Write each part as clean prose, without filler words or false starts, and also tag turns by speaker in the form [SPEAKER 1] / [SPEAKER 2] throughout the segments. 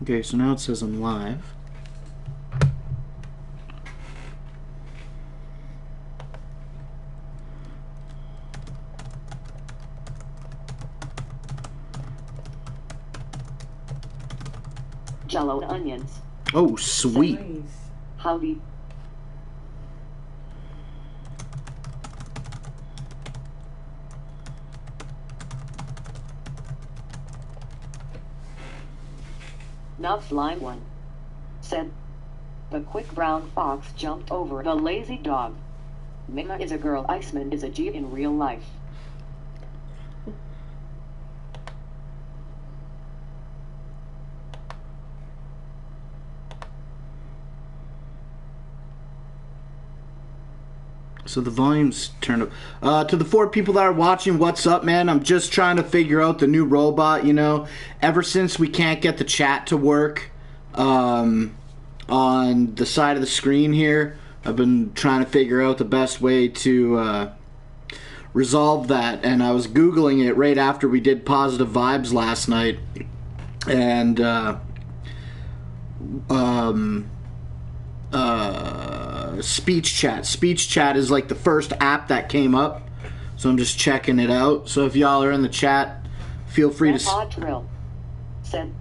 [SPEAKER 1] Okay, so now it says I'm live.
[SPEAKER 2] Jello onions.
[SPEAKER 1] Oh, sweet.
[SPEAKER 3] Nice.
[SPEAKER 2] Howdy. Not flying one. Said. The quick brown fox jumped over the lazy dog. Mima is a girl, Iceman is a G in real life.
[SPEAKER 1] So the volume's turned up. To the 4 people that are watching, what's up, man? I'm just trying to figure out the new robot, you know. Ever since we can't get the chat to work on the side of the screen here, I've been trying to figure out the best way to resolve that. And I was Googling it right after we did Positive Vibes last night. And Speechchat. Speechchat is like the first app that came up, so I'm just checking it out. So if y'all are in the chat, feel free
[SPEAKER 2] Grandpa
[SPEAKER 1] to.
[SPEAKER 2] Drill said,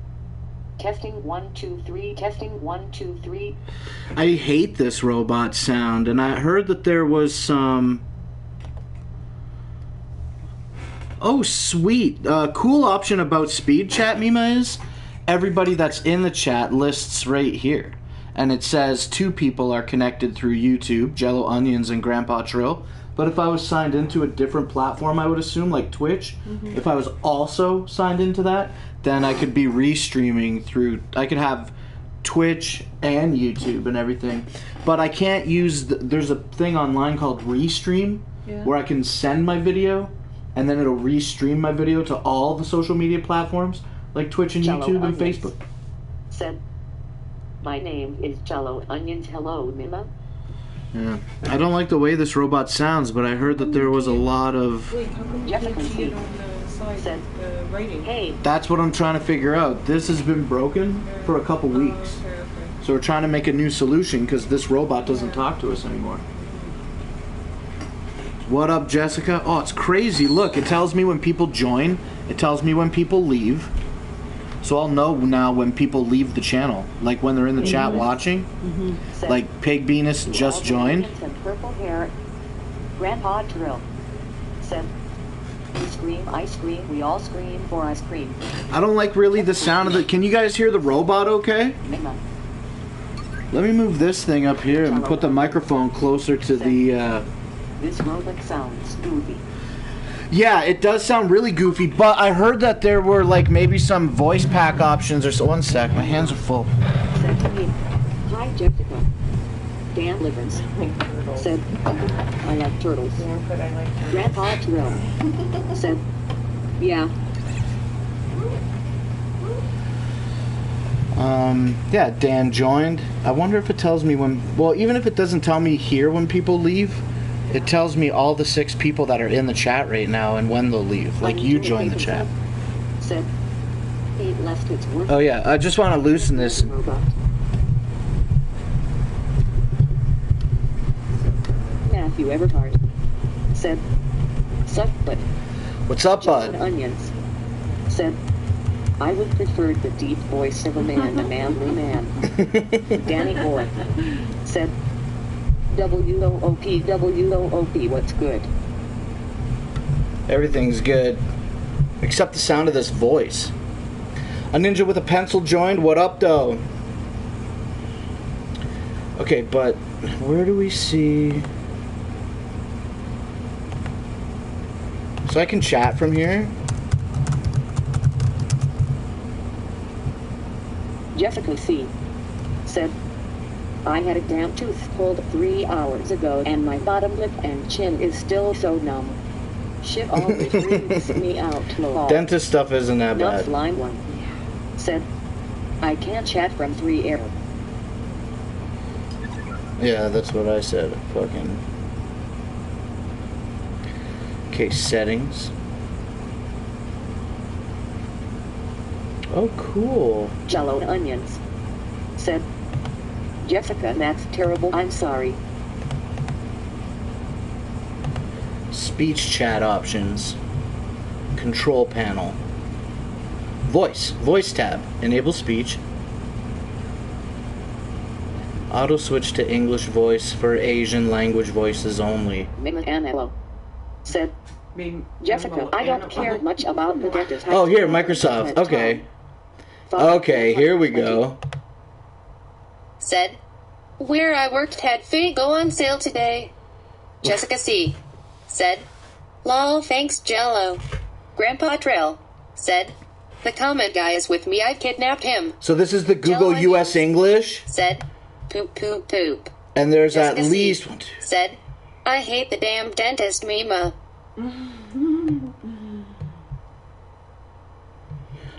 [SPEAKER 2] testing 1 2 3, testing 1 2 3.
[SPEAKER 1] I hate this robot sound, and I heard that there was some. Oh, sweet! Cool option about Speechchat, Mima, is everybody that's in the chat lists right here. And it says 2 people are connected through YouTube, Jello Onions and Grandpa Trill. But if I was signed into a different platform, I would assume, like Twitch, if I was also signed into that, then I could be restreaming through, I could have Twitch and YouTube and everything. But I can't use, there's a thing online called Restream, where I can send my video, and then it'll restream my video to all the social media platforms, like Twitch and
[SPEAKER 2] Jello
[SPEAKER 1] YouTube and
[SPEAKER 2] Onions
[SPEAKER 1] Facebook.
[SPEAKER 2] said, my name is Jello Onions. Hello, Mima.
[SPEAKER 1] Yeah. I don't like the way this robot sounds, but I heard that there was a lot of...
[SPEAKER 3] Wait, how come you
[SPEAKER 2] Jessica
[SPEAKER 3] can't see
[SPEAKER 2] C.
[SPEAKER 3] it on the side
[SPEAKER 2] said,
[SPEAKER 3] of the writing?
[SPEAKER 2] Hey,
[SPEAKER 1] That's what I'm trying to figure out. This has been broken for a couple weeks.
[SPEAKER 3] Okay.
[SPEAKER 1] So we're trying to make a new solution because this robot doesn't talk to us anymore. What up, Jessica? Oh, it's crazy. Look, it tells me when people join. It tells me when people leave. So I'll know now when people leave the channel. Like when they're in the chat watching.
[SPEAKER 2] said,
[SPEAKER 1] Like Pig Venus
[SPEAKER 2] to
[SPEAKER 1] just
[SPEAKER 2] all the
[SPEAKER 1] joined.
[SPEAKER 2] onions and purple hair. Grandpa Drill said, you scream, I scream, we all scream for ice cream.
[SPEAKER 1] I don't like really the sound of it. Can you guys hear the robot okay?
[SPEAKER 2] Mima.
[SPEAKER 1] Let me move this thing up here and put the microphone closer to the...
[SPEAKER 2] This robot sounds goofy.
[SPEAKER 1] Yeah, it does sound really goofy, but I heard that there were like maybe some voice pack options or so. One sec, my hands are full.
[SPEAKER 2] Said to me, hi Jessica. Dan Livens said, I like turtles.
[SPEAKER 3] Yeah, but I like that.
[SPEAKER 2] Grandpa Drill said, yeah.
[SPEAKER 1] Yeah, Dan joined. I wonder if it tells me when, well, even if it doesn't tell me here when people leave, it tells me all the 6 people that are in the chat right now and when they'll leave. Like you joined the chat.
[SPEAKER 2] Said, he left its work.
[SPEAKER 1] Oh yeah, I just want to loosen this.
[SPEAKER 2] Robot. Matthew Everhart said, suck but
[SPEAKER 1] What's up,
[SPEAKER 2] Jello
[SPEAKER 1] bud?
[SPEAKER 2] Onions said, I would prefer the deep voice of a manly man. Danny Boy said, WOOP, WOOP, what's good?
[SPEAKER 1] Everything's good. Except the sound of this voice. A ninja with a pencil joined. What up, though? Okay, but where do we see... So I can chat from here?
[SPEAKER 2] Jessica C. said, I had a damn tooth pulled 3 hours ago and my bottom lip and chin is still so numb. Shit always freaks me out. Lol.
[SPEAKER 1] Dentist stuff isn't that
[SPEAKER 2] Nuts
[SPEAKER 1] bad.
[SPEAKER 2] line 1 said, I can't chat from 3 air.
[SPEAKER 1] Yeah, that's what I said. Fucking... Okay, settings. Oh, cool.
[SPEAKER 2] Jello onions. Said, Jessica, that's terrible. I'm sorry.
[SPEAKER 1] Speech chat options. Control panel. Voice tab. Enable speech. Auto switch to English voice for Asian language voices only.
[SPEAKER 2] Anello. Said, Jessica, I don't care much about the dentist.
[SPEAKER 1] Oh, here, Microsoft. Okay. Okay, here we go.
[SPEAKER 4] Said, where I worked had Fig go on sale today. Jessica C. Said, lol, thanks, Jello. Grandpa Trail. Said, the comment guy is with me, I've kidnapped him.
[SPEAKER 1] So this is the Google
[SPEAKER 4] Jello
[SPEAKER 1] US English.
[SPEAKER 4] Said, poop, poop, poop.
[SPEAKER 1] And there's
[SPEAKER 4] Jessica
[SPEAKER 1] at
[SPEAKER 4] C.
[SPEAKER 1] least one, two.
[SPEAKER 4] Said, I hate the damn dentist, Mima.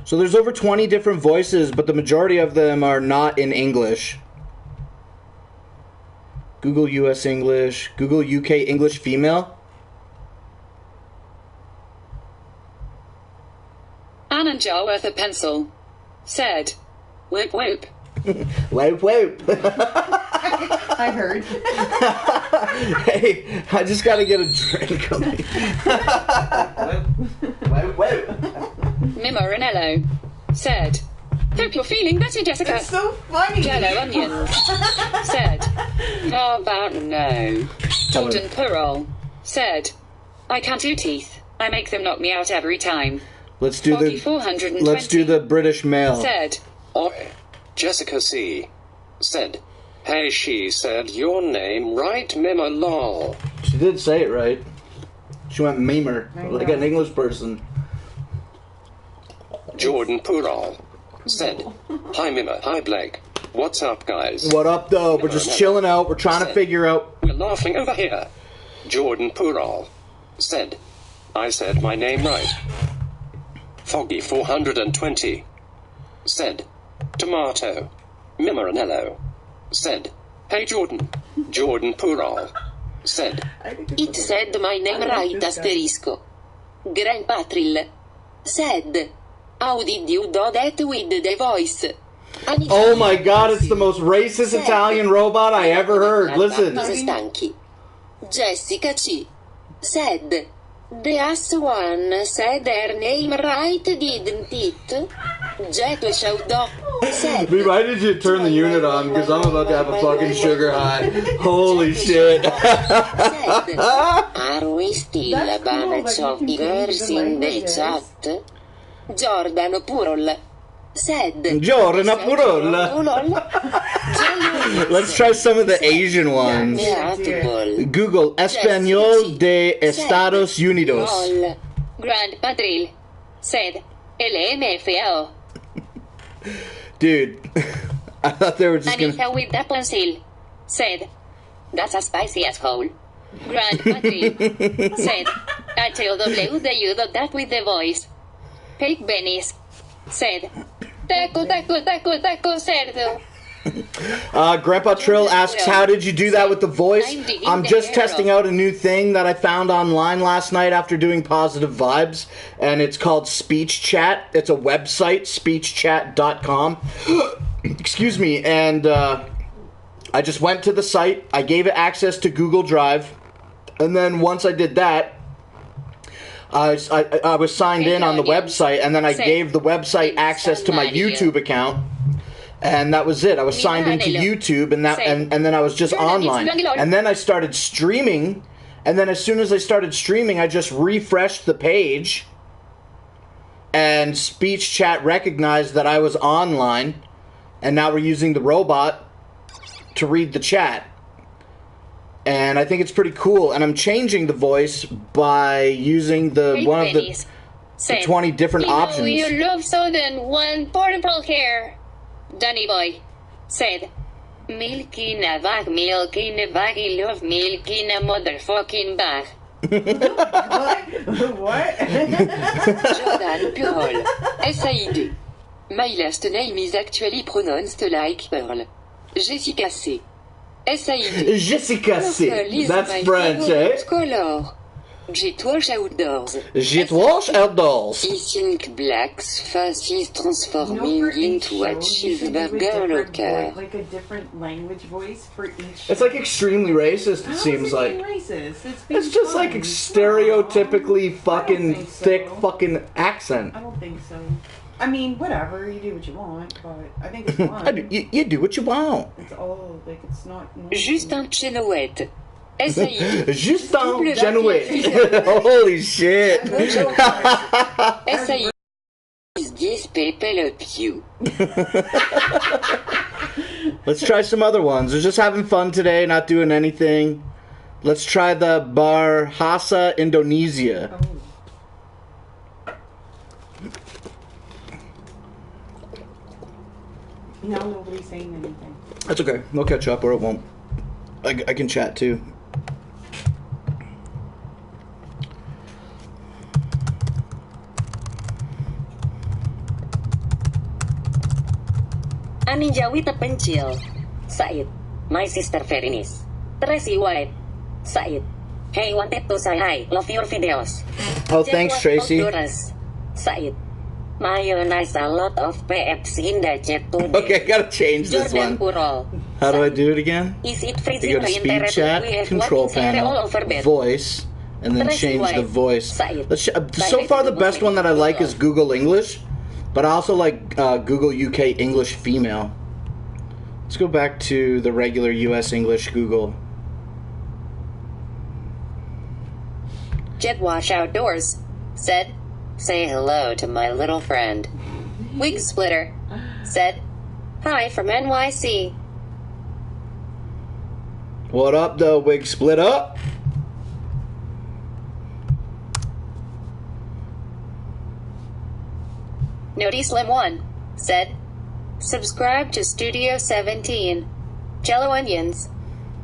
[SPEAKER 1] So there's over 20 different voices, but the majority of them are not in English. Google US English, Google UK English female.
[SPEAKER 4] Anna Joe with a pencil. Said, whoop whoop.
[SPEAKER 1] Whoop whoop.
[SPEAKER 3] I heard.
[SPEAKER 1] Hey, I just gotta get a drink of me. Whoop whoop.
[SPEAKER 4] Mima Ranello. Said, hope you're feeling better, Jessica.
[SPEAKER 3] It's so funny.
[SPEAKER 4] Jello onions. Said, how about no? Jordan Purrell. Said, I can't do teeth. I make them knock me out every time.
[SPEAKER 1] Let's do
[SPEAKER 4] Foggy
[SPEAKER 1] the
[SPEAKER 4] 420.
[SPEAKER 1] let's do the British male.
[SPEAKER 4] Said,
[SPEAKER 5] Oi, Jessica C. Said, hey, she said your name right, Mima lol.
[SPEAKER 1] She did say it right. She went memer,
[SPEAKER 3] I
[SPEAKER 1] like
[SPEAKER 3] know.
[SPEAKER 1] an English person.
[SPEAKER 5] Jordan Purall said, hi Mima, hi Blake. What's up, guys?
[SPEAKER 1] What up, though? We're just chilling out. We're trying to figure out.
[SPEAKER 5] We're laughing over here. Jordan Purall said, I said my name right. Foggy 420 said, tomato. Mimaranello said, hey Jordan. Jordan Purall said,
[SPEAKER 4] it said my name right, asterisco. Grandpa Trill. Said, how did you do that with the voice?
[SPEAKER 1] Oh my god, it's the most racist Italian robot I ever heard. Listen.
[SPEAKER 4] Stanchi. Jessica C. Said, the ass one said her name right, didn't it? Jet showed up. Said,
[SPEAKER 1] Why did you turn the unit on? Because I'm about to have a fucking sugar high. Holy shit.
[SPEAKER 4] said, are we still a
[SPEAKER 3] That's cool
[SPEAKER 4] bunch
[SPEAKER 3] that you
[SPEAKER 4] of
[SPEAKER 3] can change
[SPEAKER 4] girls
[SPEAKER 3] the
[SPEAKER 4] in the
[SPEAKER 3] languages.
[SPEAKER 4] chat? Jordan Purol said,
[SPEAKER 1] Jordan Purol. Let's try some of the Asian ones. Google Español de Estados Unidos.
[SPEAKER 4] Grandpa Trill said, LMFAO.
[SPEAKER 1] Dude, I thought they were just gonna.
[SPEAKER 4] Anita with the pencil said, that's a spicy asshole. Grandpa Trill said, I tell W that you do that with the voice. Pig Benny's said, taco, taco, taco, taco, cerdo.
[SPEAKER 1] Grandpa Trill asks, how did you do that with the voice? I'm just testing out a new thing that I found online last night after doing Positive Vibes, and it's called Speechchat. It's a website, speechchat.com. Excuse me, and I just went to the site, I gave it access to Google Drive, and then once I did that, I was signed in on the website, and then I gave the website access to my YouTube account. And that was it. I was signed into YouTube, and then I was just online. And then I started streaming, and then as soon as I started streaming, I just refreshed the page, and Speechchat recognized that I was online, and now we're using the robot to read the chat. And I think it's pretty cool, and I'm changing the voice by using the one of the 20 different options.
[SPEAKER 4] You love Southern one purple hair. Danny Boy said, milk in a bag, love milk in a motherfucking bag.
[SPEAKER 3] What?
[SPEAKER 4] Jordan Purol, SAID. My last name is actually pronounced like Pearl. Jessica C. SAID.
[SPEAKER 1] Jessica C. That's French, eh?
[SPEAKER 4] Color. J'étoile outdoors.
[SPEAKER 1] J'étoile outdoors.
[SPEAKER 4] I think black's face is transforming
[SPEAKER 3] for each
[SPEAKER 4] into a
[SPEAKER 3] show, you can do a
[SPEAKER 4] cheeseburger
[SPEAKER 3] different
[SPEAKER 4] locker.
[SPEAKER 3] voice, like a different language voice for each show.
[SPEAKER 1] It's like extremely racist,
[SPEAKER 3] How
[SPEAKER 1] it
[SPEAKER 3] is
[SPEAKER 1] seems
[SPEAKER 3] it
[SPEAKER 1] like.
[SPEAKER 3] being racist? Being
[SPEAKER 1] It's just like
[SPEAKER 3] fun.
[SPEAKER 1] stereotypically
[SPEAKER 3] I
[SPEAKER 1] fucking
[SPEAKER 3] don't think so.
[SPEAKER 1] thick fucking accent.
[SPEAKER 3] I don't think so. I mean, whatever, you do what you want, but I think it's fun.
[SPEAKER 1] You do what you want.
[SPEAKER 3] It's all, like, it's not...
[SPEAKER 4] Justin Chenouette. SAI.
[SPEAKER 1] Justin Chenouette. Holy shit.
[SPEAKER 4] SAI. Is this paper le pew?
[SPEAKER 1] Let's try some other ones. We're just having fun today, not doing anything. Let's try the Bahasa Indonesia.
[SPEAKER 3] Oh. Now nobody's saying anything.
[SPEAKER 1] That's okay. We'll catch up or it won't. I can chat too.
[SPEAKER 4] Aninjawi terpencil. Said. My sister Verinis. Tracy White. Said. Hey, wanted to say hi. Love your videos.
[SPEAKER 1] Oh, thanks, Tracy.
[SPEAKER 4] Honduras. Said. Mayonnaise a lot of PFC in the chat today.
[SPEAKER 1] Okay, I gotta change this
[SPEAKER 4] Jordan
[SPEAKER 1] one.
[SPEAKER 4] Ural.
[SPEAKER 1] How do I do it again?
[SPEAKER 4] Is it
[SPEAKER 1] You
[SPEAKER 4] freezing
[SPEAKER 1] go to
[SPEAKER 4] rain territory? We
[SPEAKER 1] Speechchat,
[SPEAKER 4] have
[SPEAKER 1] control
[SPEAKER 4] walking area all
[SPEAKER 1] panel,
[SPEAKER 4] over bed.
[SPEAKER 1] voice, and then
[SPEAKER 4] Tracy
[SPEAKER 1] change the
[SPEAKER 4] White.
[SPEAKER 1] voice.
[SPEAKER 4] Said.
[SPEAKER 1] So far, the best one that I like is Google English, but I also like Google UK English female. Let's go back to the regular US English Google.
[SPEAKER 4] Jet Wash Outdoors said, say hello to my little friend. Wig Splitter said, hi from NYC.
[SPEAKER 1] What up, though, Wig Split Up?
[SPEAKER 4] Noti Slim 1 said, subscribe to Studio 17. Jello Onions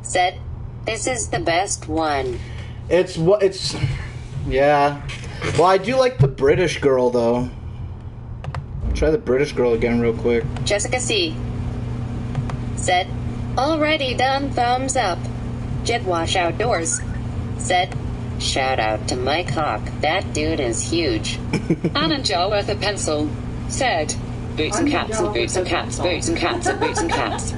[SPEAKER 4] said, this is the best one.
[SPEAKER 1] It's what it's. Yeah. Well, I do like the British girl, though. Try the British girl again, real quick.
[SPEAKER 4] Jessica C said, already done, thumbs up. Jet Wash Outdoors said, shout out to Mike Hawk, that dude is huge. Anna Joe with a pencil said, boots and cats and boots and cats, boots and cats and boots and cats.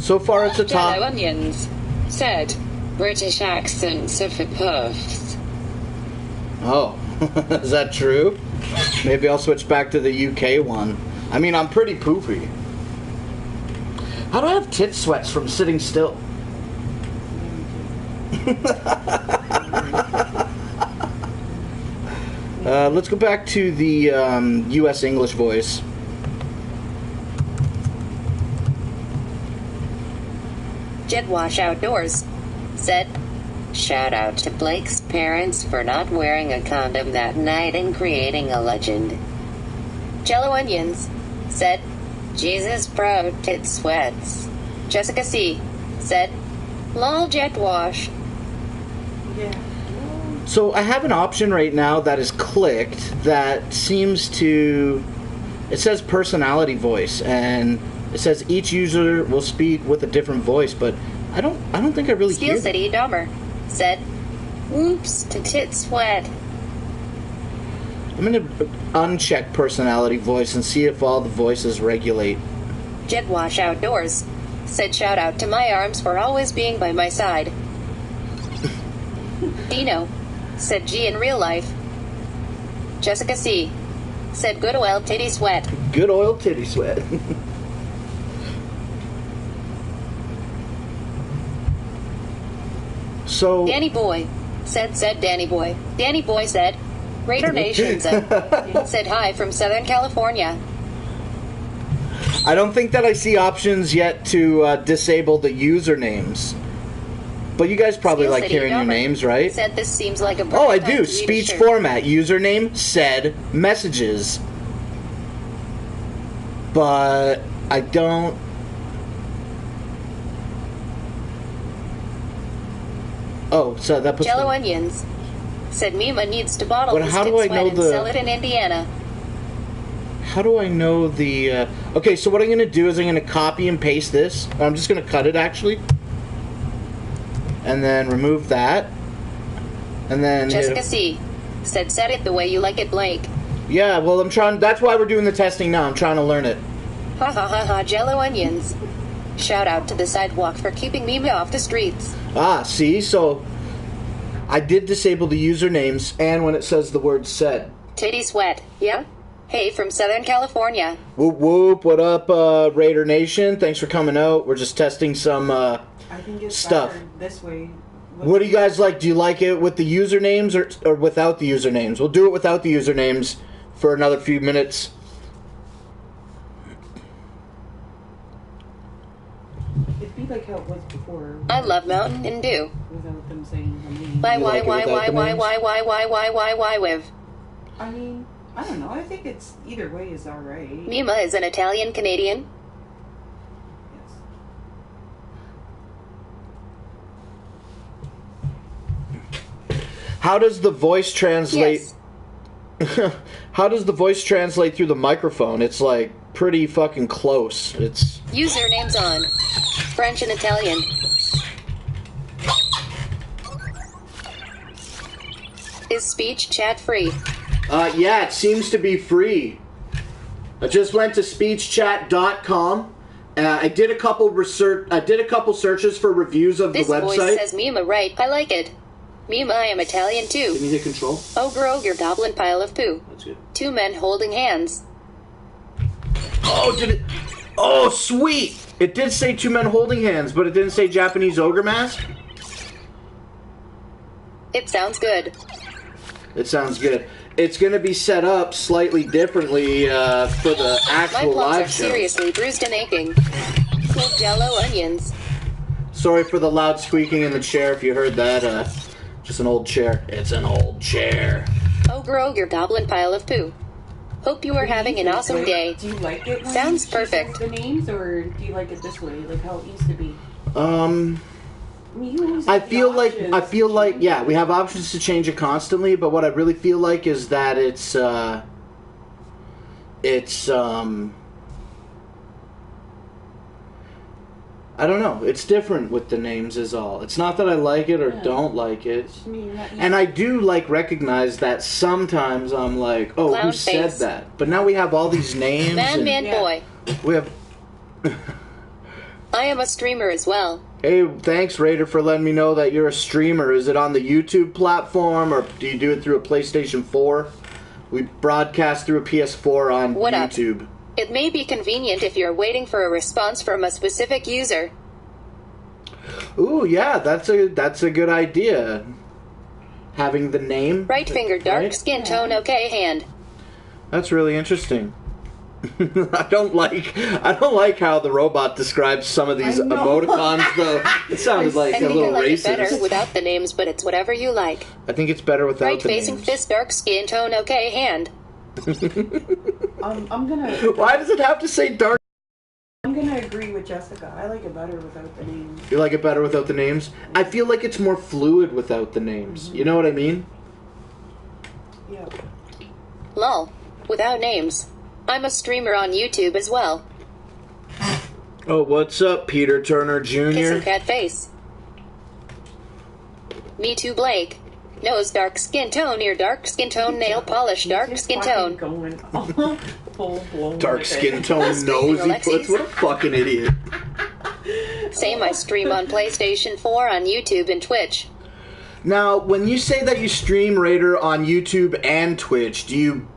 [SPEAKER 1] So far, it's a
[SPEAKER 4] Jello
[SPEAKER 1] top.
[SPEAKER 4] Onions said, British accents are for puffs.
[SPEAKER 1] Oh, is that true? Maybe I'll switch back to the UK one. I mean, I'm pretty poopy. How do I have tit sweats from sitting still? Let's go back to the US English voice.
[SPEAKER 4] Jet Wash Outdoors said, shout out to Blake's parents for not wearing a condom that night and creating a legend. Jello Onions said, Jesus bro, tit sweats. Jessica C said, lol Jet Wash.
[SPEAKER 3] Yeah.
[SPEAKER 1] So I have an option right now that is clicked that seems to. It says personality voice, and it says each user will speak with a different voice, but I don't think I really
[SPEAKER 4] Steel
[SPEAKER 1] hear that.
[SPEAKER 4] City Dahmer said, whoops to tit sweat.
[SPEAKER 1] I'm gonna uncheck personality voice and see if all the voices regulate.
[SPEAKER 4] Jet Wash Outdoors said, shout out to my arms for always being by my side. Dino said, G in real life. Jessica C said, good oil titty sweat.
[SPEAKER 1] Good oil titty sweat. So
[SPEAKER 4] Danny Boy said Danny Boy. Danny Boy said, Raider Nation said hi from Southern California.
[SPEAKER 1] I don't think that I see options yet to disable the usernames. But you guys probably
[SPEAKER 4] Steel
[SPEAKER 1] like
[SPEAKER 4] City
[SPEAKER 1] hearing your
[SPEAKER 4] Dahmer
[SPEAKER 1] names, right?
[SPEAKER 4] Said this seems like a
[SPEAKER 1] Oh, I
[SPEAKER 4] perfect time
[SPEAKER 1] do.
[SPEAKER 4] to read a
[SPEAKER 1] Speech
[SPEAKER 4] shirt.
[SPEAKER 1] format. Username, said, messages. But I don't. Oh, so that puts.
[SPEAKER 4] Jello Onions said Mima needs to bottle
[SPEAKER 1] But
[SPEAKER 4] this
[SPEAKER 1] how do
[SPEAKER 4] tit
[SPEAKER 1] I
[SPEAKER 4] sweat
[SPEAKER 1] know
[SPEAKER 4] and
[SPEAKER 1] the-
[SPEAKER 4] sell it in Indiana.
[SPEAKER 1] How do I know the. Okay, so what I'm going to do is I'm going to copy and paste this. I'm just going to cut it, actually. and then remove that, and then
[SPEAKER 4] Jessica C. said, "Set it the way you like it, Blake."
[SPEAKER 1] Yeah, well, I'm trying. That's why we're doing the testing now. I'm trying to learn it.
[SPEAKER 4] Ha ha ha ha, Jello onions. Shout out to the sidewalk for keeping me off the streets.
[SPEAKER 1] Ah, see, so I did disable the usernames, and when it says the word "set."
[SPEAKER 4] Titty sweat, yeah? Hey, from Southern California.
[SPEAKER 1] Whoop whoop! What up, Raider Nation? Thanks for coming out. We're just testing some
[SPEAKER 3] I think it's
[SPEAKER 1] stuff.
[SPEAKER 3] better this way.
[SPEAKER 1] What do you guys like? Do you like it with the usernames or without the usernames? We'll do it without the usernames for another few minutes.
[SPEAKER 3] It'd be like how it was before.
[SPEAKER 4] I love Mountain Dew.
[SPEAKER 3] Without them saying the name.
[SPEAKER 4] Why,
[SPEAKER 1] You like it without the names?
[SPEAKER 4] why, with?
[SPEAKER 3] I mean, I don't know. I think it's either way is alright.
[SPEAKER 4] Mima is an Italian Canadian.
[SPEAKER 3] Yes.
[SPEAKER 1] How does the voice translate?
[SPEAKER 4] Yes.
[SPEAKER 1] How does the voice translate through the microphone? It's like pretty fucking close. It's
[SPEAKER 4] Usernames on French and Italian. Is speech chat free?
[SPEAKER 1] yeah, it seems to be free. I just went to speechchat.com. I did a couple research. I did a couple searches for reviews of
[SPEAKER 4] This
[SPEAKER 1] the
[SPEAKER 4] voice
[SPEAKER 1] website.
[SPEAKER 4] says Mima right. I like it. Mima, I am Italian too.
[SPEAKER 1] Can you hit control?
[SPEAKER 4] Ogre, your goblin pile of poo.
[SPEAKER 1] That's good.
[SPEAKER 4] Two men holding hands.
[SPEAKER 1] Oh, did it? Oh, sweet! It did say two men holding hands, but it didn't say Japanese ogre mask.
[SPEAKER 4] It sounds good.
[SPEAKER 1] It sounds good. It's going to be set up slightly differently for the
[SPEAKER 4] My
[SPEAKER 1] actual
[SPEAKER 4] plums
[SPEAKER 1] live
[SPEAKER 4] are
[SPEAKER 1] show.
[SPEAKER 4] seriously bruised and aching. With Jello onions.
[SPEAKER 1] Sorry for the loud squeaking in the chair if you heard that. Just an old chair. It's an old chair.
[SPEAKER 4] Ogre, your goblin pile of poo. Hope you are having an awesome
[SPEAKER 3] Like,
[SPEAKER 4] day.
[SPEAKER 3] Do you like it when
[SPEAKER 4] Sounds
[SPEAKER 3] she
[SPEAKER 4] perfect.
[SPEAKER 3] says the names, or do you like it this way, like how it used to be?
[SPEAKER 1] I
[SPEAKER 3] mean, you always
[SPEAKER 1] I
[SPEAKER 3] have the
[SPEAKER 1] feel
[SPEAKER 3] options.
[SPEAKER 1] like yeah, we have options to change it constantly, but what I really feel like is that it's I don't know. It's different with the names is all. It's not that I like it or don't like it.
[SPEAKER 3] I mean,
[SPEAKER 1] And I do like recognize that sometimes I'm like, oh,
[SPEAKER 4] Clown
[SPEAKER 1] who
[SPEAKER 4] face.
[SPEAKER 1] said that? But now we have all these names.
[SPEAKER 4] Man,
[SPEAKER 1] and
[SPEAKER 3] Yeah.
[SPEAKER 4] boy.
[SPEAKER 1] we have.
[SPEAKER 4] I am a streamer as well.
[SPEAKER 1] Hey, thanks Raider for letting me know that you're a streamer. Is it on the YouTube platform or do you do it through a PlayStation 4? We broadcast through a PS4 on
[SPEAKER 4] What up?
[SPEAKER 1] YouTube.
[SPEAKER 4] It may be convenient if you're waiting for a response from a specific user.
[SPEAKER 1] Ooh, yeah, that's a good idea. Having the name.
[SPEAKER 4] Right finger, dark
[SPEAKER 1] Right?
[SPEAKER 4] skin tone, okay hand.
[SPEAKER 1] That's really interesting. I don't like how the robot describes some of these
[SPEAKER 3] I know.
[SPEAKER 1] emoticons though. It sounded like
[SPEAKER 4] I
[SPEAKER 1] a
[SPEAKER 4] think I
[SPEAKER 1] little
[SPEAKER 4] like it better
[SPEAKER 1] racist.
[SPEAKER 4] without the names, but it's whatever you like.
[SPEAKER 1] I think it's better without
[SPEAKER 4] Right
[SPEAKER 1] the
[SPEAKER 4] facing
[SPEAKER 1] names.
[SPEAKER 4] fist, dark skin tone, okay hand.
[SPEAKER 3] I'm gonna
[SPEAKER 1] Why does it have to say dark?
[SPEAKER 3] agree with Jessica. I like it better without the names.
[SPEAKER 1] You like it better without the names? I feel like it's more fluid without the names. You know what I mean?
[SPEAKER 3] Yeah.
[SPEAKER 4] Lol. Without names. I'm a streamer on YouTube as well.
[SPEAKER 1] Oh, what's up, Peter Turner
[SPEAKER 4] Kissing
[SPEAKER 1] Jr.?
[SPEAKER 4] cat face. Me too, Blake. Nose dark skin tone, ear dark skin tone, nail polish dark
[SPEAKER 3] He's
[SPEAKER 4] skin
[SPEAKER 3] fucking
[SPEAKER 4] tone.
[SPEAKER 3] Going full blown.
[SPEAKER 1] Dark
[SPEAKER 3] with
[SPEAKER 1] skin
[SPEAKER 3] it.
[SPEAKER 1] tone
[SPEAKER 4] Speaking
[SPEAKER 1] nose he
[SPEAKER 4] Alexis.
[SPEAKER 1] puts. What a fucking idiot.
[SPEAKER 4] Same, I stream on PlayStation 4, on YouTube, and Twitch.
[SPEAKER 1] Now, when you say that you stream Raider on YouTube and Twitch, do you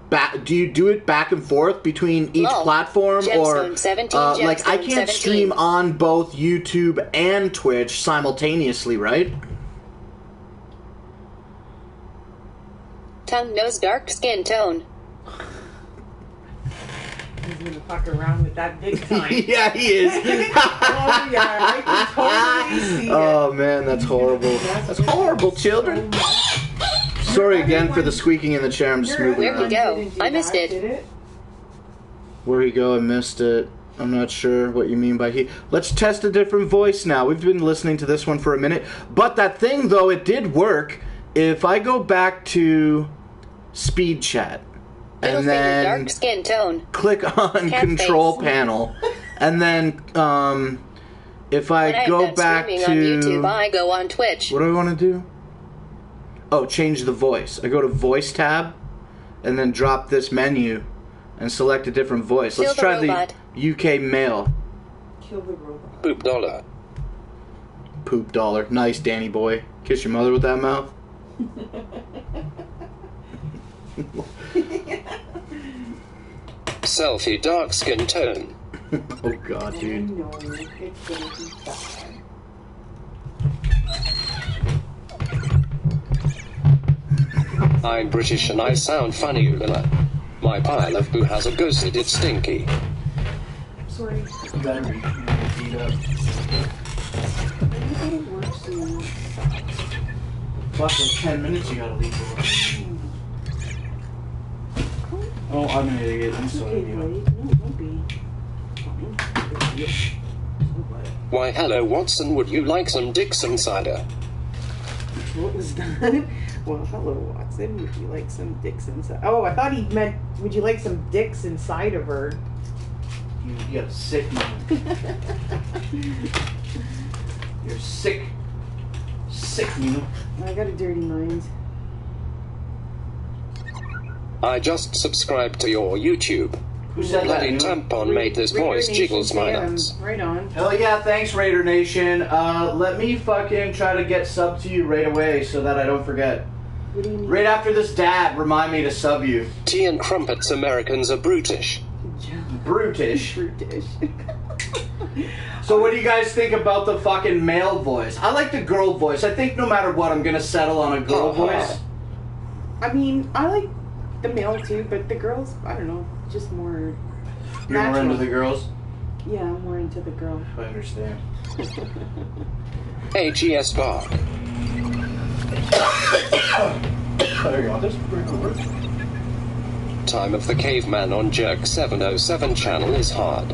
[SPEAKER 1] do it back and forth between each
[SPEAKER 4] Lol.
[SPEAKER 1] platform,
[SPEAKER 4] Gemstone
[SPEAKER 1] or
[SPEAKER 4] 17,
[SPEAKER 1] like I
[SPEAKER 4] Gemstone
[SPEAKER 1] can't
[SPEAKER 4] 17.
[SPEAKER 1] stream on both YouTube and Twitch simultaneously, right?
[SPEAKER 4] Tongue, nose, dark skin tone.
[SPEAKER 3] He's gonna fuck around with that big time.
[SPEAKER 1] Yeah, he is.
[SPEAKER 3] Oh yeah, I can totally see it.
[SPEAKER 1] Oh man, that's horrible. That's horrible, children. Sorry again for the squeaking in the chair. I'm just moving
[SPEAKER 4] Where'd he
[SPEAKER 1] around.
[SPEAKER 4] go?
[SPEAKER 3] Didn't do
[SPEAKER 4] I missed
[SPEAKER 3] that,
[SPEAKER 4] it.
[SPEAKER 3] Did it?
[SPEAKER 1] Where he go? I missed it. I'm not sure what you mean by he. Let's test a different voice now. We've been listening to this one for a minute. But that thing, though, it did work. If I go back to Speechchat
[SPEAKER 4] Middle
[SPEAKER 1] and
[SPEAKER 4] finger,
[SPEAKER 1] then
[SPEAKER 4] dark skin tone.
[SPEAKER 1] click on
[SPEAKER 4] Cat
[SPEAKER 1] Control
[SPEAKER 4] face.
[SPEAKER 1] Panel and then If
[SPEAKER 4] When
[SPEAKER 1] I
[SPEAKER 4] I'm
[SPEAKER 1] go
[SPEAKER 4] not
[SPEAKER 1] back
[SPEAKER 4] streaming
[SPEAKER 1] to...
[SPEAKER 4] on YouTube, I go on Twitch.
[SPEAKER 1] What do I want to do? Oh, change the voice. I go to voice tab and then drop this menu and select a different voice.
[SPEAKER 4] Kill
[SPEAKER 1] Let's
[SPEAKER 4] the
[SPEAKER 1] try
[SPEAKER 4] robot.
[SPEAKER 1] the UK male.
[SPEAKER 3] Kill the robot.
[SPEAKER 5] Poop dollar.
[SPEAKER 1] Poop dollar. Nice, Danny boy. Kiss your mother with that mouth.
[SPEAKER 5] Selfie dark skin tone.
[SPEAKER 1] Oh god,
[SPEAKER 3] I
[SPEAKER 1] dude.
[SPEAKER 3] know, it's gonna be bad.
[SPEAKER 5] I'm British and I sound funny, Ulala. My pile of poo has a ghosted it stinky.
[SPEAKER 3] Sorry.
[SPEAKER 1] You better be beat up.
[SPEAKER 3] I gotta work soon.
[SPEAKER 1] Fuck, like 10 minutes you gotta leave. Oh, I'm an idiot. I'm
[SPEAKER 3] Okay,
[SPEAKER 1] sorry.
[SPEAKER 3] buddy. No, don't be. Fine.
[SPEAKER 5] Why hello Watson, would you like some Dixon cider?
[SPEAKER 3] What was that? Well, hello, Watson. Would you like some dicks inside? Oh, I thought he meant, would you like some dicks inside of her?
[SPEAKER 1] You got a sick mind. You're sick. Sick, you.
[SPEAKER 3] I got a dirty mind.
[SPEAKER 5] I just subscribed to your YouTube.
[SPEAKER 1] Who said that?
[SPEAKER 5] Bloody
[SPEAKER 1] Nina?
[SPEAKER 5] tampon made this
[SPEAKER 3] Raider
[SPEAKER 5] voice
[SPEAKER 3] Nation
[SPEAKER 5] jiggles my
[SPEAKER 3] fam.
[SPEAKER 5] nuts.
[SPEAKER 3] Right on.
[SPEAKER 1] Hell yeah, thanks Raider Nation. Let me fucking try to get sub to you right away so that I don't forget.
[SPEAKER 3] What do you mean?
[SPEAKER 1] Right after this dab, remind me to sub you.
[SPEAKER 5] Tea and crumpets Americans are brutish.
[SPEAKER 1] Brutish.
[SPEAKER 3] Brutish.
[SPEAKER 1] So what do you guys think about the fucking male voice? I like the girl voice. I think no matter what, I'm gonna settle on a girl voice.
[SPEAKER 3] I mean, I like the male too, but the girls, I don't know, just more
[SPEAKER 1] You're more
[SPEAKER 3] natural.
[SPEAKER 1] into the girls?
[SPEAKER 3] Yeah, I'm more into the girl.
[SPEAKER 1] I understand.
[SPEAKER 5] AGS bar.
[SPEAKER 1] There you go. This is pretty cool.
[SPEAKER 5] Time of the caveman on Jerk 707 channel is hard.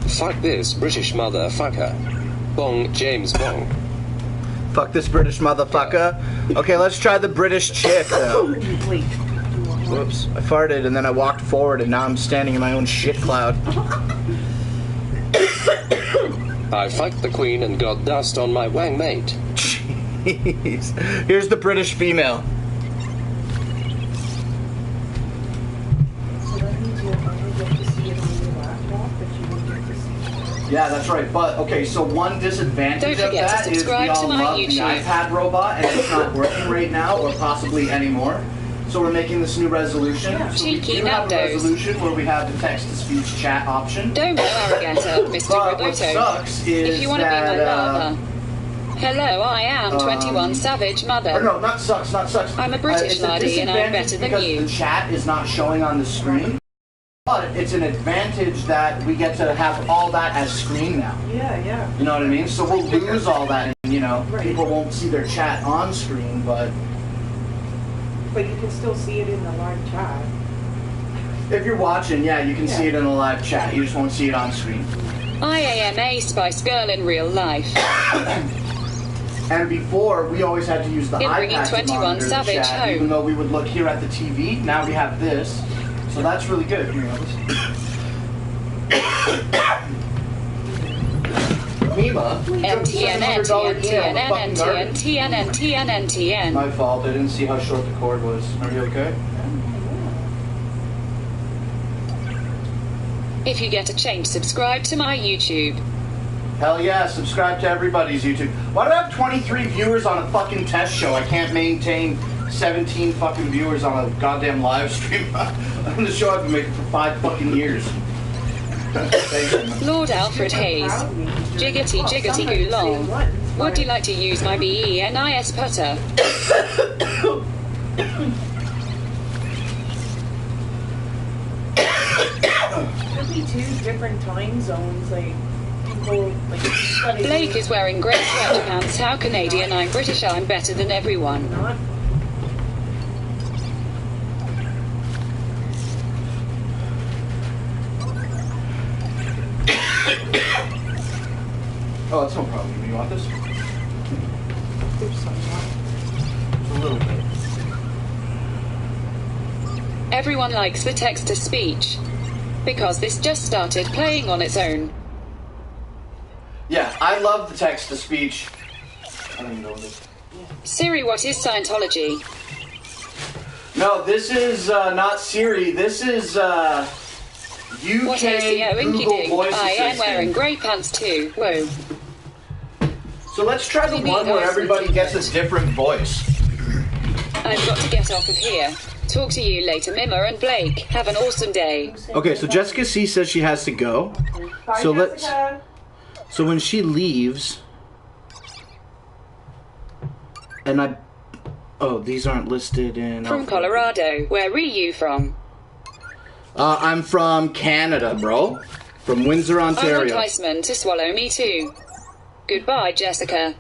[SPEAKER 5] Fuck this British motherfucker. Bong James Bong.
[SPEAKER 1] Fuck this British motherfucker. Okay, let's try the British chick though.
[SPEAKER 3] Wait.
[SPEAKER 1] Whoops. I farted and then I walked forward and now I'm standing in my own shit cloud.
[SPEAKER 5] I fucked the queen and got dust on my wang mate.
[SPEAKER 1] Jeez. Here's the British female.
[SPEAKER 3] So that means you'll only get to see it on your laptop, but you won't get to see it.
[SPEAKER 1] Yeah, that's right. But okay, so one disadvantage
[SPEAKER 4] Don't
[SPEAKER 1] of
[SPEAKER 4] forget to
[SPEAKER 1] that is we
[SPEAKER 4] subscribe to
[SPEAKER 1] all
[SPEAKER 4] my
[SPEAKER 1] love the
[SPEAKER 4] YouTube.
[SPEAKER 1] iPad robot, and it's not working right now, or possibly anymore. So we're making this new resolution. So we
[SPEAKER 4] Cheeky
[SPEAKER 1] do have a
[SPEAKER 4] Nando's.
[SPEAKER 1] resolution where we have the text-to-speech chat option.
[SPEAKER 4] Don't be arrogant, Mr.
[SPEAKER 1] But what
[SPEAKER 4] Roboto.
[SPEAKER 1] sucks is
[SPEAKER 4] If you want to be my
[SPEAKER 1] that,
[SPEAKER 4] lover. Hello, I am 21 Savage
[SPEAKER 1] or
[SPEAKER 4] Mother.
[SPEAKER 1] no, not sucks, not sucks.
[SPEAKER 4] I'm a British
[SPEAKER 1] it's a
[SPEAKER 4] laddie and I'm better than
[SPEAKER 1] because
[SPEAKER 4] you.
[SPEAKER 1] the chat is not showing on the screen. But it's an advantage that we get to have all that as screen now.
[SPEAKER 3] Yeah, yeah.
[SPEAKER 1] You know what I mean? So we'll lose all that, and
[SPEAKER 3] Right.
[SPEAKER 1] people won't see their chat on screen, but
[SPEAKER 3] But you can still see it in the live chat.
[SPEAKER 1] if you're watching, yeah, you can see it in a live chat. You just won't see it on screen.
[SPEAKER 4] I am a Spice Girl in real life.
[SPEAKER 1] And before, we always had to use the
[SPEAKER 4] In bringing
[SPEAKER 1] iPad to
[SPEAKER 4] 21
[SPEAKER 1] monitor the
[SPEAKER 4] Savage
[SPEAKER 1] chat,
[SPEAKER 4] home.
[SPEAKER 1] even though we would look here at the TV. Now we have this, so that's really good. Mima, we took
[SPEAKER 4] NTN,
[SPEAKER 1] $700
[SPEAKER 4] NTN,
[SPEAKER 1] email,
[SPEAKER 4] TN,
[SPEAKER 1] the fucking garbage.
[SPEAKER 4] NTN, NTN, NTN.
[SPEAKER 1] My fault. I didn't see how short the cord was. Are you okay?
[SPEAKER 4] If you get a change, subscribe to my YouTube.
[SPEAKER 1] Hell yeah, subscribe to everybody's YouTube. Why do I have 23 viewers on a fucking test show? I can't maintain 17 fucking viewers on a goddamn live stream. On the show I've been making for 5 fucking years. Thanks.
[SPEAKER 4] Lord Alfred Hayes. Jiggity jiggity goo long. Would you like to use my BENIS putter?
[SPEAKER 3] Could be 2 different time zones, like people like
[SPEAKER 4] Blake is wearing grey sweatpants. How Canadian? I'm British. I'm better than everyone.
[SPEAKER 3] not.
[SPEAKER 1] Oh, that's no problem. You want this?
[SPEAKER 3] There's some
[SPEAKER 1] A little bit.
[SPEAKER 4] Everyone likes the text to speech. Because this just started playing on its own.
[SPEAKER 1] Yeah, I love the text-to-speech. I don't even know what it is.
[SPEAKER 4] Siri, what is Scientology?
[SPEAKER 1] No, this is not Siri. This is UK
[SPEAKER 4] What ACO
[SPEAKER 1] Google
[SPEAKER 4] Inky
[SPEAKER 1] Voice
[SPEAKER 4] I am
[SPEAKER 1] Assistant.
[SPEAKER 4] wearing grey pants too. Whoa.
[SPEAKER 1] So let's try the one where everybody gets a different voice.
[SPEAKER 4] I've got to get off of here. Talk to you later, Mima and Blake. Have an awesome day.
[SPEAKER 1] Okay, so Jessica C says she has to go.
[SPEAKER 3] Bye,
[SPEAKER 1] So
[SPEAKER 3] Jessica.
[SPEAKER 1] So when she leaves, and these aren't listed in.
[SPEAKER 4] From Colorado. Where are you from?
[SPEAKER 1] I'm from Canada, bro. From Windsor,
[SPEAKER 4] I want
[SPEAKER 1] Ontario.
[SPEAKER 4] Iceman to swallow me too. Goodbye, Jessica.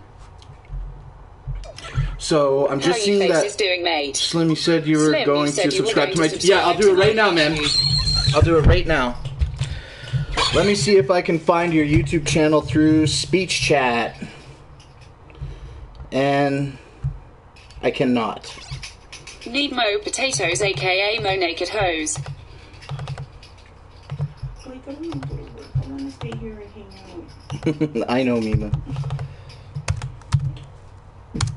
[SPEAKER 1] So I'm just
[SPEAKER 4] How you
[SPEAKER 1] seeing
[SPEAKER 4] faces
[SPEAKER 1] that
[SPEAKER 4] doing, mate?
[SPEAKER 1] Slim, you said you were
[SPEAKER 4] Slim,
[SPEAKER 1] going
[SPEAKER 4] you said
[SPEAKER 1] to
[SPEAKER 4] you were
[SPEAKER 1] subscribe
[SPEAKER 4] going
[SPEAKER 1] to my.
[SPEAKER 4] to
[SPEAKER 1] Yeah, I'll
[SPEAKER 4] subscribe
[SPEAKER 1] do it
[SPEAKER 4] to
[SPEAKER 1] right
[SPEAKER 4] my
[SPEAKER 1] now, man.
[SPEAKER 4] YouTube.
[SPEAKER 1] I'll do it right now. Let me see if I can find your YouTube channel through Speechchat. And I cannot.
[SPEAKER 4] Need Mo Potatoes, aka Mo Naked Hose.
[SPEAKER 3] Like, I don't want to go to work. I want to stay here and hang out.
[SPEAKER 1] I know, Mima.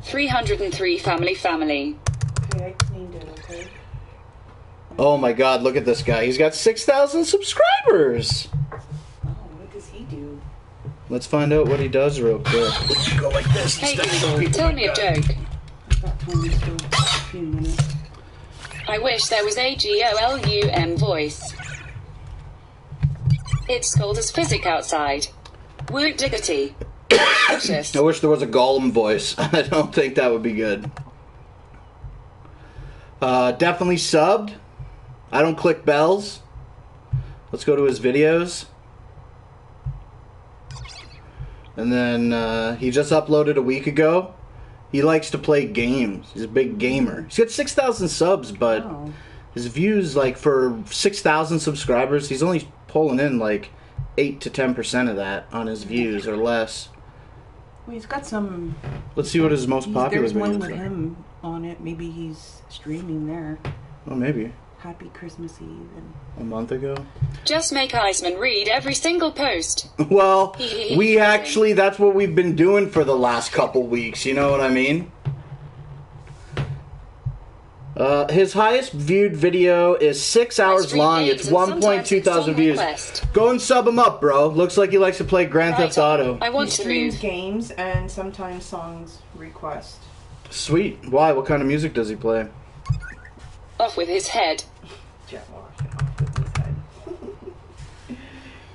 [SPEAKER 4] 303 family.
[SPEAKER 3] Okay, I cleaned it, okay?
[SPEAKER 1] Oh my god, look at this guy. He's got 6,000 subscribers.
[SPEAKER 3] Oh, what does he do?
[SPEAKER 1] Let's find out what he does real quick. Go like this
[SPEAKER 4] Hey
[SPEAKER 1] instead of
[SPEAKER 4] Google,
[SPEAKER 1] people
[SPEAKER 4] tell
[SPEAKER 1] like
[SPEAKER 4] me a
[SPEAKER 1] that.
[SPEAKER 4] joke.
[SPEAKER 3] I've got time still. A few minutes.
[SPEAKER 4] I wish there was a GOLUM voice. It's cold as physic outside. Woot diggity. Fiercest.
[SPEAKER 1] I wish there was a Gollum voice. I don't think that would be good. Definitely subbed. I don't click bells. Let's go to his videos. And then he just uploaded a week ago. He likes to play games. He's a big gamer. He's got 6,000 subs, but
[SPEAKER 3] Oh.
[SPEAKER 1] his views, like, for 6,000 subscribers, he's only pulling in, like, 8 to 10% of that on his views or less.
[SPEAKER 3] Well, he's got some.
[SPEAKER 1] Let's see what his most popular
[SPEAKER 3] There's one
[SPEAKER 1] videos
[SPEAKER 3] with
[SPEAKER 1] are.
[SPEAKER 3] him on it. Maybe he's streaming there.
[SPEAKER 1] Oh, maybe.
[SPEAKER 3] Happy Christmas Eve. And
[SPEAKER 1] A month ago.
[SPEAKER 4] Just make Iceman read every single post.
[SPEAKER 1] Well, we actually, that's what we've been doing for the last couple weeks, you know what I mean? His highest viewed video is 6 hours
[SPEAKER 4] stream
[SPEAKER 1] long.
[SPEAKER 4] games
[SPEAKER 1] It's
[SPEAKER 4] and sometimes
[SPEAKER 1] 1.2
[SPEAKER 4] it's on
[SPEAKER 1] thousand views.
[SPEAKER 4] request.
[SPEAKER 1] Go and sub him up, bro. Looks like he likes to play Grand
[SPEAKER 4] Right,
[SPEAKER 1] Theft Auto.
[SPEAKER 4] I
[SPEAKER 3] he
[SPEAKER 4] want to
[SPEAKER 3] streams
[SPEAKER 4] move.
[SPEAKER 3] games and sometimes songs request.
[SPEAKER 1] Sweet. Why? What kind of music does he play?
[SPEAKER 4] Off with his head.
[SPEAKER 3] Jet wash it off with his head.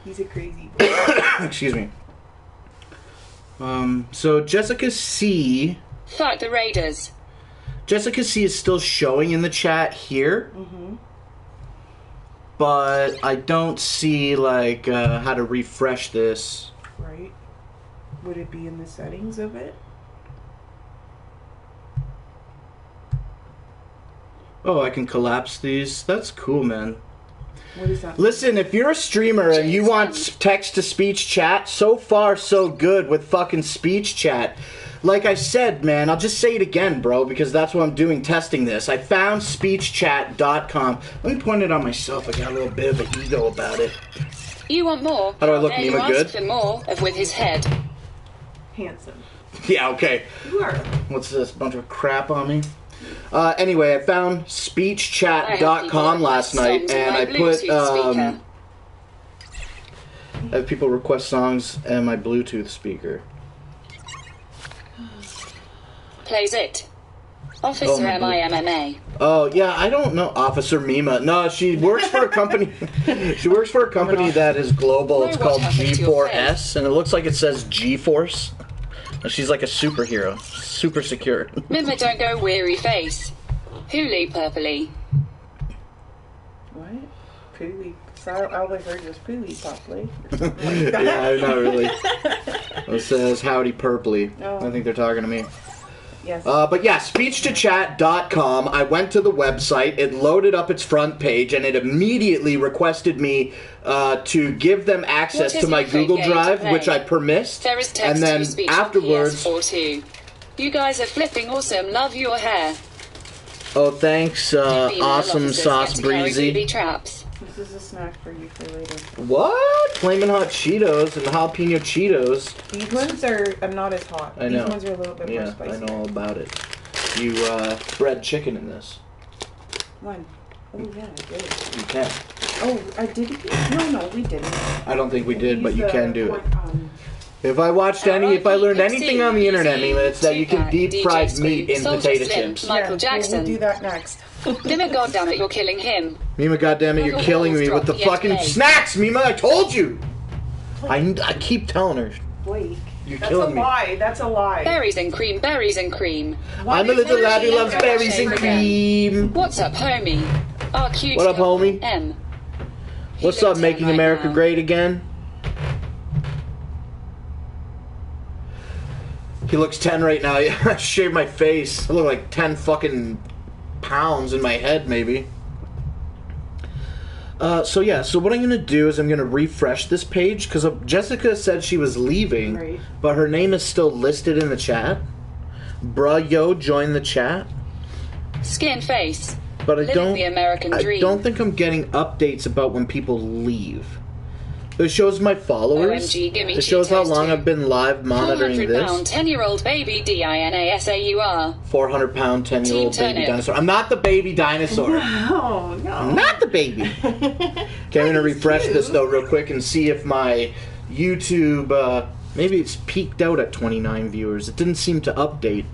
[SPEAKER 3] He's a crazy boy.
[SPEAKER 1] Excuse me. So Jessica C.
[SPEAKER 4] Fuck the Raiders.
[SPEAKER 1] Jessica C is still showing in the chat here. But I don't see, like, how to refresh this.
[SPEAKER 3] Right? Would it be in the settings of it?
[SPEAKER 1] Oh, I can collapse these. That's cool, man.
[SPEAKER 3] What is that?
[SPEAKER 1] Listen, if you're a streamer and you want text-to-speech chat, so far so good with fucking speech chat. Like I said, man, I'll just say it again, bro, because that's what I'm doing, testing this. I found speechchat.com. Let me point it on myself. I got a little bit of an ego about it.
[SPEAKER 4] You want more?
[SPEAKER 1] How do I look,
[SPEAKER 4] There you
[SPEAKER 1] Mima?
[SPEAKER 4] ask
[SPEAKER 1] Good?
[SPEAKER 4] for more of with his head.
[SPEAKER 3] Handsome.
[SPEAKER 1] Yeah, okay.
[SPEAKER 3] You are.
[SPEAKER 1] What's this? Bunch of crap on me? Anyway, I found speechchat.com last night, and I put, I have people request songs and my Bluetooth speaker.
[SPEAKER 4] Plays it. Officer
[SPEAKER 1] Oh, my
[SPEAKER 4] MIMMA.
[SPEAKER 1] Oh, yeah, I don't know. Officer Mima. No, she works for a company. She works for a company that is global. It's
[SPEAKER 4] What
[SPEAKER 1] called
[SPEAKER 4] happened to your
[SPEAKER 1] G4S, and it looks like it says G-Force. And she's like a superhero. Super secure.
[SPEAKER 4] Mima, don't go weary face. Hulu purpley.
[SPEAKER 3] What? Pooey. So all I heard was Pooey Popley.
[SPEAKER 1] Yeah, not really. It says Howdy Purpley.
[SPEAKER 3] Oh.
[SPEAKER 1] I think they're talking to me.
[SPEAKER 3] Yes.
[SPEAKER 1] But yeah, speech2chat.com. I went to the website, it loaded up its front page, and it immediately requested me to give them access
[SPEAKER 4] What
[SPEAKER 1] to
[SPEAKER 4] is
[SPEAKER 1] my
[SPEAKER 4] your
[SPEAKER 1] Google
[SPEAKER 4] fake game to
[SPEAKER 1] Drive,
[SPEAKER 4] play?
[SPEAKER 1] which I permissed.
[SPEAKER 4] There is text
[SPEAKER 1] and then
[SPEAKER 4] to speech
[SPEAKER 1] afterwards,
[SPEAKER 4] on PS4 too. You guys are flipping awesome. Love your hair.
[SPEAKER 1] oh thanks,
[SPEAKER 4] Female
[SPEAKER 1] awesome
[SPEAKER 4] officers
[SPEAKER 1] sauce
[SPEAKER 4] get to carry
[SPEAKER 1] breezy.
[SPEAKER 4] booby traps.
[SPEAKER 3] This is a snack for you for later.
[SPEAKER 1] What? Flamin' Hot Cheetos and jalapeno Cheetos.
[SPEAKER 3] These ones are not as hot.
[SPEAKER 1] I know.
[SPEAKER 3] These ones are a little bit more
[SPEAKER 1] Yeah,
[SPEAKER 3] spicy.
[SPEAKER 1] I know all about it. You bred chicken in this.
[SPEAKER 3] One. Oh yeah, I did.
[SPEAKER 1] You can.
[SPEAKER 3] Oh, I did. No, we didn't.
[SPEAKER 1] I don't think we did, but you
[SPEAKER 3] Use
[SPEAKER 1] can
[SPEAKER 3] the
[SPEAKER 1] do it.
[SPEAKER 3] pork,
[SPEAKER 1] If I watched if I learned anything on the internet, Mima, it's that you can deep fry meat in potato chips.
[SPEAKER 4] Michael Jackson.
[SPEAKER 3] We'll do that next.
[SPEAKER 4] Mima, goddammit, you're killing him.
[SPEAKER 1] Mima, goddammit, you're killing me with the fucking snacks, Mima. I told you. I keep telling her.
[SPEAKER 3] Blake.
[SPEAKER 1] You're
[SPEAKER 3] That's
[SPEAKER 1] killing
[SPEAKER 3] a
[SPEAKER 1] me.
[SPEAKER 3] lie. That's a lie.
[SPEAKER 4] Berries and cream, berries and cream.
[SPEAKER 1] I'm a little lad who loves berries and cream.
[SPEAKER 4] What's up, homie? Oh, cute.
[SPEAKER 1] What up, homie?
[SPEAKER 4] M.
[SPEAKER 1] What's up, Making America Great Again? He looks 10 right now. Yeah, I shaved my face. I look like 10 fucking pounds in my head, maybe. So what I'm going to do is I'm going to refresh this page, because Jessica said she was leaving,
[SPEAKER 3] Right.
[SPEAKER 1] but her name is still listed in the chat. Bruh, yo, join the chat.
[SPEAKER 4] Skin face.
[SPEAKER 1] But I
[SPEAKER 4] Living the American dream.
[SPEAKER 1] don't think I'm getting updates about when people leave. It shows my followers.
[SPEAKER 4] OMG, gimme
[SPEAKER 1] It shows how
[SPEAKER 4] Cheetos
[SPEAKER 1] long
[SPEAKER 4] too.
[SPEAKER 1] I've been live monitoring
[SPEAKER 4] 400-pound,
[SPEAKER 1] this.
[SPEAKER 4] 10-year-old baby, DINASAUR.
[SPEAKER 1] 400-pound, 10-year-old
[SPEAKER 4] Team
[SPEAKER 1] baby
[SPEAKER 4] Turnip.
[SPEAKER 1] dinosaur. I'm not the baby dinosaur.
[SPEAKER 3] Oh no.
[SPEAKER 1] I'm not the baby. Okay, I'm going to refresh this, though, real quick and see if my YouTube... maybe it's peaked out at 29 viewers. It didn't seem to update.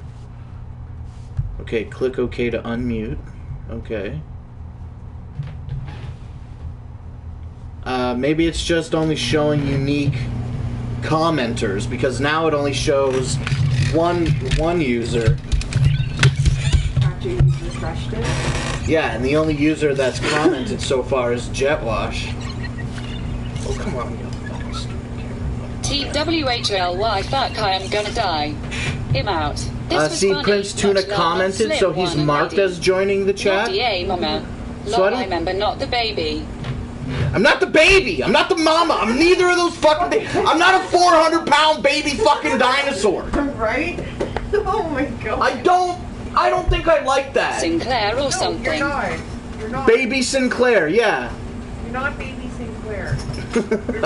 [SPEAKER 1] Okay, click OK to unmute. Okay. Maybe it's just only showing unique commenters, because now it only shows one user.
[SPEAKER 3] After you refreshed it.
[SPEAKER 1] Yeah, and the only user that's commented so far is Jetwash. Oh, come on, you fucking stupid camera.
[SPEAKER 4] TWHLY, fuck, I am gonna die. Him out. This was
[SPEAKER 1] See,
[SPEAKER 4] funny.
[SPEAKER 1] Prince Tuna
[SPEAKER 4] Much love,
[SPEAKER 1] commented,
[SPEAKER 4] Slim
[SPEAKER 1] so he's
[SPEAKER 4] one and
[SPEAKER 1] marked
[SPEAKER 4] lady.
[SPEAKER 1] as joining the
[SPEAKER 4] Not
[SPEAKER 1] chat.
[SPEAKER 4] DA, mama.
[SPEAKER 1] So
[SPEAKER 4] Long
[SPEAKER 1] I don't-
[SPEAKER 4] I remember, not the baby.
[SPEAKER 1] I'm not the baby. I'm not the mama. I'm neither of those fucking things. I'm not a 400-pound baby fucking dinosaur.
[SPEAKER 3] Right? Oh my god.
[SPEAKER 1] I don't think I like that.
[SPEAKER 4] Sinclair or
[SPEAKER 3] No,
[SPEAKER 4] something.
[SPEAKER 3] you're not. You're not.
[SPEAKER 1] Baby Sinclair, yeah.
[SPEAKER 3] You're not baby Sinclair.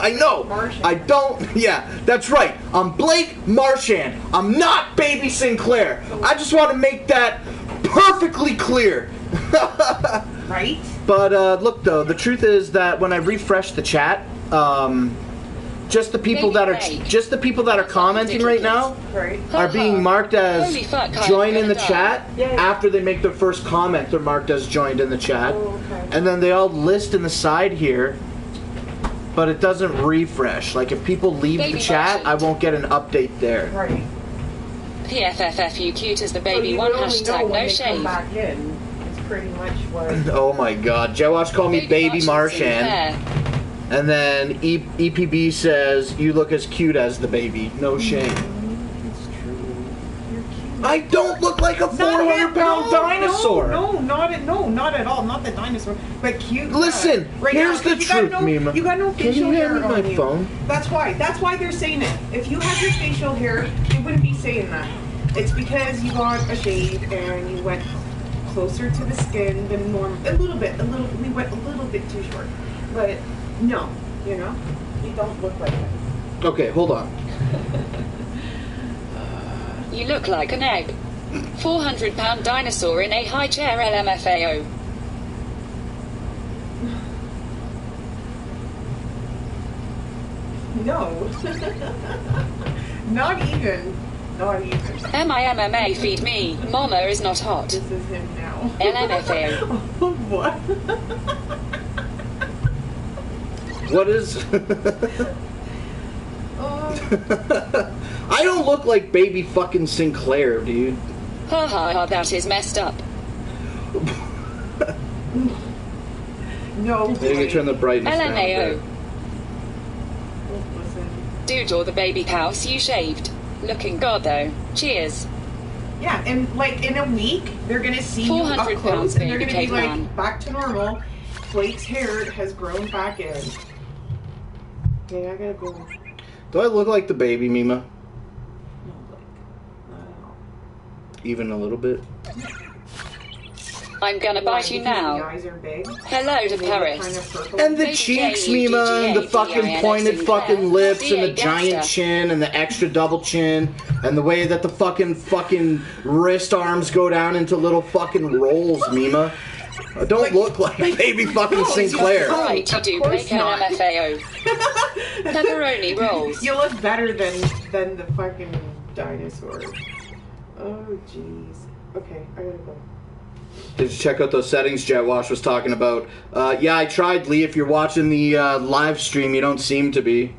[SPEAKER 1] I know.
[SPEAKER 3] Martian.
[SPEAKER 1] I don't. Yeah, that's right. I'm Blake Marchand. I'm not Baby Sinclair. I just want to make that perfectly clear.
[SPEAKER 3] Right?
[SPEAKER 1] But look, though, the truth is that when I refresh the chat, just the people that are commenting right now
[SPEAKER 3] Right.
[SPEAKER 1] are being marked as
[SPEAKER 4] Holy fuck, I'm
[SPEAKER 1] joined in
[SPEAKER 4] gonna
[SPEAKER 1] the
[SPEAKER 4] die.
[SPEAKER 1] chat.
[SPEAKER 3] Yeah, yeah.
[SPEAKER 1] After they make their first comment, they're marked as joined in the chat.
[SPEAKER 3] Oh, okay.
[SPEAKER 1] And then they all list in the side here, but it doesn't refresh. Like, if people leave
[SPEAKER 4] Baby
[SPEAKER 1] the chat,
[SPEAKER 4] Martian.
[SPEAKER 1] I won't get an update there.
[SPEAKER 3] Right.
[SPEAKER 4] PFFF, you cute as the
[SPEAKER 3] So
[SPEAKER 4] baby.
[SPEAKER 3] you
[SPEAKER 4] One
[SPEAKER 3] would only know
[SPEAKER 4] hashtag
[SPEAKER 3] when
[SPEAKER 4] no
[SPEAKER 3] they come
[SPEAKER 4] shave.
[SPEAKER 3] back in. It's pretty much what.
[SPEAKER 1] Oh my god. Jowash called me Baby Marchand.
[SPEAKER 4] Sinclair.
[SPEAKER 1] And then EPB says, you look as cute as the baby. No shame.
[SPEAKER 3] It's true. You're cute.
[SPEAKER 1] I don't look like a 400-pound dinosaur.
[SPEAKER 3] No, not at all. Not the dinosaur, but cute.
[SPEAKER 1] Listen,
[SPEAKER 3] Right
[SPEAKER 1] here's
[SPEAKER 3] now,
[SPEAKER 1] the
[SPEAKER 3] you got
[SPEAKER 1] truth,
[SPEAKER 3] no,
[SPEAKER 1] Mima.
[SPEAKER 3] You got no
[SPEAKER 1] Can
[SPEAKER 3] facial
[SPEAKER 1] you
[SPEAKER 3] hair
[SPEAKER 1] hand me my
[SPEAKER 3] on you.
[SPEAKER 1] phone?
[SPEAKER 3] That's why they're saying it. If you had your facial hair, they wouldn't be saying that. It's because you got a shave and you went closer to the skin than normal. We went a little bit too short. But no, you don't look like that.
[SPEAKER 1] Okay, hold on.
[SPEAKER 4] You look like an egg. 400-pound dinosaur in a high chair LMFAO.
[SPEAKER 3] No. Not even.
[SPEAKER 4] MIMMA, feed me. Mama is not hot.
[SPEAKER 3] This is him now.
[SPEAKER 4] LMFAO.
[SPEAKER 3] What?
[SPEAKER 1] What is... I don't look like Baby fucking Sinclair, dude.
[SPEAKER 4] Ha ha ha, that is messed up.
[SPEAKER 3] No.
[SPEAKER 1] Maybe I turn the brightness down a
[SPEAKER 4] LMAO.
[SPEAKER 1] bit.
[SPEAKER 3] Listen.
[SPEAKER 4] Dude, or the baby house you shaved. Looking god though. Cheers.
[SPEAKER 3] Yeah, and like in a week, they're gonna see you up
[SPEAKER 4] 400
[SPEAKER 3] close,
[SPEAKER 4] pounds,
[SPEAKER 3] and they're
[SPEAKER 4] baby
[SPEAKER 3] gonna be like
[SPEAKER 4] caveman.
[SPEAKER 3] back to normal. Blake's hair has grown back in. Okay, I gotta go.
[SPEAKER 1] Do I look like the baby, Mima?
[SPEAKER 3] No, Blake, not at all.
[SPEAKER 1] Even a little bit?
[SPEAKER 4] I'm gonna bite you
[SPEAKER 3] The
[SPEAKER 4] now.
[SPEAKER 3] eyes are big.
[SPEAKER 4] Hello to
[SPEAKER 3] And they look
[SPEAKER 4] Paris.
[SPEAKER 3] kind of purple.
[SPEAKER 1] And the cheeks, Mima, and the fucking pointed fucking lips, and the giant chin, and the extra double chin, and the way that the fucking wrist arms go down into little fucking rolls, Mima. Don't look like baby fucking Sinclair.
[SPEAKER 4] Right, you do make an MFAO. Pepperoni rolls.
[SPEAKER 3] You look better than the fucking dinosaur. Oh jeez. Okay, I gotta go.
[SPEAKER 1] Did you check out those settings Jet Wash was talking about? Yeah, I tried, Lee. If you're watching the live stream, you don't seem to be.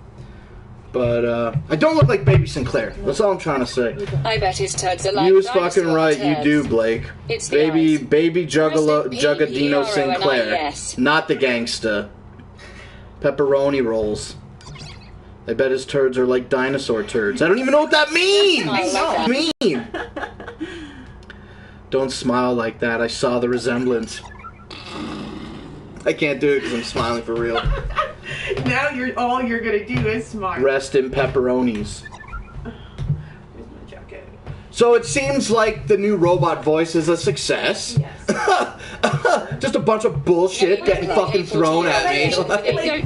[SPEAKER 1] But I don't look like baby Sinclair. That's all I'm trying to say.
[SPEAKER 4] I bet his turds are like
[SPEAKER 1] You was
[SPEAKER 4] dinosaur
[SPEAKER 1] fucking right.
[SPEAKER 4] turds.
[SPEAKER 1] You do, Blake.
[SPEAKER 4] It's the
[SPEAKER 1] baby,
[SPEAKER 4] eyes.
[SPEAKER 1] baby Juggadino Sinclair,
[SPEAKER 4] P-E-R-O-N-I-S.
[SPEAKER 1] not the gangsta. Pepperoni rolls. I bet his turds are like dinosaur turds. I don't even know what that means.
[SPEAKER 4] I like that.
[SPEAKER 1] Don't smile like that. I saw the resemblance. I can't do it because I'm smiling for real.
[SPEAKER 3] Now all you're gonna do is smile.
[SPEAKER 1] Rest in pepperonis.
[SPEAKER 3] Here's my jacket.
[SPEAKER 1] So it seems like the new robot voice is a success.
[SPEAKER 3] Yes.
[SPEAKER 1] Just a bunch of bullshit getting fucking thrown at me.
[SPEAKER 3] Like,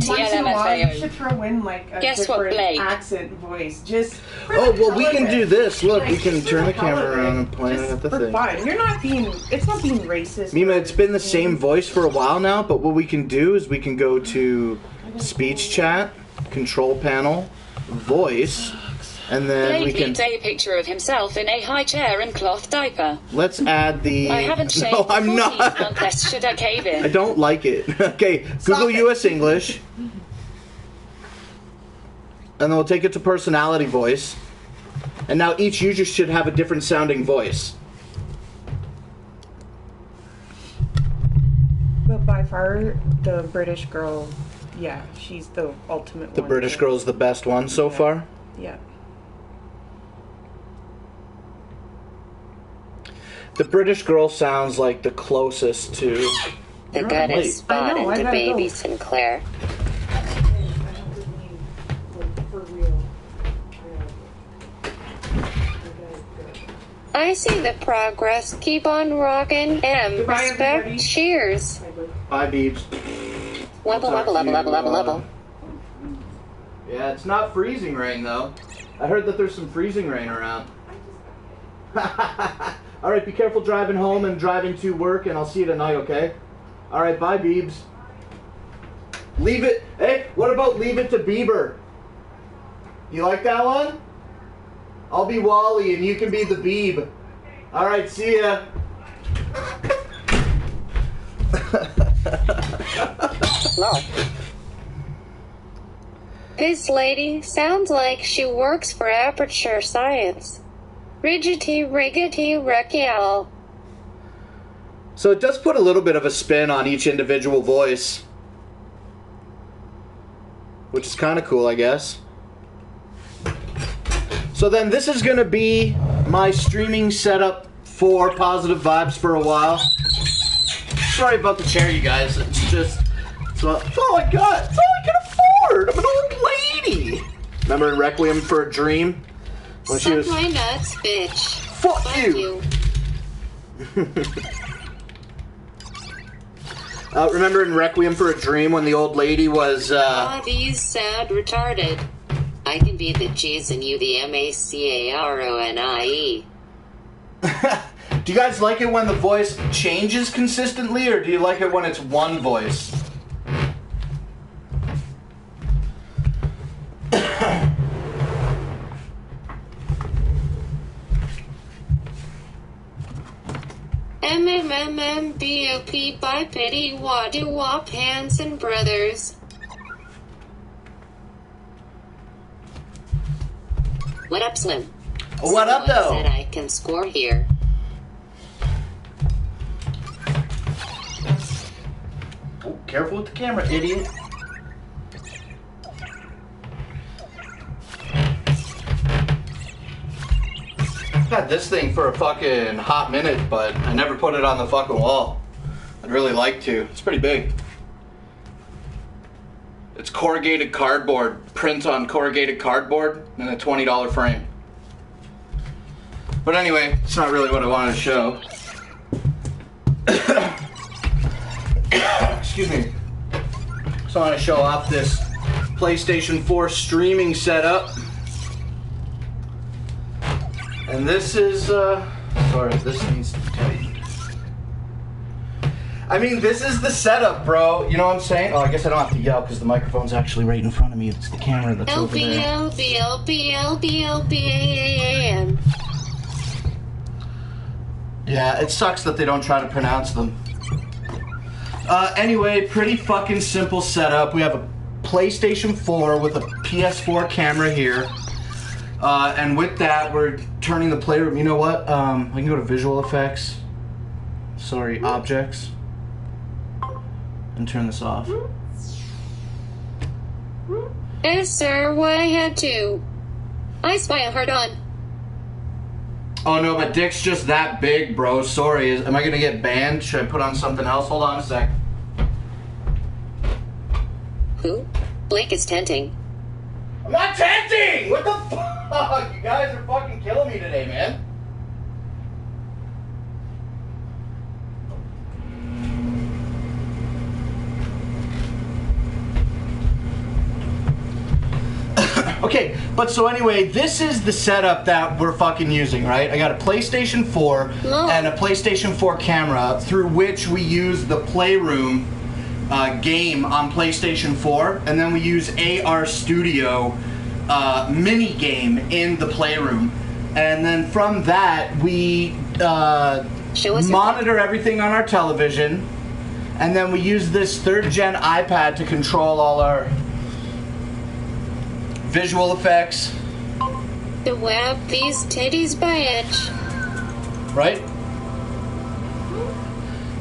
[SPEAKER 3] once in a while, you should throw in like a
[SPEAKER 4] Guess what,
[SPEAKER 3] different
[SPEAKER 4] Blake?
[SPEAKER 3] accent voice. Just for
[SPEAKER 1] Oh,
[SPEAKER 3] the
[SPEAKER 1] well, we
[SPEAKER 3] hell
[SPEAKER 1] can
[SPEAKER 3] of
[SPEAKER 1] do
[SPEAKER 3] it.
[SPEAKER 1] this. Look, we
[SPEAKER 3] Like,
[SPEAKER 1] can
[SPEAKER 3] just
[SPEAKER 1] turn
[SPEAKER 3] for
[SPEAKER 1] the camera
[SPEAKER 3] hell of
[SPEAKER 1] around
[SPEAKER 3] it.
[SPEAKER 1] and point it
[SPEAKER 3] Just
[SPEAKER 1] at the
[SPEAKER 3] for
[SPEAKER 1] thing.
[SPEAKER 3] fun. You're not being. It's not being racist.
[SPEAKER 1] Mima,
[SPEAKER 3] or
[SPEAKER 1] it's been the
[SPEAKER 3] anything.
[SPEAKER 1] same voice for a while now, but what we can do is we can go to Speechchat, control panel, voice, and then we
[SPEAKER 4] Blake
[SPEAKER 1] can...
[SPEAKER 4] needs a picture of himself in a high chair and cloth diaper.
[SPEAKER 1] Let's add the...
[SPEAKER 4] I haven't shaved
[SPEAKER 1] No,
[SPEAKER 4] for
[SPEAKER 1] I'm
[SPEAKER 4] 14
[SPEAKER 1] not.
[SPEAKER 4] months. Should I cave in?
[SPEAKER 1] I don't like it. Okay, Google
[SPEAKER 3] it.
[SPEAKER 1] US English. And then we'll take it to personality voice. And now each user should have a different sounding voice.
[SPEAKER 3] But by far, the British girl, yeah, she's the ultimate one.
[SPEAKER 1] The British girl's the best one so
[SPEAKER 3] Yeah.
[SPEAKER 1] far.
[SPEAKER 3] Yeah.
[SPEAKER 1] The British girl sounds like the closest to...
[SPEAKER 6] The
[SPEAKER 1] You're
[SPEAKER 6] gun
[SPEAKER 1] right.
[SPEAKER 6] is spotted
[SPEAKER 3] I
[SPEAKER 6] to
[SPEAKER 3] gotta
[SPEAKER 6] baby
[SPEAKER 3] go.
[SPEAKER 6] Sinclair. I see the progress. Keep on rocking. And
[SPEAKER 3] Goodbye,
[SPEAKER 6] respect.
[SPEAKER 3] everybody.
[SPEAKER 6] Cheers.
[SPEAKER 1] Bye, Beebs.
[SPEAKER 6] Level,
[SPEAKER 1] Talk
[SPEAKER 6] level,
[SPEAKER 1] to
[SPEAKER 6] level,
[SPEAKER 1] you,
[SPEAKER 6] level, level, level.
[SPEAKER 1] Yeah, it's not freezing rain, though. I heard that there's some freezing rain around. Alright, be careful driving home and driving to work, and I'll see you tonight, okay? Alright, bye, Beebs. Leave it. Hey, what about Leave It to Bieber? You like that one? I'll be Wally, and you can be the Beeb. Alright, see ya.
[SPEAKER 6] Lol. This lady sounds like she works for Aperture Science. Riggity, riggity, reckial.
[SPEAKER 1] So it does put a little bit of a spin on each individual voice. Which is kind of cool, I guess. So then this is going to be my streaming setup for Positive Vibes for a while. Sorry about the chair, you guys. It's just... it's all I got. It's all I can afford. I'm an old lady. Remember in Requiem for a Dream? When she
[SPEAKER 6] Suck
[SPEAKER 1] was...
[SPEAKER 6] my nuts, bitch.
[SPEAKER 1] Fuck
[SPEAKER 6] Fuck
[SPEAKER 1] you.
[SPEAKER 6] you.
[SPEAKER 1] Remember in Requiem for a Dream when the old lady was...
[SPEAKER 6] These sound retarded. I can be the G's and you the MACARONIE.
[SPEAKER 1] Do you guys like it when the voice changes consistently, or do you like it when it's one voice?
[SPEAKER 6] MMMBOP by Pity Wadu Wop Hanson Brothers. What up, Slim?
[SPEAKER 1] What up,
[SPEAKER 6] Someone
[SPEAKER 1] though?
[SPEAKER 6] said I can score here.
[SPEAKER 1] Oh, careful with the camera, idiot. I've had this thing for a fucking hot minute, but I never put it on the fucking wall. I'd really like to. It's pretty big. It's corrugated cardboard, print on corrugated cardboard, and a $20 frame. But anyway, it's not really what I wanted to show. excuse me. So I want to show off this PlayStation 4 streaming setup. And this is, sorry, this needs to be tightened. I mean, this is the setup, bro. You know what I'm saying? Oh, I guess I don't have to yell because the microphone's actually right in front of me. It's the camera that's over there.
[SPEAKER 6] LBLBLBLBLBAM.
[SPEAKER 1] Yeah, it sucks that they don't try to pronounce them. Anyway, pretty fucking simple setup. We have a PlayStation 4 with a PS4 camera here. And with that, we're turning the playroom. You know what? I can go to visual effects. Sorry, objects. And turn this off.
[SPEAKER 6] Yes, sir, what I had to. I spy a heart on.
[SPEAKER 1] Oh no, my dick's just that big, bro. Sorry. Am I gonna get banned? Should I put on something else? Hold on a sec.
[SPEAKER 6] Who? Blake is tenting.
[SPEAKER 1] I'm not tenting! What the fuck? You guys are fucking killing me today, man. Okay, but so anyway, this is the setup that we're fucking using, right? I got a PlayStation 4 and a PlayStation 4 camera through which we use the Playroom game on PlayStation 4, and then we use AR Studio mini game in the Playroom. And then from that, we monitor everything on our television, and then we use this 3rd gen iPad to control all our visual effects.
[SPEAKER 6] To whap these titties by itch.
[SPEAKER 1] Right?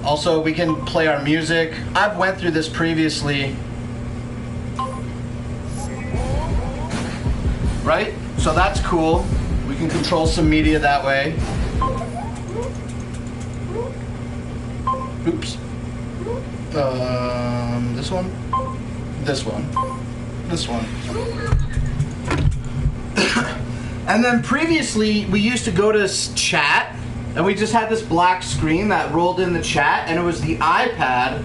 [SPEAKER 1] Also, we can play our music. I've went through this previously. Right? So that's cool. We can control some media that way. Oops. This one? This one. This one. And then previously, we used to go to chat, and we just had this black screen that rolled in the chat, and it was the iPad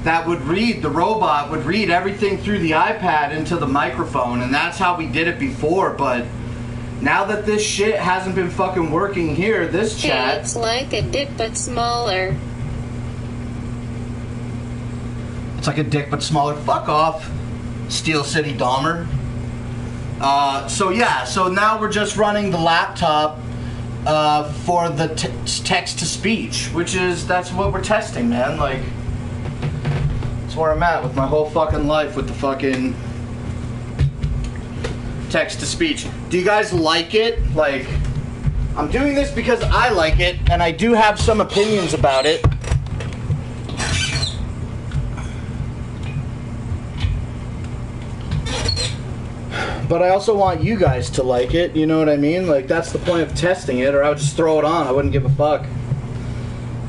[SPEAKER 1] that would read, the robot would read everything through the iPad into the microphone, and that's how we did it before. But now that this shit hasn't been fucking working here, this chat...
[SPEAKER 6] It's like a dick but smaller.
[SPEAKER 1] It's like a dick but smaller. Fuck off, Steel City Dahmer. So now we're just running the laptop for the text-to-speech, that's what we're testing, man. Like, that's where I'm at with my whole fucking life with the fucking text-to-speech. Do you guys like it? Like, I'm doing this because I like it, and I do have some opinions about it. But I also want you guys to like it, you know what I mean? Like, that's the point of testing it, or I would just throw it on. I wouldn't give a fuck.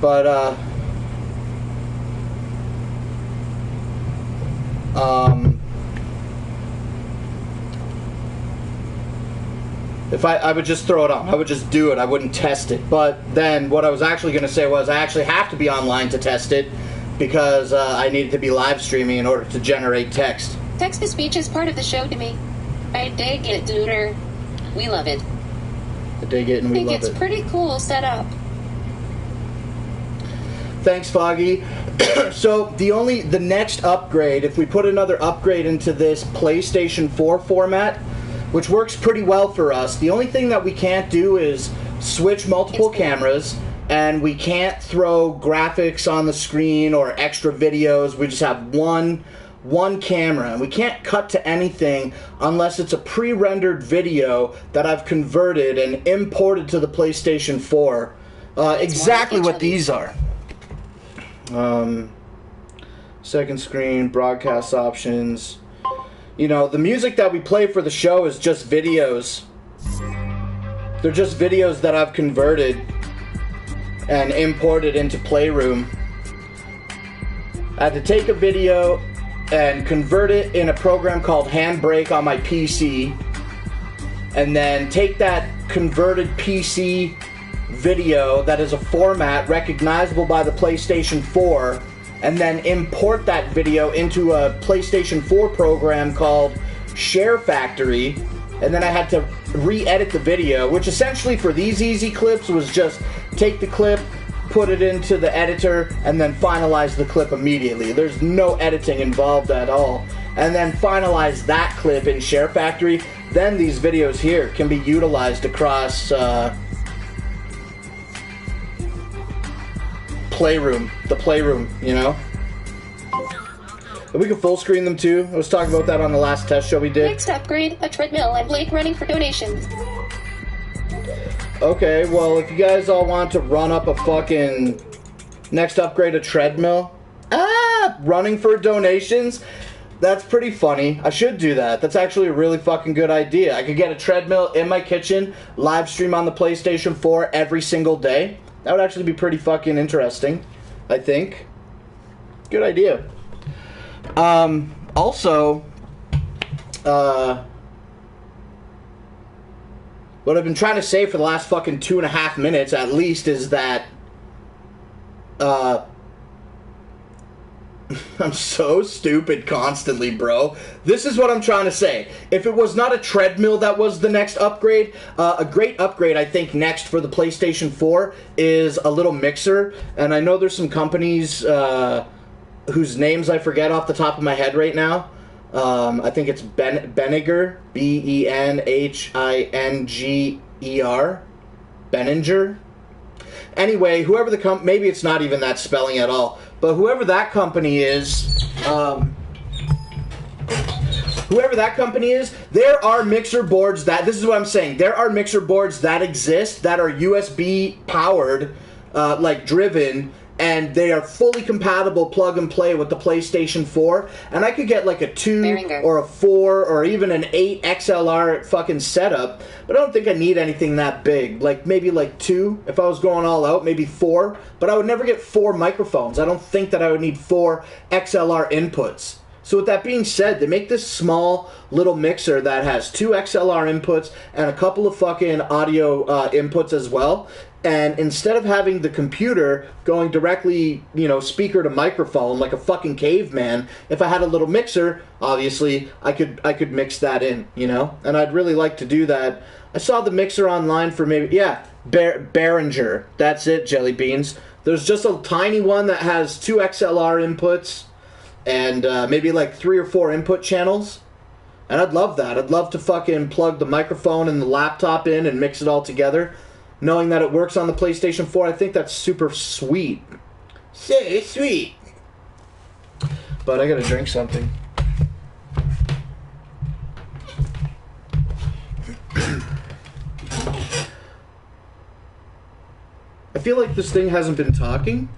[SPEAKER 1] But, if I would just throw it on. I would just do it. I wouldn't test it. But then what I was actually going to say was I actually have to be online to test it because I needed to be live streaming in order to generate text.
[SPEAKER 6] Text-to-speech is part of the show to me. I dig it, duder. We love it.
[SPEAKER 1] I dig it and we love it.
[SPEAKER 6] I think it's pretty cool set up.
[SPEAKER 1] Thanks, Foggy. So the next upgrade, if we put another upgrade into this PlayStation 4 format, which works pretty well for us, the only thing that we can't do is switch multiple cameras, and we can't throw graphics on the screen or extra videos. We just have one camera, and we can't cut to anything unless it's a pre-rendered video that I've converted and imported to the PlayStation 4. Exactly what these are. Second screen, broadcast options. You know, the music that we play for the show is just videos. They're just videos that I've converted and imported into Playroom. I had to take a video and convert it in a program called Handbrake on my PC, and then take that converted PC video that is a format recognizable by the PlayStation 4 and then import that video into a PlayStation 4 program called Share Factory, and then I had to re-edit the video, which essentially for these easy clips was just take the clip, put it into the editor, and then finalize the clip immediately. There's no editing involved at all. And then finalize that clip in Share Factory. Then these videos here can be utilized across the Playroom, you know? And we can full screen them too. I was talking about that on the last test show we did.
[SPEAKER 6] Next upgrade, a treadmill and Blake running for donations.
[SPEAKER 1] Okay, well, if you guys all want to run up a fucking next upgrade, a treadmill, running for donations, that's pretty funny. I should do that. That's actually a really fucking good idea. I could get a treadmill in my kitchen, live stream on the PlayStation 4 every single day. That would actually be pretty fucking interesting, I think. Good idea. Also, what I've been trying to say for the last fucking 2.5 minutes at least is that, I'm so stupid constantly, bro. This is what I'm trying to say. If it was not a treadmill that was the next upgrade, a great upgrade I think next for the PlayStation 4 is a little mixer. And I know there's some companies whose names I forget off the top of my head right now. I think it's Benninger, Benhinger, Benninger. Anyway, whoever the maybe it's not even that spelling at all, but whoever that company is, there are mixer boards this is what I'm saying, there are mixer boards that exist that are USB powered, like driven, and they are fully compatible plug and play with the PlayStation 4, and I could get like a 2
[SPEAKER 6] Behringer.
[SPEAKER 1] or a 4 or even an 8 XLR fucking setup, but I don't think I need anything that big. Like maybe like 2 if I was going all out, maybe 4, but I would never get 4 microphones. I don't think that I would need 4 XLR inputs. So with that being said, they make this small little mixer that has 2 XLR inputs and a couple of fucking audio inputs as well. And instead of having the computer going directly, you know, speaker to microphone like a fucking caveman, if I had a little mixer, obviously I could mix that in, you know? And I'd really like to do that. I saw the mixer online for maybe, Behringer. That's it, Jelly Beans. There's just a tiny one that has 2 XLR inputs and maybe like 3 or 4 input channels. And I'd love that. I'd love to fucking plug the microphone and the laptop in and mix it all together. Knowing that it works on the PlayStation 4, I think that's super sweet. So sweet. But I gotta drink something. I feel like this thing hasn't been talking.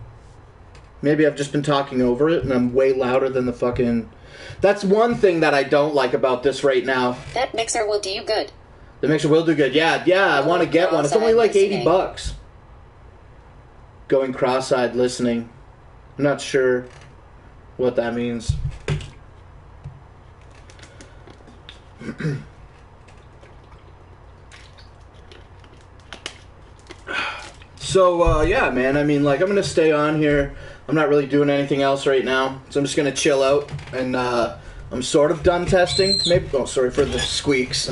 [SPEAKER 1] Maybe I've just been talking over it and I'm way louder than the fucking... That's one thing that I don't like about this right now.
[SPEAKER 6] That mixer will do you good.
[SPEAKER 1] The mixer will do good. Yeah, I want to get one. It's only like $80. Going cross-eyed listening. I'm not sure what that means. So, yeah, man. I mean, like, I'm going to stay on here. I'm not really doing anything else right now. So I'm just going to chill out and, I'm sort of done testing. Maybe. Oh, sorry for the squeaks.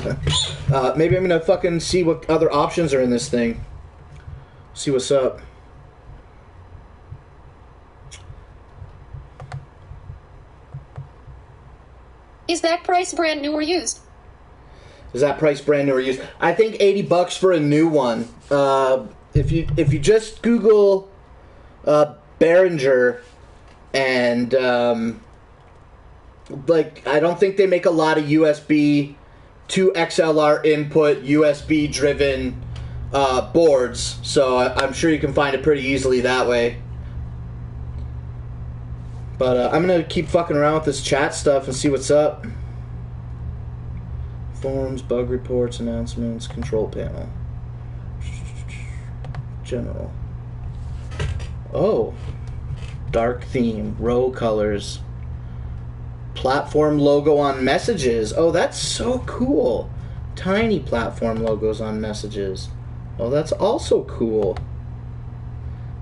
[SPEAKER 1] Maybe I'm gonna fucking see what other options are in this thing. See what's up.
[SPEAKER 6] Is that price brand new or used?
[SPEAKER 1] Is that price brand new or used? I think $80 for a new one. If you just Google Behringer and like, I don't think they make a lot of USB 2 XLR input USB driven boards, so I'm sure you can find it pretty easily that way. But I'm gonna keep fucking around with this chat stuff and see what's up. Forums, bug reports, announcements, control panel, general. Oh, dark theme, row colors. Platform logo on messages. Oh, that's so cool. Tiny platform logos on messages. Oh, that's also cool.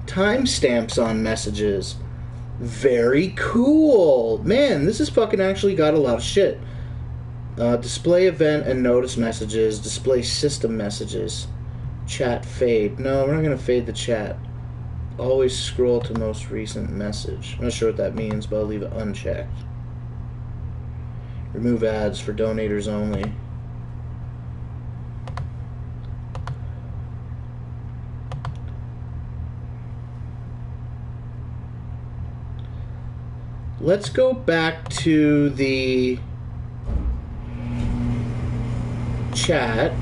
[SPEAKER 1] Timestamps on messages. Very cool. Man, this has fucking actually got a lot of shit. Display event and notice messages. Display system messages. Chat fade. No, we're not going to fade the chat. Always scroll to most recent message. I'm not sure what that means, but I'll leave it unchecked. Remove ads for donators only. Let's go back to the chat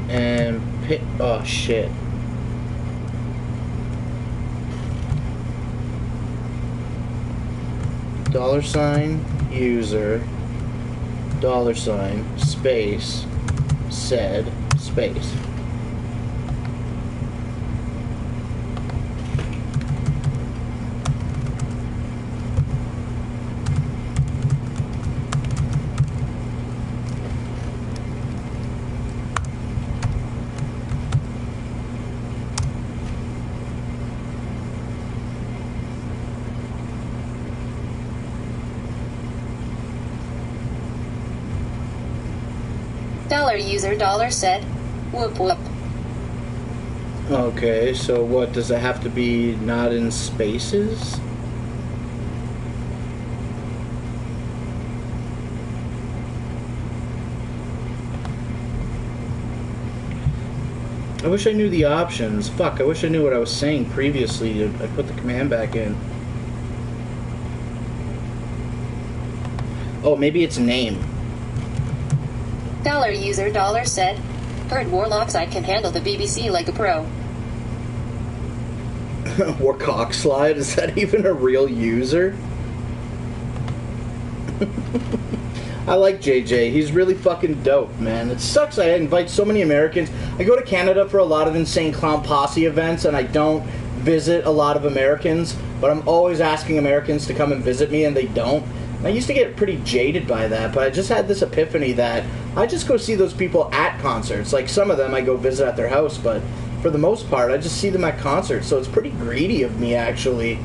[SPEAKER 1] and pick. Oh shit. $user space said space.
[SPEAKER 4] $user said, whoop whoop.
[SPEAKER 1] Okay, so what, does it have to be not in spaces? I wish I knew the options. Fuck, I wish I knew what I was saying previously. I put the command back in. Oh, maybe it's name.
[SPEAKER 4] $user said, heard Warlocks I can handle the BBC like a pro.
[SPEAKER 1] Warcock slide? Is that even a real user? I like JJ. He's really fucking dope, man. It sucks I invite so many Americans. I go to Canada for a lot of Insane Clown Posse events, and I don't visit a lot of Americans, but I'm always asking Americans to come and visit me, and they don't. I used to get pretty jaded by that, but I just had this epiphany that I just go see those people at concerts. Like, some of them I go visit at their house, but for the most part, I just see them at concerts. So it's pretty greedy of me, actually,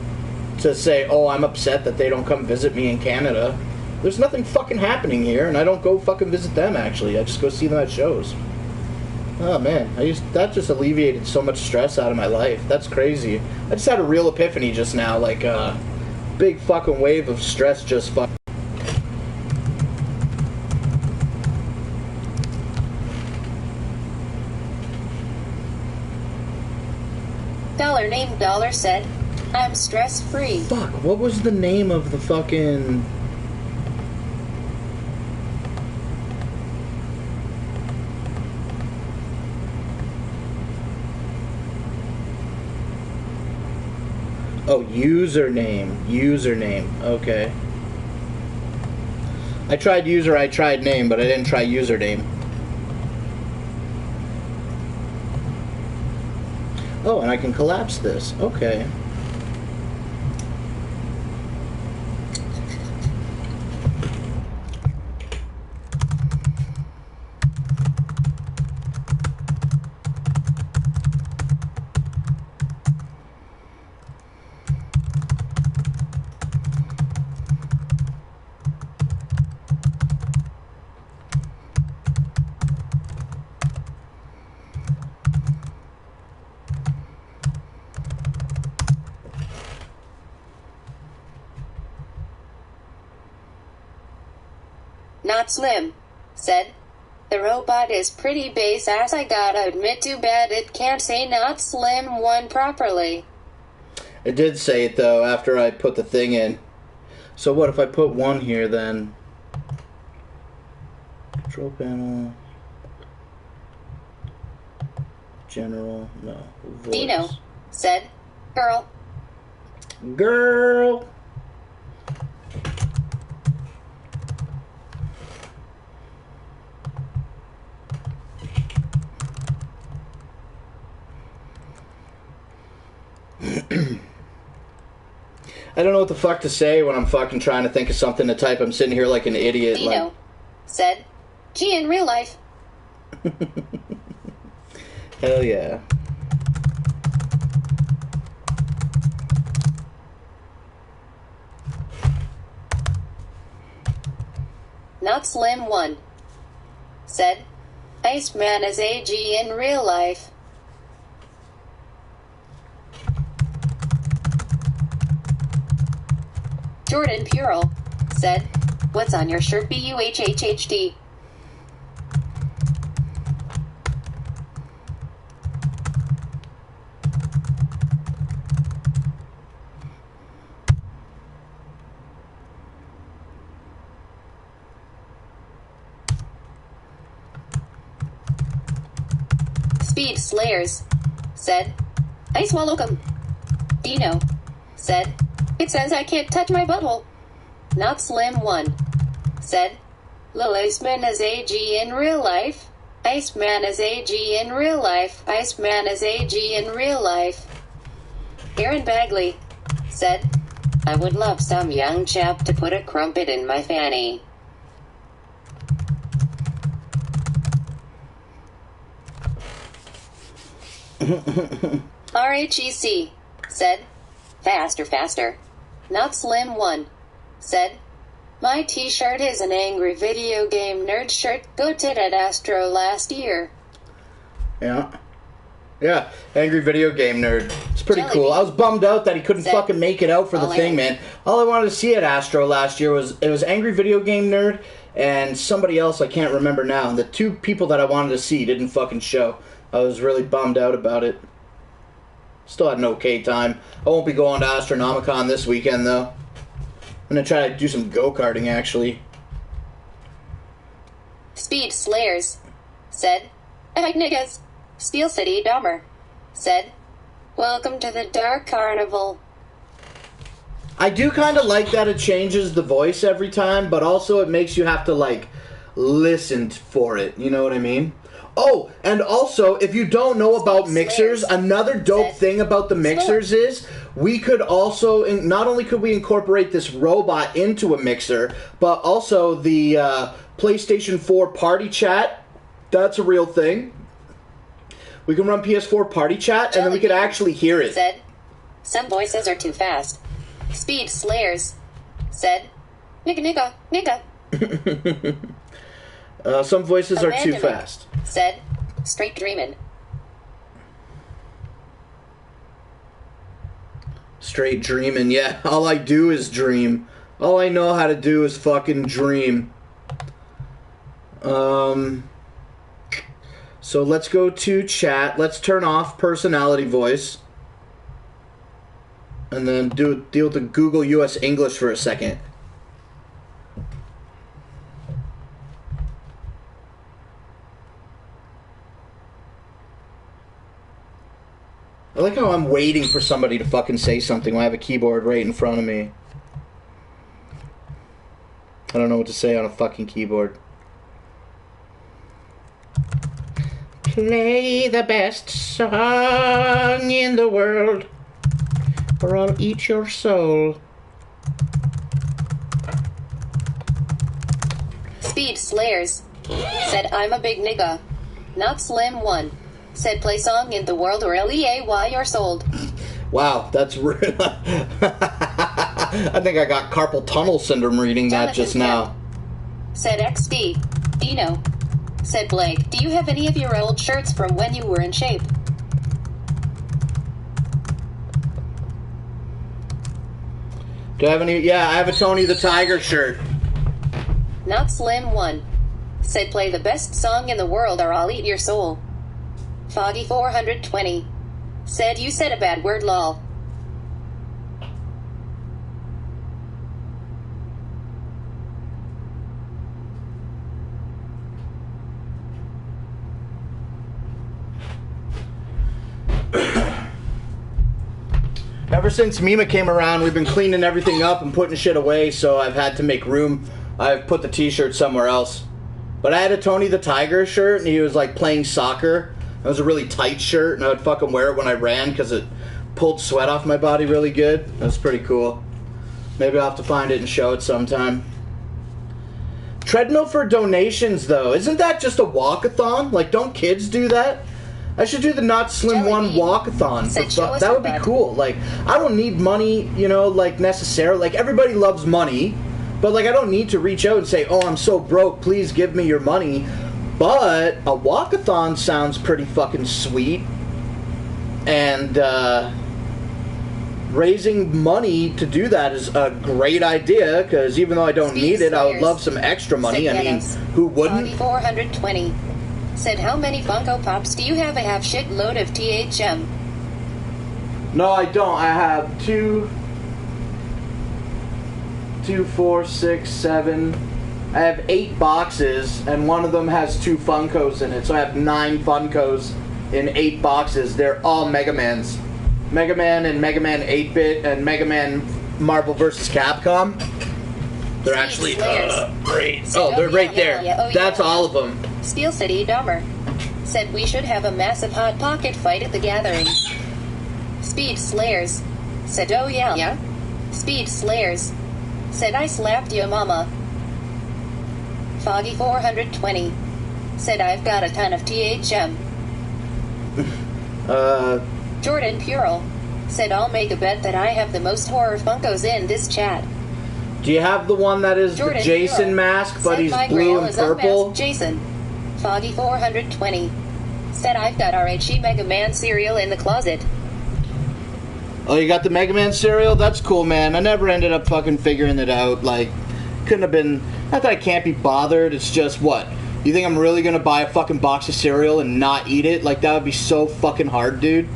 [SPEAKER 1] to say, oh, I'm upset that they don't come visit me in Canada. There's nothing fucking happening here, and I don't go fucking visit them, actually. I just go see them at shows. Oh, man. That just alleviated so much stress out of my life. That's crazy. I just had a real epiphany just now, like, big fucking wave of stress just fucking.
[SPEAKER 4] Name said, I'm stress-free.
[SPEAKER 1] Fuck, what was the name of the fucking... Oh, username, okay. I tried user, I tried name, but I didn't try username. Oh, and I can collapse this. Okay.
[SPEAKER 4] Not Slim said, the robot is pretty bass ass. I gotta admit, too bad it can't say Not Slim 1 properly.
[SPEAKER 1] It did say it, though, after I put the thing in. So what if I put 1 here, then? Control panel. General. No. Voice.
[SPEAKER 4] Dino said, girl.
[SPEAKER 1] Girl. I don't know what the fuck to say when I'm fucking trying to think of something to type. I'm sitting here like an idiot.
[SPEAKER 4] Dino
[SPEAKER 1] like...
[SPEAKER 4] said, gee, in real life.
[SPEAKER 1] Hell yeah.
[SPEAKER 6] Not Slim 1. Said, Iceman is AG in real life. Jordan Purell said, what's on your shirt BUHHHD? Speed Slayers said, I swallow cum. Dino said, it says I can't touch my butthole. Not Slim 1 said, Lil Iceman is AG in real life. Iceman is AG in real life. Iceman is AG in real life. Aaron Bagley said, I would love some young chap to put a crumpet in my fanny. RHEC said, faster, faster. Not Slim 1 said, my t-shirt is an angry video game nerd shirt. Goated at Astro last year.
[SPEAKER 1] Yeah. Yeah, angry video game nerd. It's pretty
[SPEAKER 6] Jelly
[SPEAKER 1] cool.
[SPEAKER 6] Bean
[SPEAKER 1] I was bummed out that he couldn't
[SPEAKER 6] said,
[SPEAKER 1] fucking make it out for the
[SPEAKER 6] all
[SPEAKER 1] thing, man. All I wanted to see at Astro last year was angry video game nerd and somebody else I can't remember now. And the two people that I wanted to see didn't fucking show. I was really bummed out about it. Still had an okay time. I won't be going to Astronomicon this weekend, though. I'm going to try to do some go-karting, actually.
[SPEAKER 6] Speed Slayers said, I like niggas. Steel City Dahmer said, welcome to the Dark Carnival.
[SPEAKER 1] I do kind of like that it changes the voice every time, but also it makes you have to, like, listen for it. You know what I mean? Oh, and also, if you don't know about mixers, another dope thing about the mixers is we could also, not only could we incorporate this robot into a mixer, but also the PlayStation 4 party chat. That's a real thing. We can run PS4 party chat, and then we could actually hear it.
[SPEAKER 6] Said, some voices are too fast. Speed Slayers said, nigga, nigga, nigga.
[SPEAKER 1] Some voices are too
[SPEAKER 6] Amanda
[SPEAKER 1] fast.
[SPEAKER 6] Said, straight dreamin'.
[SPEAKER 1] Straight dreaming, yeah. All I do is dream. All I know how to do is fucking dream. So let's go to chat. Let's turn off personality voice. And then deal with the Google US English for a second. I like how I'm waiting for somebody to fucking say something when I have a keyboard right in front of me. I don't know what to say on a fucking keyboard. Play the best song in the world, or I'll eat your soul.
[SPEAKER 6] Speed Slayers said, I'm a big nigga. Not Slim 1 said, play song in the world or LEAY you're sold.
[SPEAKER 1] Wow, that's real. I think I got carpal tunnel syndrome reading that just now.
[SPEAKER 6] Said XD. Dino said, Blake, do you have any of your old shirts from when you were in shape?
[SPEAKER 1] Do I have any? Yeah, I have a Tony the Tiger shirt.
[SPEAKER 6] Not Slim 1 said, play the best song in the world or I'll eat your soul. Foggy 420 said, you said a bad word, lol.
[SPEAKER 1] Ever since Mima came around, we've been cleaning everything up and putting shit away, so I've had to make room. I've put the t-shirt somewhere else. But I had a Tony the Tiger shirt, and he was like playing soccer. It was a really tight shirt, and I would fucking wear it when I ran because it pulled sweat off my body really good. That was pretty cool. Maybe I'll have to find it and show it sometime. Treadmill for donations, though. Isn't that just a walkathon? Like, don't kids do that? I should do the Not Slim 1 walkathon. That would be cool. Like, I don't need money, you know, like, necessarily. Like, everybody loves money, But, like, I don't need to reach out and say, oh, I'm so broke, please give me your money. But a walkathon sounds pretty fucking sweet. And, raising money to do that is a great idea, because even though I don't need it, I would love some extra money. I mean, who wouldn't?
[SPEAKER 6] 420 said, how many Funko Pops do you have? I have shitload of THM.
[SPEAKER 1] No, I don't. I have 2, 4, 6, 7. I have 8 boxes, and one of them has 2 Funkos in it. So I have 9 Funkos in 8 boxes. They're all Mega Mans. Mega Man and Mega Man 8-Bit and Mega Man Marvel vs. Capcom. They're actually great. Oh, they're right there. That's all of them.
[SPEAKER 6] Steel City Dahmer said we should have a massive Hot Pocket fight at the gathering. Speed Slayers said, oh yeah. Speed Slayers said, I slapped your mama. Foggy 420 said, I've got a ton of THM. Jordan Purell said, I'll make a bet that I have the most horror Funkos in this chat.
[SPEAKER 1] Do you have the one that is
[SPEAKER 6] Jordan
[SPEAKER 1] the Jason
[SPEAKER 6] Purell
[SPEAKER 1] mask, but he's
[SPEAKER 6] my
[SPEAKER 1] blue
[SPEAKER 6] grail
[SPEAKER 1] and
[SPEAKER 6] is
[SPEAKER 1] purple?
[SPEAKER 6] unmasked Jason. Foggy 420 said, I've got RHE Mega Man cereal in the closet.
[SPEAKER 1] Oh, you got the Mega Man cereal? That's cool, man. I never ended up fucking figuring it out. Like, couldn't have been... Not that I can't be bothered, it's just, what? You think I'm really gonna buy a fucking box of cereal and not eat it? Like, that would be so fucking hard, dude.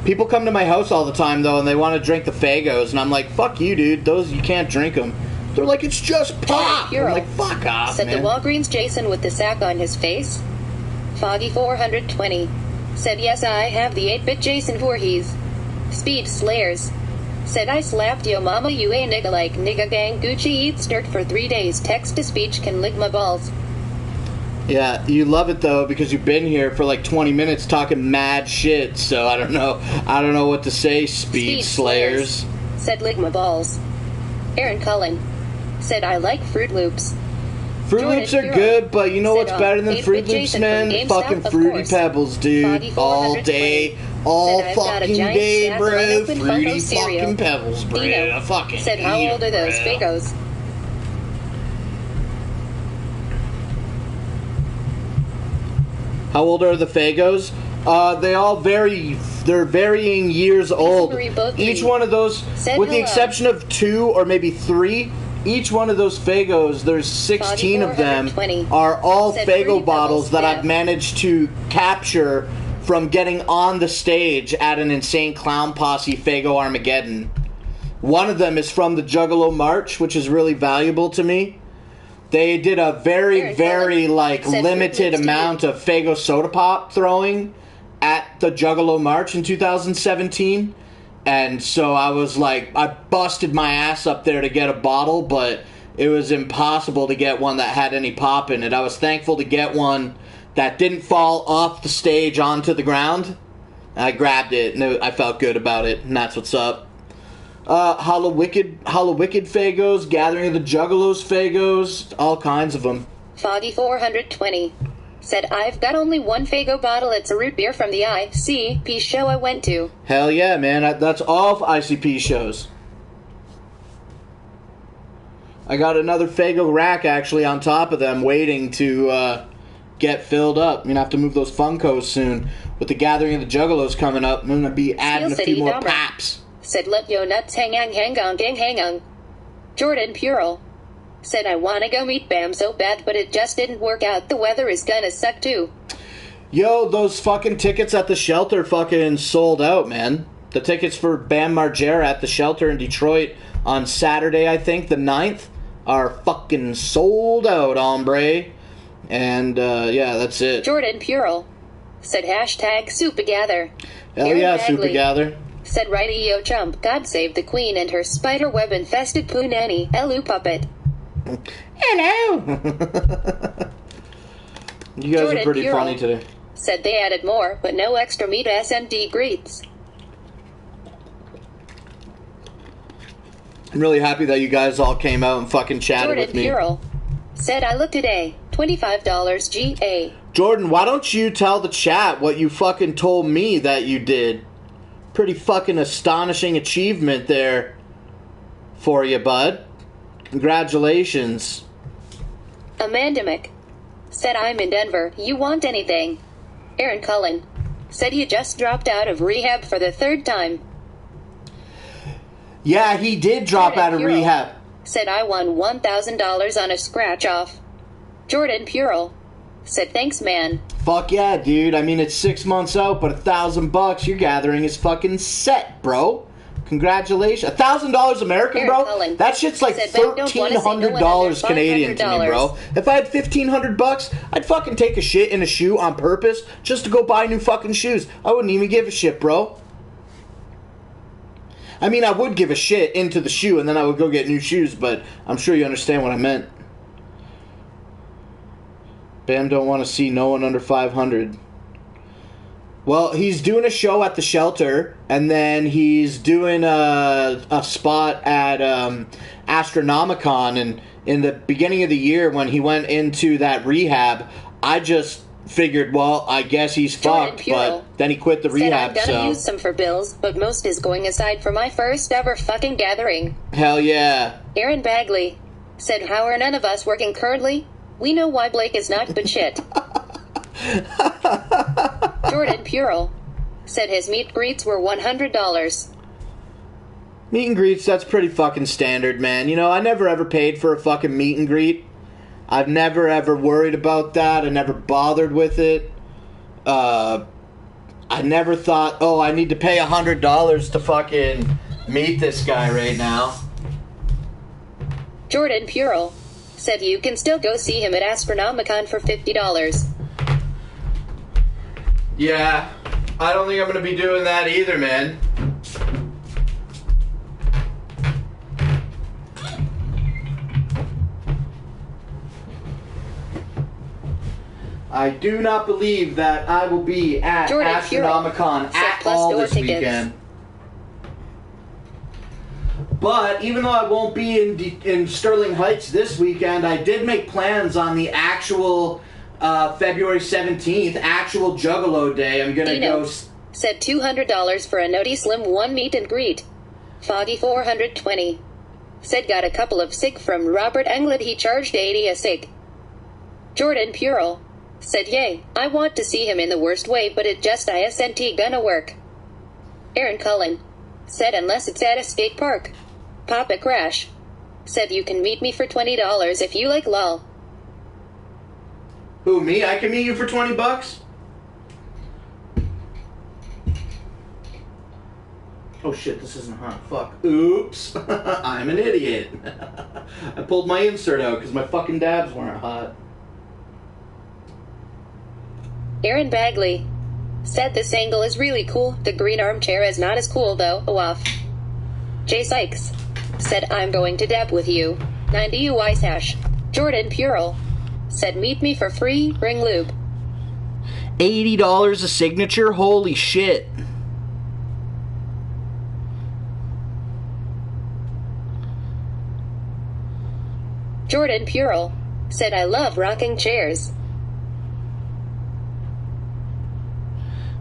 [SPEAKER 1] People come to my house all the time, though, and they want to drink the Fagos, and I'm like, fuck you, dude. Those, you can't drink them. They're like, it's just pop! I'm like, fuck off,
[SPEAKER 6] said
[SPEAKER 1] man.
[SPEAKER 6] the Walgreens Jason with the sack on his face. Foggy 420 said, yes, I have the 8-bit Jason Voorhees. Speed Slayers said, I slapped yo mama, you a nigga like nigga gang Gucci eats dirt for 3 days. Text to speech can lick my balls.
[SPEAKER 1] Yeah, you love it, though, because you've been here for like 20 minutes talking mad shit, so I don't know what to say, Speed Slayers.
[SPEAKER 6] Said lick my balls. Aaron Cullen said, I like Fruit Loops.
[SPEAKER 1] Fruit Loops are good, but you know what's better than Fruit Loops, man? Fucking Fruity Pebbles, dude. All day, all fucking day, bro. Fruity fucking Pebbles, bro. I fucking
[SPEAKER 6] said, how old are those Fagos?
[SPEAKER 1] How old are the Fagos? They all vary. They're varying years old. Each one of those, with the exception of 2 or maybe 3, each one of those Fagos, there's 16 of them, are all Fago bottles that I've managed to capture from getting on the stage at an Insane Clown Posse Fago Armageddon. One of them is from the Juggalo March, which is really valuable to me. They did a very, like, limited amount of Fago Soda Pop throwing at the Juggalo March in 2017. And so I was like, I busted my ass up there to get a bottle, but it was impossible to get one that had any pop in it. I was thankful to get one that didn't fall off the stage onto the ground. I grabbed it, and I felt good about it, and that's what's up. Hollow Wicked Fagos, Gathering of the Juggalos Fagos, all kinds of them.
[SPEAKER 6] Foggy 420 said, I've got only one Fago bottle. It's a root beer from the ICP show I went to.
[SPEAKER 1] Hell yeah, man. That's all ICP shows. I got another Fago rack, actually, on top of them, waiting to get filled up. I'm going to have to move those Funkos soon. With the Gathering of the Juggalos coming up, I'm going to be adding a few more pops.
[SPEAKER 6] Said, let yo nuts hang on. Jordan Purell said, I want to go meet Bam so bad, but it just didn't work out. The weather is gonna suck too.
[SPEAKER 1] Yo, those fucking tickets at the shelter fucking sold out, man. The tickets for Bam Margera at the shelter in Detroit on Saturday, I think, the 9th, are fucking sold out, hombre. And, yeah, that's it.
[SPEAKER 6] Jordan Purell said, hashtag Supergather.
[SPEAKER 1] Hell yeah, Supergather.
[SPEAKER 6] Said, righty yo chump, God save the queen and her spider web infested poo nanny, Elu puppet.
[SPEAKER 1] Hello! You guys
[SPEAKER 6] Jordan
[SPEAKER 1] are pretty
[SPEAKER 6] Purell
[SPEAKER 1] funny today.
[SPEAKER 6] Said they added more, but no extra meat. SND greets.
[SPEAKER 1] I'm really happy that you guys all came out and fucking chatted with me.
[SPEAKER 6] Jordan Purell said, I look today, $25 GA.
[SPEAKER 1] Jordan, why don't you tell the chat what you fucking told me that you did? Pretty fucking astonishing achievement there for you, bud. Congratulations.
[SPEAKER 6] Amandamic said, I'm in Denver. You want anything? Aaron Cullen said he just dropped out of rehab for the 3rd time.
[SPEAKER 1] Yeah, he did drop out of rehab.
[SPEAKER 6] Said, I won $1,000 on a scratch-off. Jordan Purell said, thanks, man.
[SPEAKER 1] Fuck yeah, dude. I mean, it's 6 months out, but $1,000 you're gathering is fucking set, bro. Congratulations. $1,000 American, bro?
[SPEAKER 6] Cullen
[SPEAKER 1] that shit's like
[SPEAKER 6] said,
[SPEAKER 1] $1,300 Canadian to me, bro. If I had $1,500, I'd fucking take a shit in a shoe on purpose just to go buy new fucking shoes. I wouldn't even give a shit, bro. I mean, I would give a shit into the shoe and then I would go get new shoes, but I'm sure you understand what I meant. Bam don't want to see no one under 500. Well, he's doing a show at the shelter, and then he's doing a spot at Astronomicon, and in the beginning of the year when he went into that rehab, I just figured, well, I guess he's
[SPEAKER 6] Jordan
[SPEAKER 1] fucked,
[SPEAKER 6] Purell
[SPEAKER 1] but then he quit the rehab,
[SPEAKER 6] I'm gonna use some for bills, but most is going aside for my first ever fucking gathering.
[SPEAKER 1] Hell yeah.
[SPEAKER 6] Aaron Bagley said, how are none of us working currently? We know why Blake is not but shit. Jordan Purell said his meet greets were $100.
[SPEAKER 1] Meet and greets, that's pretty fucking standard, man. You know, I never ever paid for a fucking meet and greet. I've never ever worried about that. I never bothered with it. I never thought, oh, I need to pay $100 to fucking meet this guy right now.
[SPEAKER 6] Jordan Purell said you can still go see him at Astronomicon for $50.
[SPEAKER 1] Yeah, I don't think I'm going to be doing that either, man. I do not believe that I will be at
[SPEAKER 6] Jordan
[SPEAKER 1] Astronomicon at all this weekend. But even though I won't be in Sterling Heights this weekend, I did make plans on the actual February 17th, actual Juggalo Day. I'm going to go...
[SPEAKER 6] Said $200 for a Noti Slim 1 meet and greet. Foggy 420. Said got a couple of sick from Robert Englund, he charged 80 a sick. Jordan Purell said, yay, I want to see him in the worst way, but it just isn't gonna work. Aaron Cullen said, unless it's at a skate park. Papa Crash said, you can meet me for $20 if you like lol.
[SPEAKER 1] Who, me? I can meet you for $20? Oh shit, this isn't hot. Fuck. Oops. I'm an idiot. I pulled my insert out because my fucking dabs weren't hot.
[SPEAKER 6] Aaron Bagley said this angle is really cool. The green armchair is not as cool though. Oh, off. Jay Sykes said, I'm going to dab with you. 90 UI hash. Jordan Purell said, meet me for free, bring lube.
[SPEAKER 1] $80 a signature? Holy shit.
[SPEAKER 6] Jordan Purell said, I love rocking chairs.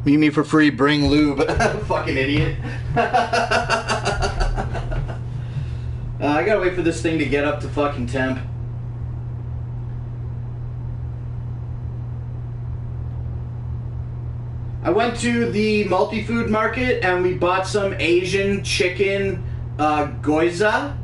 [SPEAKER 1] Meet me for free, bring lube. Fucking idiot. I gotta wait for this thing to get up to fucking temp. I went to the multi-food market and we bought some Asian chicken gyoza,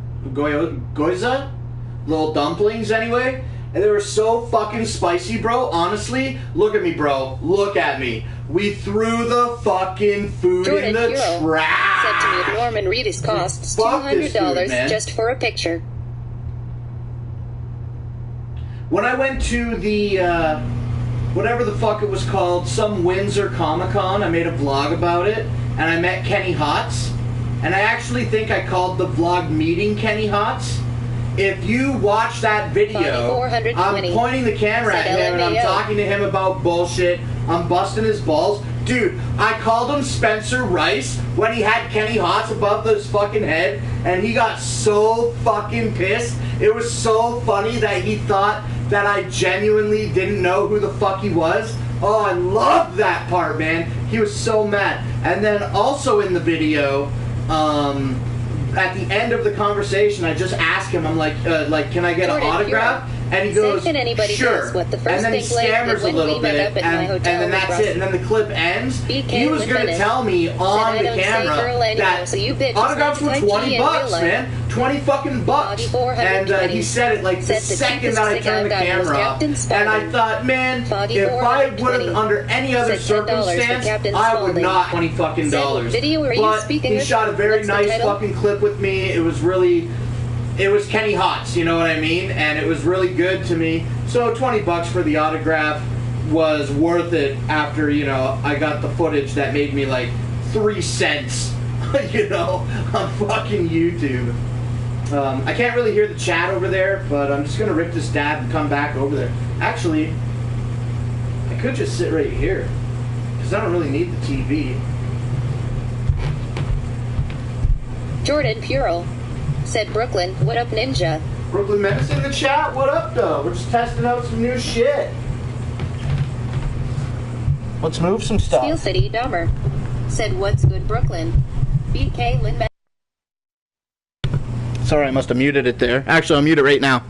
[SPEAKER 1] little dumplings anyway, and they were so fucking spicy, bro. Honestly, look at me, bro. Look at me. We threw the fucking food
[SPEAKER 6] Jordan
[SPEAKER 1] in the
[SPEAKER 6] Purell
[SPEAKER 1] trash.
[SPEAKER 6] said to me if Norman Reedus costs
[SPEAKER 1] Fuck this
[SPEAKER 6] $200
[SPEAKER 1] food, man.
[SPEAKER 6] just for a picture.
[SPEAKER 1] When I went to the, whatever the fuck it was called, some Windsor Comic-Con, I made a vlog about it, and I met Kenny Hotz, and I actually think I called the vlog Meeting Kenny Hotz. If you watch that video, I'm pointing the camera at him and I'm talking to him about bullshit. I'm busting his balls. Dude, I called him Spencer Rice when he had Kenny Hotz above his fucking head, and he got so fucking pissed. It was so funny that he thought that I genuinely didn't know who the fuck he was. Oh, I love that part, man. He was so mad. And then also in the video, at the end of the conversation, I just asked him, I'm like, can I get an autograph? And he goes, sure.
[SPEAKER 6] What the
[SPEAKER 1] And
[SPEAKER 6] first
[SPEAKER 1] then he
[SPEAKER 6] thing Blake
[SPEAKER 1] stammers
[SPEAKER 6] did
[SPEAKER 1] a
[SPEAKER 6] when
[SPEAKER 1] little
[SPEAKER 6] we met
[SPEAKER 1] bit,
[SPEAKER 6] up at my hotel
[SPEAKER 1] and then
[SPEAKER 6] was
[SPEAKER 1] that's
[SPEAKER 6] Russ.
[SPEAKER 1] it. And then the clip ends.
[SPEAKER 6] BK
[SPEAKER 1] He was going to tell me on the camera that
[SPEAKER 6] so you bitches
[SPEAKER 1] autographs were
[SPEAKER 6] like
[SPEAKER 1] $20,
[SPEAKER 6] in real life.
[SPEAKER 1] man. 20 fucking bucks. And he said it like the
[SPEAKER 6] Said the
[SPEAKER 1] second that I
[SPEAKER 6] cheapest
[SPEAKER 1] turned the
[SPEAKER 6] thing I've got was
[SPEAKER 1] camera off.
[SPEAKER 6] Captain
[SPEAKER 1] And
[SPEAKER 6] Spaulding.
[SPEAKER 1] I thought, man,
[SPEAKER 6] Foggy
[SPEAKER 1] if I would have,
[SPEAKER 6] 420.
[SPEAKER 1] under any other
[SPEAKER 6] Said $10 for
[SPEAKER 1] circumstance,
[SPEAKER 6] Captain
[SPEAKER 1] I would
[SPEAKER 6] Spaulding.
[SPEAKER 1] not 20 fucking
[SPEAKER 6] Said,
[SPEAKER 1] dollars.
[SPEAKER 6] video, are you
[SPEAKER 1] But
[SPEAKER 6] speaking
[SPEAKER 1] he
[SPEAKER 6] with-
[SPEAKER 1] shot a very
[SPEAKER 6] what's the
[SPEAKER 1] nice
[SPEAKER 6] title?
[SPEAKER 1] fucking clip with me. It was really... It was Kenny Hotz, you know what I mean? And it was really good to me. So $20 for the autograph was worth it after, you know, I got the footage that made me like 3 cents, you know, on fucking YouTube. I can't really hear the chat over there, but I'm just going to rip this dab and come back over there. Actually, I could just sit right here, because I don't really need the TV.
[SPEAKER 6] Jordan Purell said, Brooklyn, what up, ninja?
[SPEAKER 1] Brooklyn Menace in the chat, what up though? We're just testing out some new shit. Let's move some stuff.
[SPEAKER 6] Steel City Dahmer said, what's good, Brooklyn? BK Lynn.
[SPEAKER 1] Sorry, I must have muted it there. Actually, I'll mute it right now.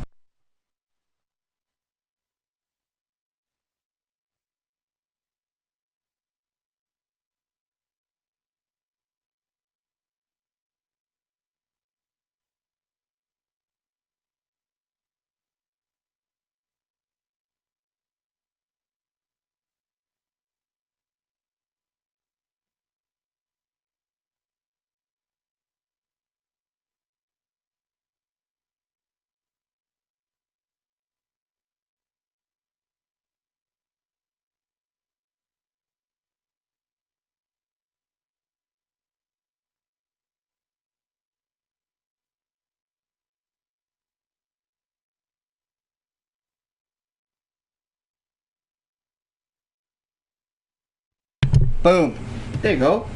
[SPEAKER 1] Boom. There you go.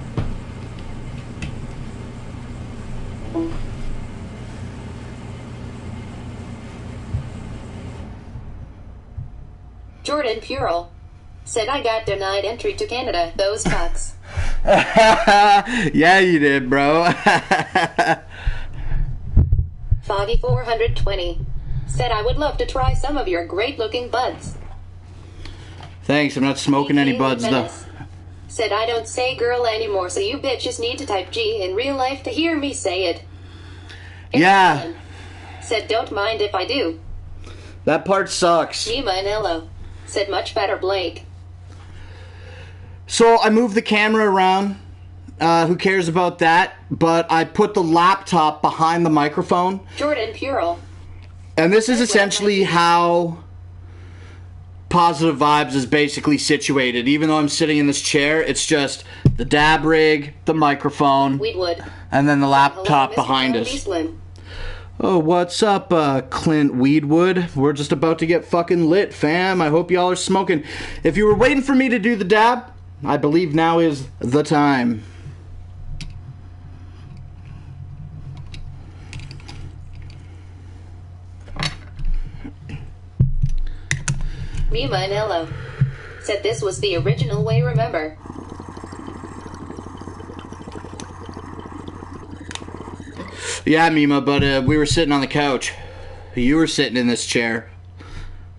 [SPEAKER 6] Jordan Purell said, I got denied entry to Canada. Those fucks.
[SPEAKER 1] Yeah, you did, bro.
[SPEAKER 6] Foggy 420 said, I would love to try some of your great-looking buds.
[SPEAKER 1] Thanks, I'm not smoking any buds, though.
[SPEAKER 6] Menace said, I don't say girl anymore, so you bitches need to type G in real life to hear me say it.
[SPEAKER 1] Yeah.
[SPEAKER 6] Iceman said, don't mind if I do.
[SPEAKER 1] That part sucks.
[SPEAKER 6] Nima and Ello said, much better, Blake.
[SPEAKER 1] So I moved the camera around. Who cares about that? But I put the laptop behind the microphone.
[SPEAKER 6] Jordan Purell.
[SPEAKER 1] And this is essentially how Positive Vibes is basically situated. Even though I'm sitting in this chair, it's just the dab rig, the microphone,
[SPEAKER 6] Weedwood.
[SPEAKER 1] and then the laptop
[SPEAKER 6] Hello, Mr.
[SPEAKER 1] behind
[SPEAKER 6] Andy
[SPEAKER 1] us.
[SPEAKER 6] Slim.
[SPEAKER 1] Oh, what's up, Clint Weedwood? We're just about to get fucking lit, fam. I hope y'all are smoking. If you were waiting for me to do the dab, I believe now is the time.
[SPEAKER 6] Mima and Ello said this was the original way, remember?
[SPEAKER 1] Yeah, Mima, but we were sitting on the couch. You were sitting in this chair.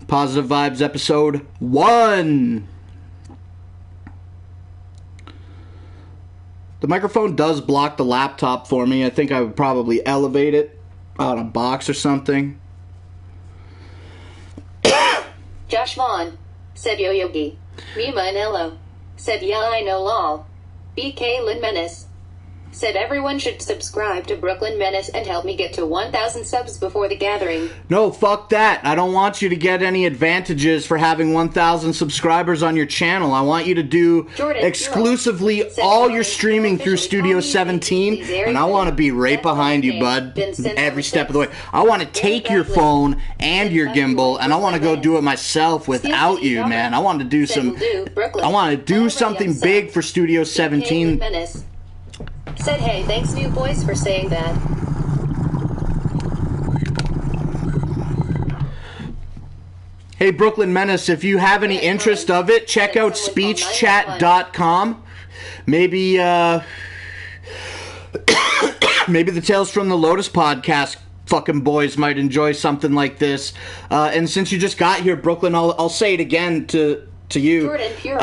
[SPEAKER 1] Positive Vibes episode 1. The microphone does block the laptop for me. I think I would probably elevate it on a box or something.
[SPEAKER 6] Josh Vaughn said Yo Yogi. Mima and Ello said yeah I know lol. BK Lynn Menace said everyone should subscribe to Brooklyn Menace and help me get to 1,000 subs before the gathering.
[SPEAKER 1] No, fuck that. I don't want you to get any advantages for having 1,000 subscribers on your channel. I want you to do
[SPEAKER 6] Jordan
[SPEAKER 1] exclusively
[SPEAKER 6] Purell said
[SPEAKER 1] all
[SPEAKER 6] Jordan
[SPEAKER 1] your streaming through
[SPEAKER 6] officially
[SPEAKER 1] Studio
[SPEAKER 6] called me
[SPEAKER 1] 17,
[SPEAKER 6] these areas
[SPEAKER 1] and I want to be right
[SPEAKER 6] that's
[SPEAKER 1] behind you,
[SPEAKER 6] okay.
[SPEAKER 1] bud,
[SPEAKER 6] Been sent
[SPEAKER 1] every
[SPEAKER 6] on
[SPEAKER 1] step of the way.
[SPEAKER 6] six.
[SPEAKER 1] I want to take your
[SPEAKER 6] Bradley
[SPEAKER 1] phone and
[SPEAKER 6] said
[SPEAKER 1] your
[SPEAKER 6] Bradley
[SPEAKER 1] gimbal, and I want to go
[SPEAKER 6] Brooklyn
[SPEAKER 1] do it myself without
[SPEAKER 6] City
[SPEAKER 1] you,
[SPEAKER 6] Dahmer
[SPEAKER 1] man. I want to do
[SPEAKER 6] said
[SPEAKER 1] some...
[SPEAKER 6] will do. Brooklyn
[SPEAKER 1] I want to do
[SPEAKER 6] already
[SPEAKER 1] something
[SPEAKER 6] upset.
[SPEAKER 1] big for Studio
[SPEAKER 6] BK
[SPEAKER 1] 17.
[SPEAKER 6] Lynn Menace said hey thanks new boys for saying that.
[SPEAKER 1] Hey, Brooklyn Menace, if you have any interest of it, check out speechchat.com. Maybe, maybe the Tales from the Lotus podcast fucking boys might enjoy something like this. And since you just got here, Brooklyn, I'll say it again to you.
[SPEAKER 6] Jordan Pure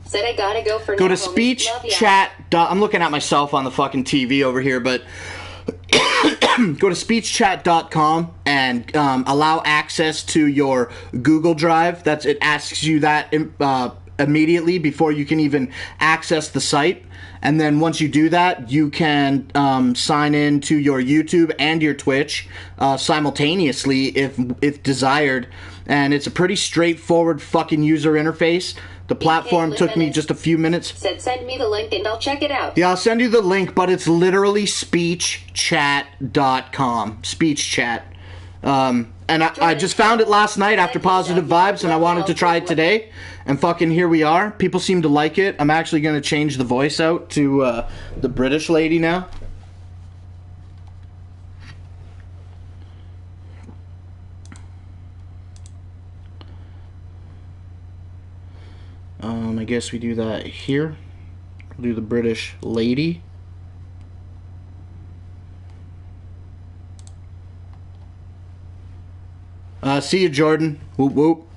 [SPEAKER 6] said I gotta go for
[SPEAKER 1] go
[SPEAKER 6] now,
[SPEAKER 1] to
[SPEAKER 6] homies.
[SPEAKER 1] speechchat. I'm looking at myself on the fucking TV over here, but go to speechchat.com and allow access to your Google Drive. It asks you that immediately before you can even access the site. And then once you do that, you can sign in to your YouTube and your Twitch simultaneously if desired. And it's a pretty straightforward fucking user interface. The platform took me just a few minutes.
[SPEAKER 6] Said send me the link and I'll check it out.
[SPEAKER 1] Yeah, I'll send you the link, but it's literally speechchat.com. Speechchat. And I just found it last night after Positive Vibes, and I wanted to try it today. And fucking here we are. People seem to like it. I'm actually going to change the voice out to the British lady now. I guess we do that here. We'll do the British lady. See you, Jordan. Whoop whoop.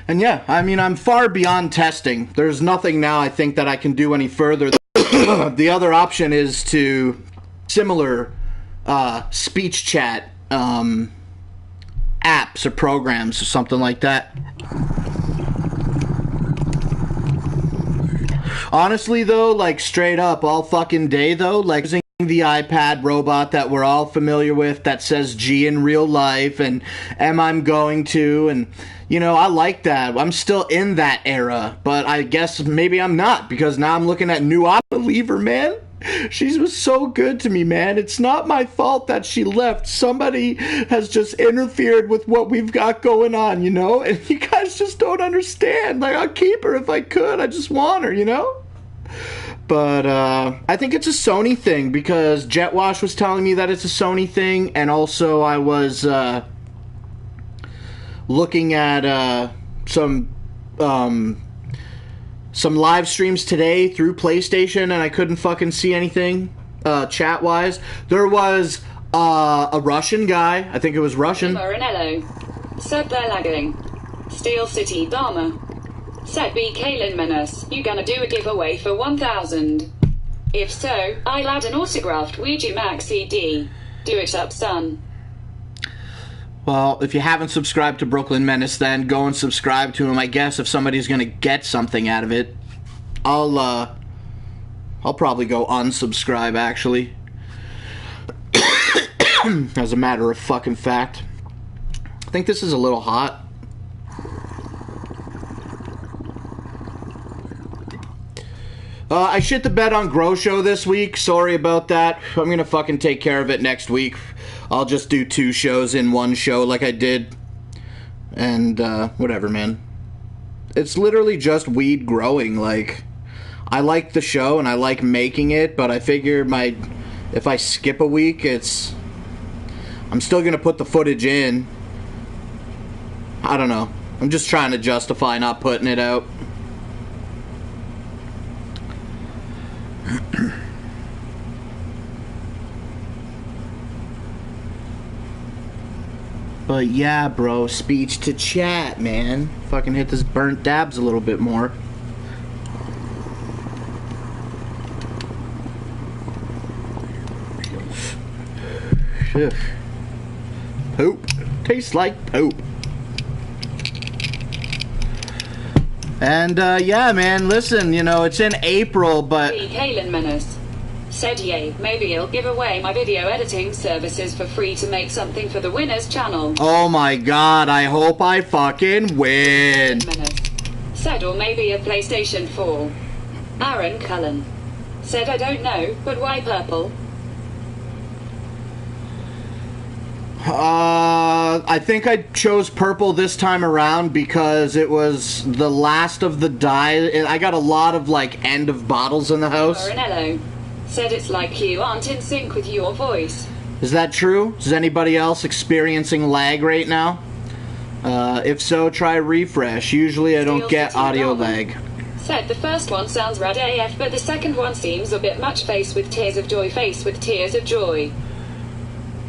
[SPEAKER 1] And yeah, I mean, I'm far beyond testing. There's nothing now I think that I can do any further. The other option is to similar speech chat apps or programs or something like that. Honestly though, like straight up all fucking day though, like using the iPad robot that we're all familiar with that says G in real life and am I'm going to, and you know, I like that. I'm still in that era, but I guess maybe I'm not, because now I'm looking at new believer, man. She was so good to me, man. It's not my fault that she left. Somebody has just interfered with what we've got going on, you know? And you guys just don't understand. Like, I'll keep her if I could. I just want her, you know? But I think it's a Sony thing, because Jetwash was telling me that it's a Sony thing, and also I was looking at some live streams today through PlayStation, and I couldn't fucking see anything chat-wise. There was a Russian guy. I think it was Russian.
[SPEAKER 7] Morinello said they're lagging. Steel City Dharma said be Kaylin Menace, you gonna do a giveaway for 1,000? If so, I'll add an autographed Ouija Max CD. Do it up, son.
[SPEAKER 1] Well, if you haven't subscribed to Brooklyn Menace, then go and subscribe to him. I guess if somebody's gonna get something out of it, I'll probably go unsubscribe, actually. As a matter of fucking fact. I think this is a little hot. I shit the bed on Grow Show this week. Sorry about that. I'm gonna fucking take care of it next week. I'll just do 2 shows in one show like I did. And, whatever, man. It's literally just weed growing. Like, I like the show and I like making it, but I figure if I skip a week, I'm still gonna put the footage in. I don't know. I'm just trying to justify not putting it out. But yeah, bro, speech to chat, man. Fucking hit this burnt dabs a little bit more. Poop. Tastes like poop. And, yeah, man, listen, you know, it's in April, but...
[SPEAKER 7] Kaylin Menace said yay, maybe I'll give away my video editing services for free to make something for the winner's channel.
[SPEAKER 1] Oh my god, I hope I fucking win.
[SPEAKER 7] Menace said, or maybe a PlayStation 4. Aaron Cullen said, I don't know, but why purple?
[SPEAKER 1] I think I chose purple this time around because it was the last of the dye. I got a lot of, like, end of bottles in the house.
[SPEAKER 7] Marinello said it's like you aren't in sync with your voice.
[SPEAKER 1] Is that true? Is anybody else experiencing lag right now? If so, try refresh. Usually I don't get audio lag.
[SPEAKER 7] Said the first one sounds rad AF, but the second one seems a bit much. Face with tears of joy, face with tears of joy.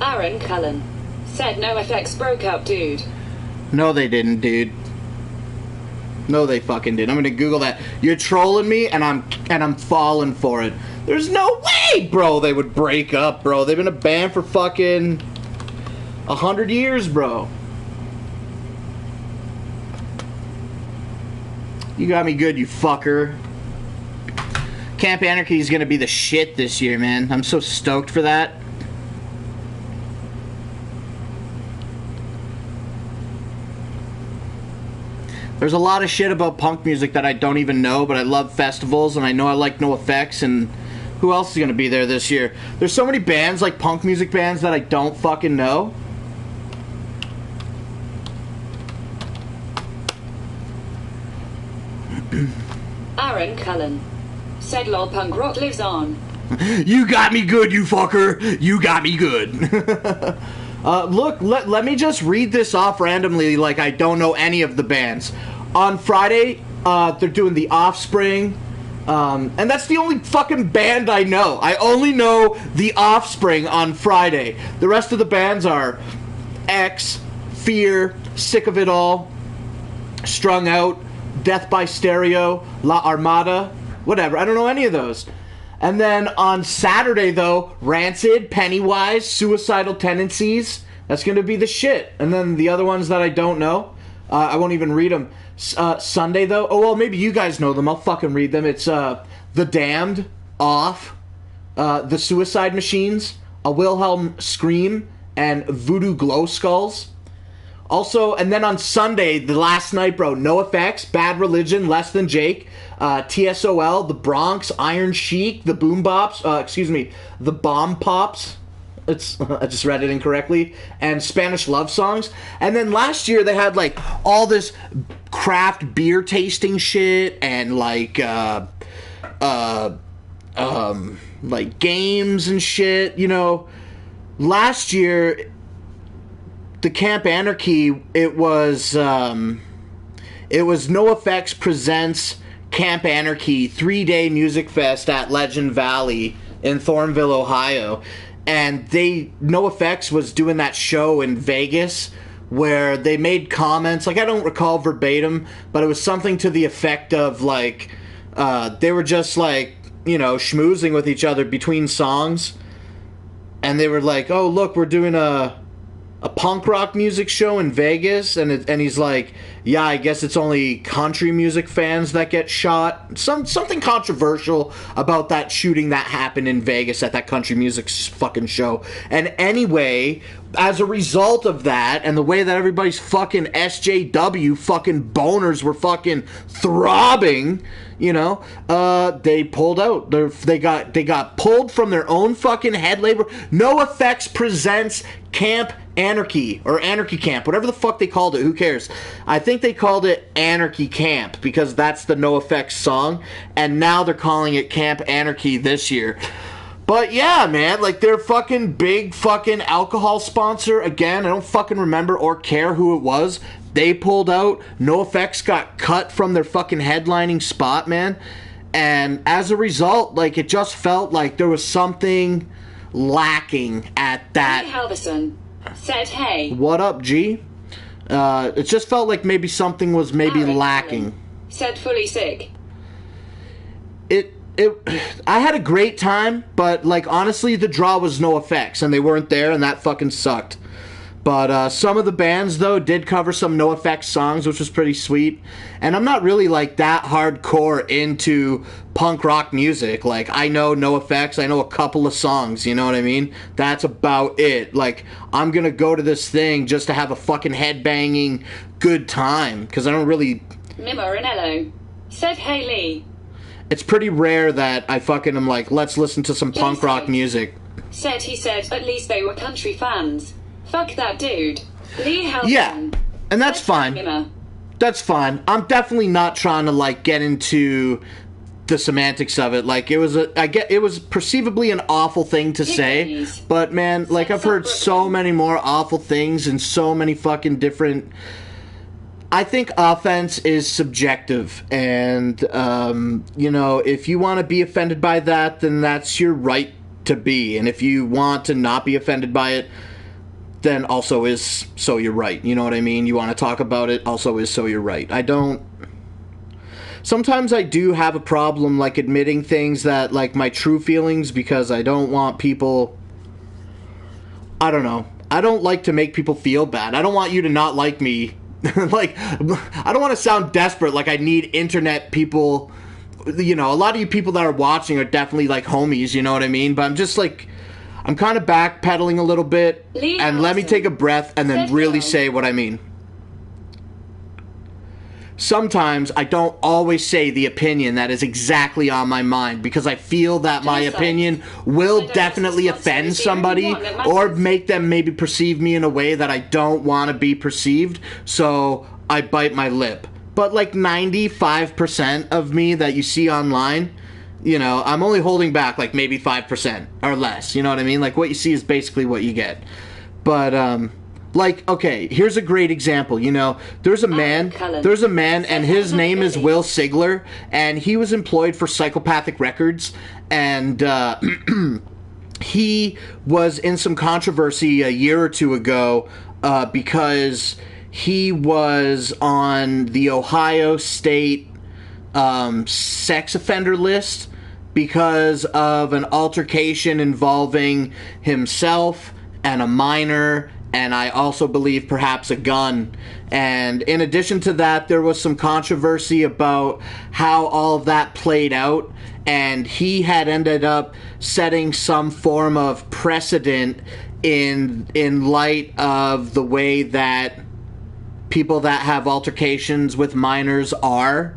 [SPEAKER 7] Aaron Cullen said no FX broke up, dude.
[SPEAKER 1] No, they didn't, dude. No, they fucking did. I'm gonna Google that. You're trolling me, and I'm falling for it. There's no way, bro, they would break up, bro. They've been a band for fucking 100 years, bro. You got me good, you fucker. Camp Anarchy is gonna be the shit this year, man. I'm so stoked for that. There's a lot of shit about punk music that I don't even know, but I love festivals, and I know I like NoFX, and who else is going to be there this year? There's so many bands, like punk music bands, that I don't fucking know.
[SPEAKER 7] Aaron Cullen said lol punk rock lives on.
[SPEAKER 1] You got me good, you fucker. You got me good. Look, let me just read this off randomly like I don't know any of the bands. On Friday, they're doing The Offspring, and that's the only fucking band I know. I only know The Offspring on Friday. The rest of the bands are X, Fear, Sick of It All, Strung Out, Death by Stereo, La Armada, whatever. I don't know any of those. And then on Saturday, though, Rancid, Pennywise, Suicidal Tendencies. That's going to be the shit. And then the other ones that I don't know, I won't even read them. Sunday, though, oh, well, maybe you guys know them. I'll fucking read them. It's The Damned, Off, The Suicide Machines, A Wilhelm Scream, and Voodoo Glow Skulls. Also, and then on Sunday, the last night, bro, NoFX, Bad Religion, Less Than Jake, TSOL, The Bronx, Iron Chic, The Boom Bops, The Bomb Pops. I just read it incorrectly. And Spanish Love Songs. And then last year they had like all this craft beer tasting shit and like games and shit. You know, last year the Camp Anarchy, it was NoFX presents Camp Anarchy 3-day music fest at Legend Valley in Thornville, Ohio. And NoFX was doing that show in Vegas where they made comments, like I don't recall verbatim, but it was something to the effect of like, they were just like, you know, schmoozing with each other between songs. And they were like, oh, look, we're doing a punk rock music show in Vegas, and he's like, yeah, I guess it's only country music fans that get shot. Something controversial about that shooting that happened in Vegas at that country music fucking show. And anyway, as a result of that, and the way that everybody's fucking SJW fucking boners were fucking throbbing, you know, they pulled out. They got pulled from their own fucking head labor. NoFX presents Camp Anarchy, or Anarchy Camp, whatever the fuck they called it, who cares? I think they called it Anarchy Camp, because that's the NoFX song, and now they're calling it Camp Anarchy this year. But yeah, man, like their fucking big fucking alcohol sponsor, again, I don't fucking remember or care who it was, they pulled out. NoFX got cut from their fucking headlining spot, man, and as a result, like, it just felt like there was something lacking at that.
[SPEAKER 7] Hey, Halverson said, hey.
[SPEAKER 1] What up, G? It just felt like maybe something was lacking.
[SPEAKER 7] Said fully sick.
[SPEAKER 1] I had a great time, but like honestly, the draw was NoFX, and they weren't there, and that fucking sucked. But some of the bands, though, did cover some NoFX songs, which was pretty sweet. And I'm not really, like, that hardcore into punk rock music. Like, I know NoFX, I know a couple of songs, you know what I mean? That's about it. Like, I'm gonna go to this thing just to have a fucking headbanging good time, because I don't really...
[SPEAKER 7] Mimarinello said, hey, Lee.
[SPEAKER 1] It's pretty rare that I fucking am like, let's listen to some punk rock music.
[SPEAKER 7] He said, at least they were country fans. Fuck that dude. Lee Halpern.
[SPEAKER 1] Yeah, and that's fine. That's fine. I'm definitely not trying to like get into the semantics of it. Like it was perceivably an awful thing to say, but man, like I've heard so many more awful things and so many fucking different. I think offense is subjective, and you know, if you want to be offended by that, then that's your right to be, and if you want to not be offended by it, then also is so you're right. You know what I mean? You want to talk about it, also is so you're right. Sometimes I do have a problem, like, admitting things that, like, my true feelings, because I don't want people... I don't know. I don't like to make people feel bad. I don't want you to not like me. Like, I don't want to sound desperate, like I need internet people... You know, a lot of you people that are watching are definitely, like, homies, you know what I mean? But I'm just, like... I'm kind of backpedaling a little bit, and let me take a breath and then really say what I mean. Sometimes I don't always say the opinion that is exactly on my mind, because I feel that my opinion will definitely offend somebody or make them maybe perceive me in a way that I don't want to be perceived, so I bite my lip. But like 95% of me that you see online... You know, I'm only holding back like maybe 5% or less. You know what I mean? Like what you see is basically what you get. But like, okay, here's a great example. You know, there's a man and his name is Will Sigler, and he was employed for Psychopathic Records, and he was in some controversy a year or two ago because he was on the Ohio State sex offender list because of an altercation involving himself and a minor, and I also believe perhaps a gun. And in addition to that, there was some controversy about how all of that played out, and he had ended up setting some form of precedent in light of the way that people that have altercations with minors are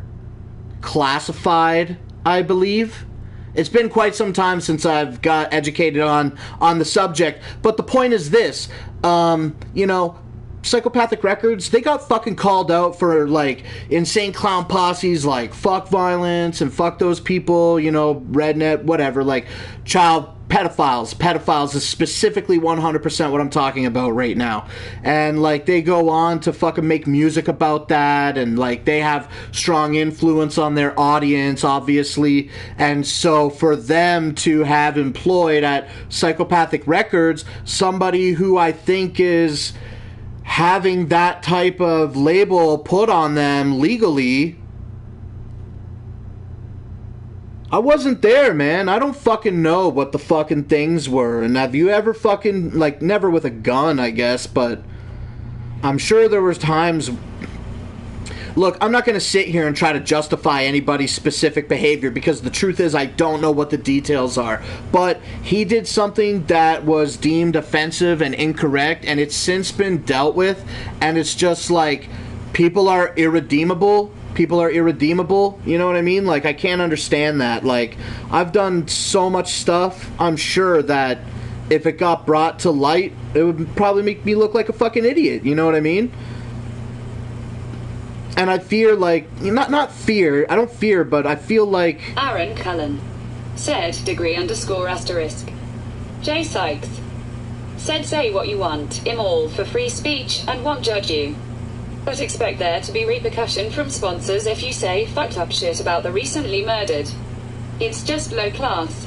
[SPEAKER 1] classified, I believe. It's been quite some time since I've got educated on the subject, but the point is this, you know, Psychopathic Records, they got fucking called out for, like, insane clown posses, like, fuck violence, and fuck those people, you know, redneck, whatever, like, child pedophiles. Pedophiles is specifically 100% what I'm talking about right now. And, like, they go on to fucking make music about that, and, like, they have strong influence on their audience, obviously. And so for them to have employed at Psychopathic Records somebody who I think is having that type of label put on them legally, I wasn't there, man. I don't fucking know what the fucking things were. And have you ever fucking, like, never with a gun, I guess, but I'm sure there was times... Look, I'm not going to sit here and try to justify anybody's specific behavior, because the truth is I don't know what the details are. But he did something that was deemed offensive and incorrect, and it's since been dealt with, and it's just like, people are irredeemable. People are irredeemable, you know what I mean? Like, I can't understand that. Like, I've done so much stuff, I'm sure that if it got brought to light, it would probably make me look like a fucking idiot, you know what I mean? And I fear, like, not fear, I don't fear, but I feel like...
[SPEAKER 7] Aaron Cullen. Said _*. Jay Sykes. Said say what you want, I'm all for free speech and won't judge you. But expect there to be repercussion from sponsors if you say fucked up shit about the recently murdered. It's just low class.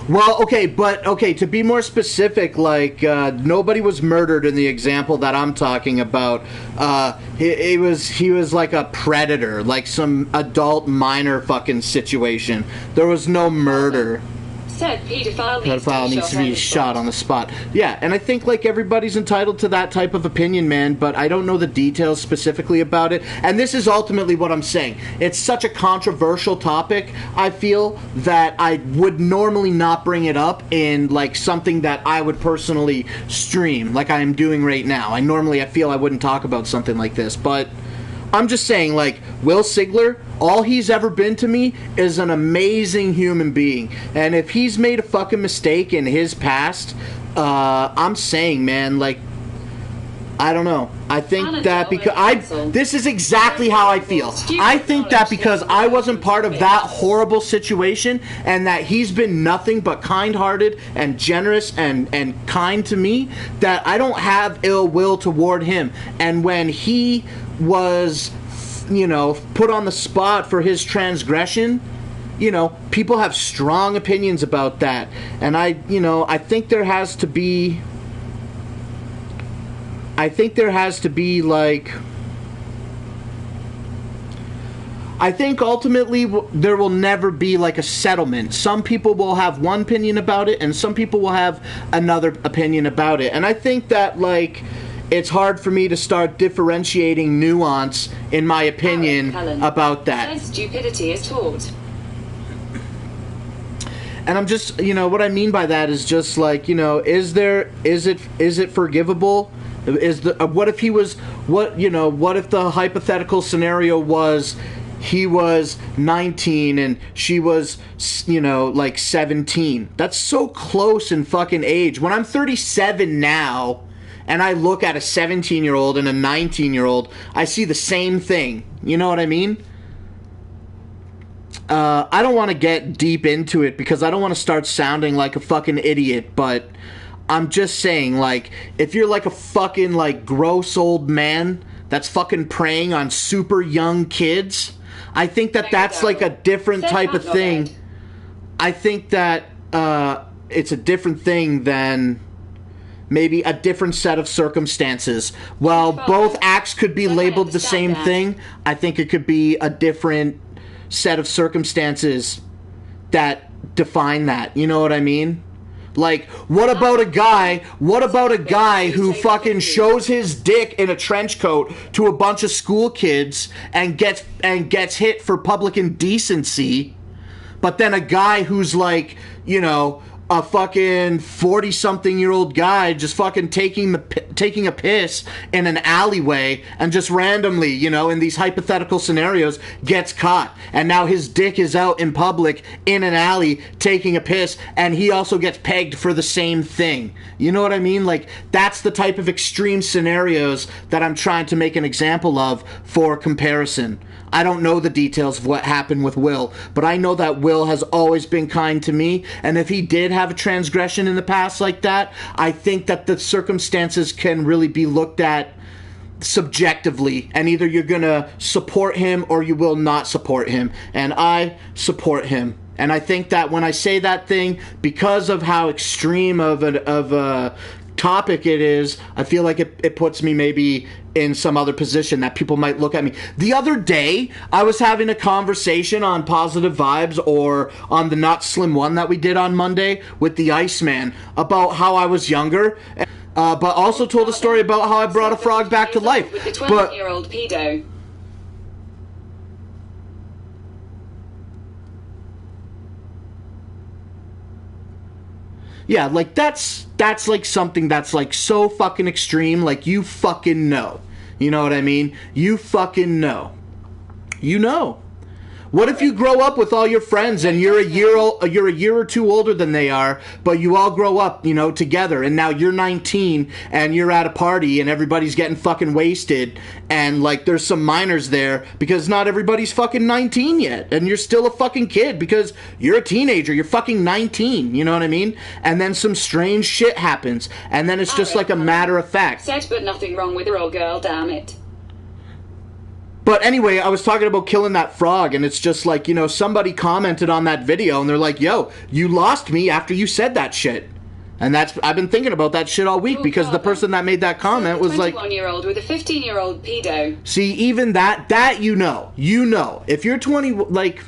[SPEAKER 1] Well, okay, to be more specific, like, nobody was murdered in the example that I'm talking about. He was like a predator, like some adult minor fucking situation. There was no murder.
[SPEAKER 7] Said pedophile
[SPEAKER 1] needs to be shot on the spot. Yeah, and I think, like, everybody's entitled to that type of opinion, man, but I don't know the details specifically about it. And this is ultimately what I'm saying. It's such a controversial topic, I feel, that I would normally not bring it up in, like, something that I would personally stream, like I am doing right now. I feel I wouldn't talk about something like this, but I'm just saying, like, Will Sigler, all he's ever been to me is an amazing human being. And if he's made a fucking mistake in his past, I'm saying, man, like, I don't know. I think that because this is exactly how I feel. I think that because I wasn't part of that horrible situation, and that he's been nothing but kind-hearted and generous and kind to me, that I don't have ill will toward him. And when he was, you know, put on the spot for his transgression, you know, people have strong opinions about that. And I think there has to be... like... I think ultimately there will never be like a settlement. Some people will have one opinion about it, and some people will have another opinion about it. And I think that, like, it's hard for me to start differentiating nuance, in my opinion, about that.
[SPEAKER 7] Stupidity is taught.
[SPEAKER 1] And I'm just, you know, what I mean by that is just like, you know, is it forgivable? What if the hypothetical scenario was he was 19 and she was, you know, like 17? That's so close in fucking age. When I'm 37 now and I look at a 17-year-old and a 19-year-old, I see the same thing. You know what I mean? I don't want to get deep into it because I don't want to start sounding like a fucking idiot, but I'm just saying, like, if you're like a fucking, like, gross old man that's fucking preying on super young kids, I think that that's like a different type of thing. I think that it's a different thing than maybe a different set of circumstances. While both acts could be labeled the same thing, I think it could be a different set of circumstances that define that. You know what I mean? Like, what about a guy who fucking shows his dick in a trench coat to a bunch of school kids and gets hit for public indecency, but then a guy who's like, you know, a fucking 40-something-year-old guy just fucking taking a piss in an alleyway and just randomly, you know, in these hypothetical scenarios, gets caught. And now his dick is out in public in an alley taking a piss, and he also gets pegged for the same thing. You know what I mean? Like, that's the type of extreme scenarios that I'm trying to make an example of for comparison. I don't know the details of what happened with Will, but I know that Will has always been kind to me, and if he did have a transgression in the past like that, I think that the circumstances can really be looked at subjectively, and either you're gonna support him or you will not support him, and I support him. And I think that when I say that thing, because of how extreme of a topic it is, I feel like it puts me maybe in some other position that people might look at me. The other day, I was having a conversation on Positive Vibes, or on the Not Slim One that we did on Monday with the Iceman, about how I was younger, but also told a story about how I brought a frog back to life.
[SPEAKER 7] With the 20-year-old pedo.
[SPEAKER 1] Yeah, like, that's like something that's like so fucking extreme, like, you fucking know. You know what I mean? You fucking know. You know. What if you grow up with all your friends and you're a year or two older than they are, but you all grow up, you know, together, and now you're 19 and you're at a party and everybody's getting fucking wasted, and like there's some minors there because not everybody's fucking 19 yet, and you're still a fucking kid because you're a teenager, you're fucking 19, you know what I mean? And then some strange shit happens, and then it's just like a matter of fact.
[SPEAKER 7] Said but nothing wrong with her, old girl, damn it.
[SPEAKER 1] But anyway, I was talking about killing that frog, and it's just like, you know, somebody commented on that video, and they're like, yo, you lost me after you said that shit. And I've been thinking about that shit all week, because the person that made that comment was like...
[SPEAKER 7] 21-year-old with a 15-year-old pedo.
[SPEAKER 1] See, even that you know. If you're 20, like...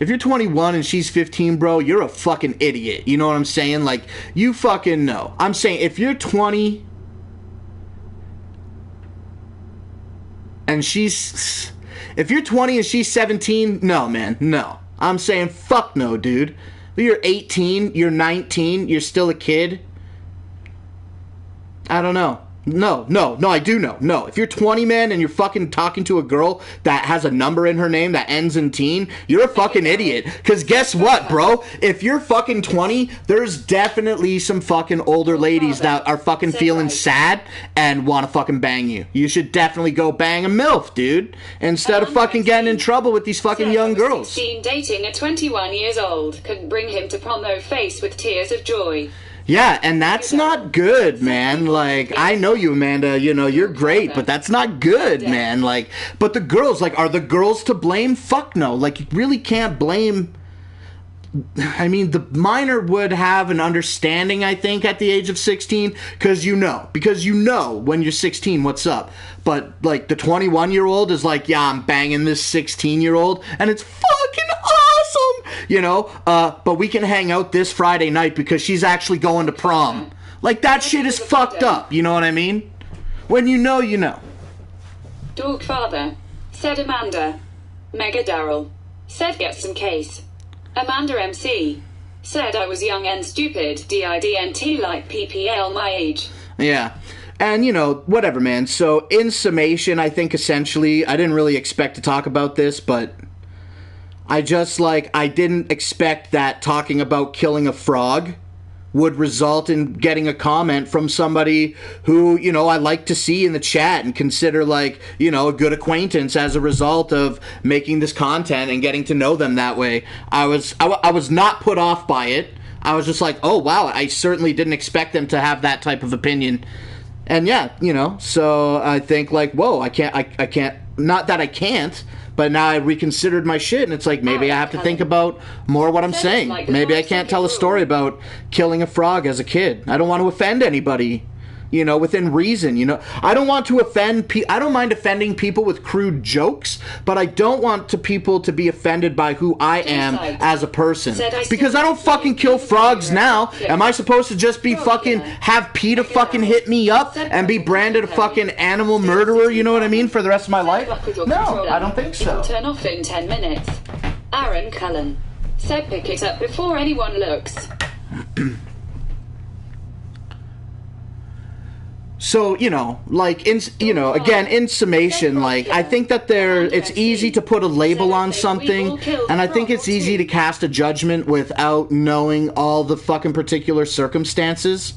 [SPEAKER 1] If you're 21 and she's 15, bro, you're a fucking idiot. You know what I'm saying? Like, you fucking know. I'm saying, if you're 20... and if you're 20 and she's 17, no, man, no. I'm saying fuck no, dude. You're 18, you're 19, you're still a kid. I don't know. No, I do know. No, if you're 20, man, and you're fucking talking to a girl that has a number in her name that ends in teen, you're a fucking idiot. Because guess what, bro? If you're fucking 20, there's definitely some fucking older ladies that are fucking feeling sad and want to fucking bang you. You should definitely go bang a MILF, dude, instead of fucking getting in trouble with these fucking young girls.
[SPEAKER 7] 16 dating a 21 years old couldn't bring him to prom though, face with tears of joy.
[SPEAKER 1] Yeah, and that's not good, man. Like, I know you, Amanda, you know, you're great, but that's not good, man. Like, but the girls, like, are the girls to blame? Fuck no. Like, you really can't blame... I mean, the minor would have an understanding, I think, at the age of 16, because you know when you're 16 what's up. But, like, the 21-year-old is like, yeah, I'm banging this 16-year-old, and it's fucking awesome, you know? But we can hang out this Friday night because she's actually going to prom. Like, that shit is fucked up, you know what I mean? When you know, you know.
[SPEAKER 7] Dog father, said Amanda. Mega Daryl, said get some case. Amanda MC, said I was young and stupid, DIDNT like PPL my age.
[SPEAKER 1] Yeah. And, you know, whatever, man. So, in summation, I think essentially, I didn't really expect to talk about this, but I just, like, I didn't expect that talking about killing a frog would result in getting a comment from somebody who, you know, I like to see in the chat and consider, like, you know, a good acquaintance as a result of making this content and getting to know them that way. I was not put off by it. I was just like, oh, wow, I certainly didn't expect them to have that type of opinion. And yeah, you know, so I think, like, whoa, I can't, not that I can't, but now I reconsidered my shit, and it's like, maybe I have to think about more what I'm saying. Maybe I can't tell a story about killing a frog as a kid. I don't want to offend anybody, you know, within reason, you know. I don't want to offend I don't mind offending people with crude jokes, but I don't want people to be offended by who I am as a person. Because I don't fucking kill frogs now. Am I supposed to just be fucking, have PETA fucking hit me up and be branded a fucking animal murderer, you know what I mean, for the rest of my life? No, I don't think so.
[SPEAKER 7] Turn off in 10 minutes. Aaron Cullen, said pick it up before anyone looks.
[SPEAKER 1] So, you know, like, again, in summation, like, I think that it's easy to put a label on something, and I think it's easy to cast a judgment without knowing all the fucking particular circumstances,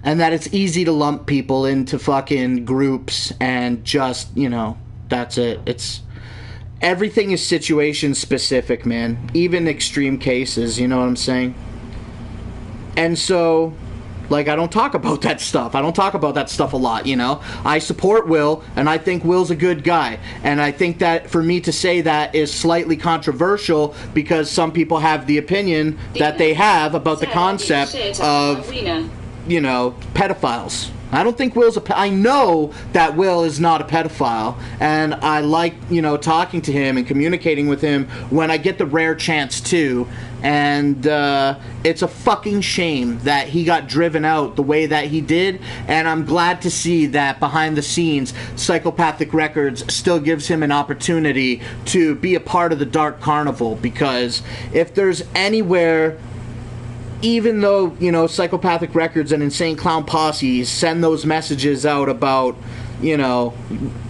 [SPEAKER 1] and that it's easy to lump people into fucking groups and just, you know, that's it. Everything is situation specific, man, even extreme cases, you know what I'm saying? And so... like, I don't talk about that stuff. I don't talk about that stuff a lot, you know? I support Will, and I think Will's a good guy. And I think that for me to say that is slightly controversial because some people have the opinion that they have about the concept of, you know, pedophiles. I don't think Will's I know that Will is not a pedophile, and I like, you know, talking to him and communicating with him when I get the rare chance to, and it's a fucking shame that he got driven out the way that he did, and I'm glad to see that behind the scenes, Psychopathic Records still gives him an opportunity to be a part of the Dark Carnival, because if there's anywhere... even though, you know, Psychopathic Records and Insane Clown Posse send those messages out about, you know,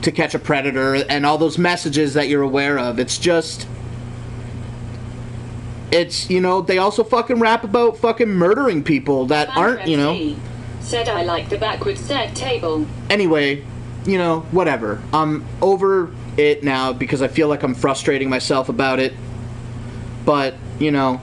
[SPEAKER 1] To Catch a Predator and all those messages that you're aware of, it's just... it's, you know, they also fucking rap about fucking murdering people that aren't, you know...
[SPEAKER 7] said I like the backwards set table.
[SPEAKER 1] Anyway, you know, whatever. I'm over it now because I feel like I'm frustrating myself about it. But, you know...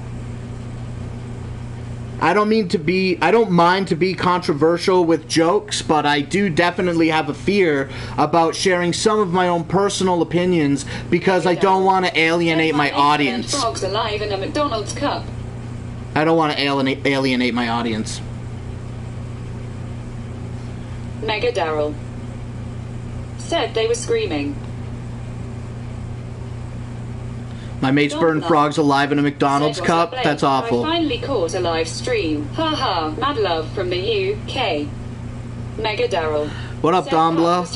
[SPEAKER 1] I don't mind to be controversial with jokes, but I do definitely have a fear about sharing some of my own personal opinions because I don't want to alienate my audience.
[SPEAKER 7] Frogs alive in a McDonald's cup.
[SPEAKER 1] I don't want to alienate my audience.
[SPEAKER 7] Mega Daryl said they were screaming.
[SPEAKER 1] My mates burn frogs alive in a McDonald's cup? That's awful.
[SPEAKER 7] I finally caught a live stream. Haha, mad love from the UK. Mega Daryl.
[SPEAKER 1] What up, Dombla?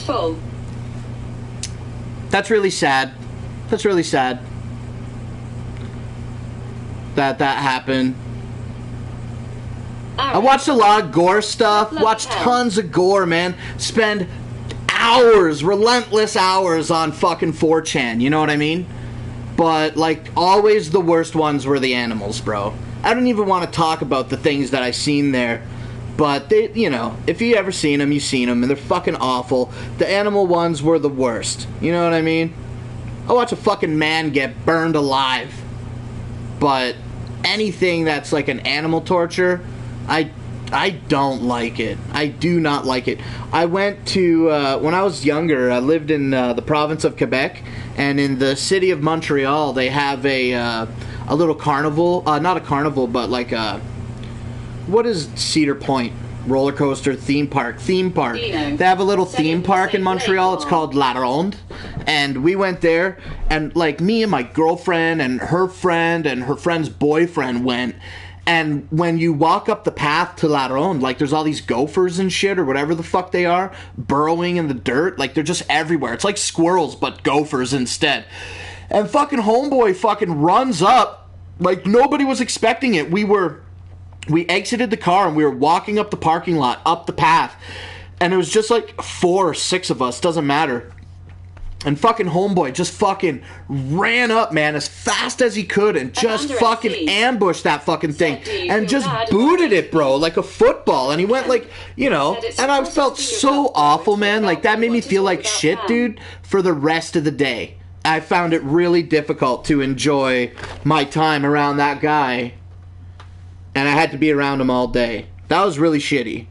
[SPEAKER 1] That's really sad. That's really sad. That happened. I watched a lot of gore stuff, watched tons of gore, man. Spend hours, relentless hours on fucking 4chan, you know what I mean? But, like, always the worst ones were the animals, bro. I don't even want to talk about the things that I seen there. But, they, you know, if you ever seen them, you've seen them, and they're fucking awful. The animal ones were the worst. You know what I mean? I watch a fucking man get burned alive. But anything that's like an animal torture, I don't like it. I do not like it. I went to, when I was younger, I lived in the province of Quebec, and in the city of Montreal, they have a little carnival. Not a carnival, but like a... What is Cedar Point? Roller coaster, theme park. They have a little theme park in Montreal. It's called La Ronde. And we went there, and like me and my girlfriend and her friend's boyfriend went. And when you walk up the path to La Ronde, like there's all these gophers and shit, or whatever the fuck they are, burrowing in the dirt. Like they're just everywhere. It's like squirrels, but gophers instead. And fucking homeboy fucking runs up like nobody was expecting it. We exited the car and we were walking up the parking lot, up the path. And it was just like 4 or 6 of us, doesn't matter. And fucking homeboy just fucking ran up, man, as fast as he could and just fucking ambushed that fucking thing. And just booted it, bro, like a football. And he went like, you know, and I felt so awful, man. Like that made me feel like shit, dude, for the rest of the day. I found it really difficult to enjoy my time around that guy. And I had to be around him all day. That was really shitty.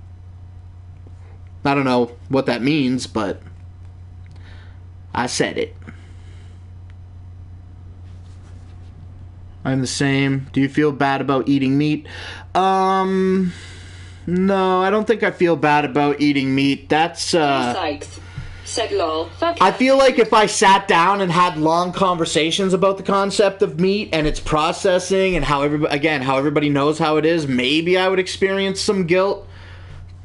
[SPEAKER 1] I don't know what that means, but I said it. I'm the same. Do you feel bad about eating meat? No, I don't think I feel bad about eating meat. That's,
[SPEAKER 7] Said lol.
[SPEAKER 1] I feel like if I sat down and had long conversations about the concept of meat and its processing and how everybody knows how it is, maybe I would experience some guilt.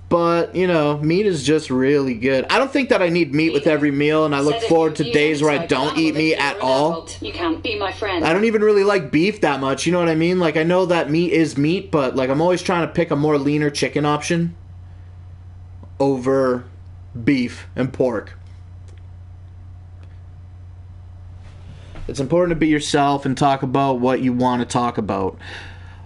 [SPEAKER 1] But, you know, meat is just really good. I don't think that I need meat with every meal, and I look forward to days where I don't eat meat at all.
[SPEAKER 7] You can't be my friend.
[SPEAKER 1] I don't even really like beef that much, you know what I mean? Like, I know that meat is meat, but, like, I'm always trying to pick a more leaner chicken option over beef and pork. It's important to be yourself and talk about what you want to talk about.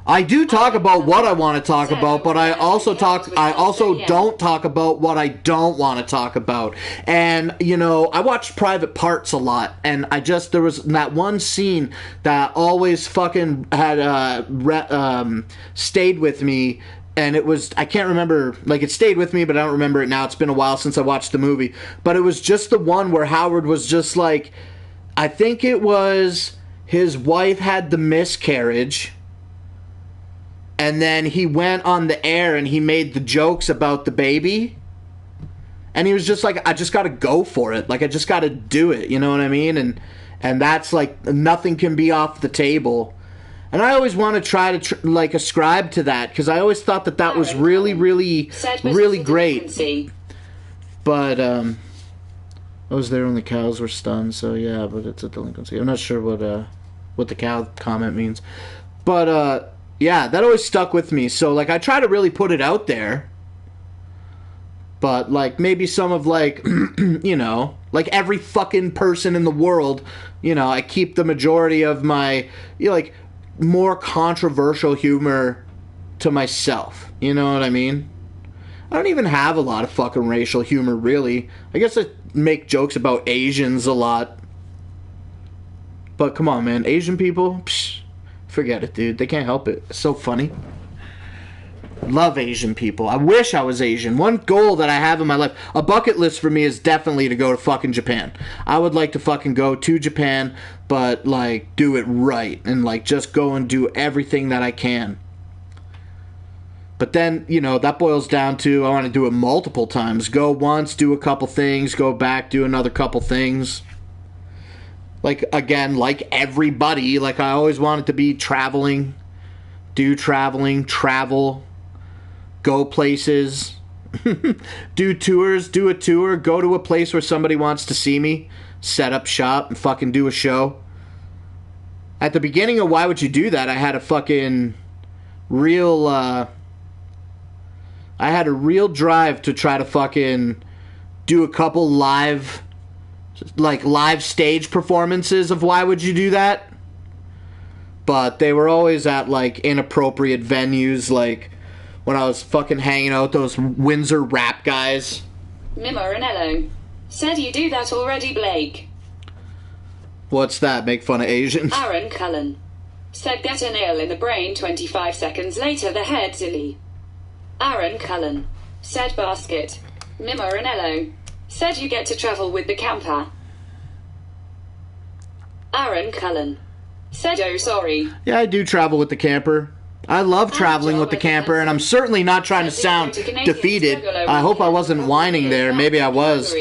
[SPEAKER 1] I do talk about what I want to talk about, but I also don't talk about what I don't want to talk about. And, you know, I watch Private Parts a lot, and there was that one scene that always fucking had stayed with me. And it was, I can't remember, like it stayed with me, but I don't remember it now. It's been a while since I watched the movie. But it was just the one where Howard was just like, I think it was his wife had the miscarriage. And then he went on the air and he made the jokes about the baby. And he was just like, I just got to go for it. Like, I just got to do it. You know what I mean? And that's like, nothing can be off the table. And I always want to try to, like, ascribe to that, because I always thought that was really, really, really great. But, I was there when the cows were stunned, so yeah, but it's a delinquency. I'm not sure what the cow comment means. But, yeah, that always stuck with me. So, like, I try to really put it out there. But, like, maybe some of, like, you know, like every fucking person in the world, you know, I keep the majority of my, you know, like, more controversial humor to myself. You know what I mean? I don't even have a lot of fucking racial humor, really. I guess I make jokes about Asians a lot. But come on, man. Asian people? Psh, forget it, dude. They can't help it. It's so funny. Love Asian people. I wish I was Asian. One goal that I have in my life, a bucket list for me, is definitely to go to fucking Japan. I would like to fucking go to Japan, but, like, do it right. And, like, just go and do everything that I can. But then, you know, that boils down to I want to do it multiple times. Go once, do a couple things, go back, do another couple things. Like, again, like everybody, like, I always wanted to be traveling, travel, go places, do tours, do a tour, go to a place where somebody wants to see me, set up shop, and fucking do a show. At the beginning of Why Would You Do That, I had a fucking real I had a real drive to try to fucking do a couple live stage performances of Why Would You Do That? But they were always at, like, inappropriate venues, like when I was fucking hanging out with those Windsor rap guys.
[SPEAKER 7] Mimarinello said you do that already, Blake.
[SPEAKER 1] What's that? Make fun of Asians?
[SPEAKER 7] Aaron Cullen said get a nail in the brain 25 seconds later the head silly. Aaron Cullen said basket. Mimarinello said you get to travel with the camper. Aaron Cullen said oh sorry.
[SPEAKER 1] Yeah, I do travel with the camper. I love traveling with the camper, and I'm certainly not trying to sound defeated. I hope I wasn't whining there. Maybe I was.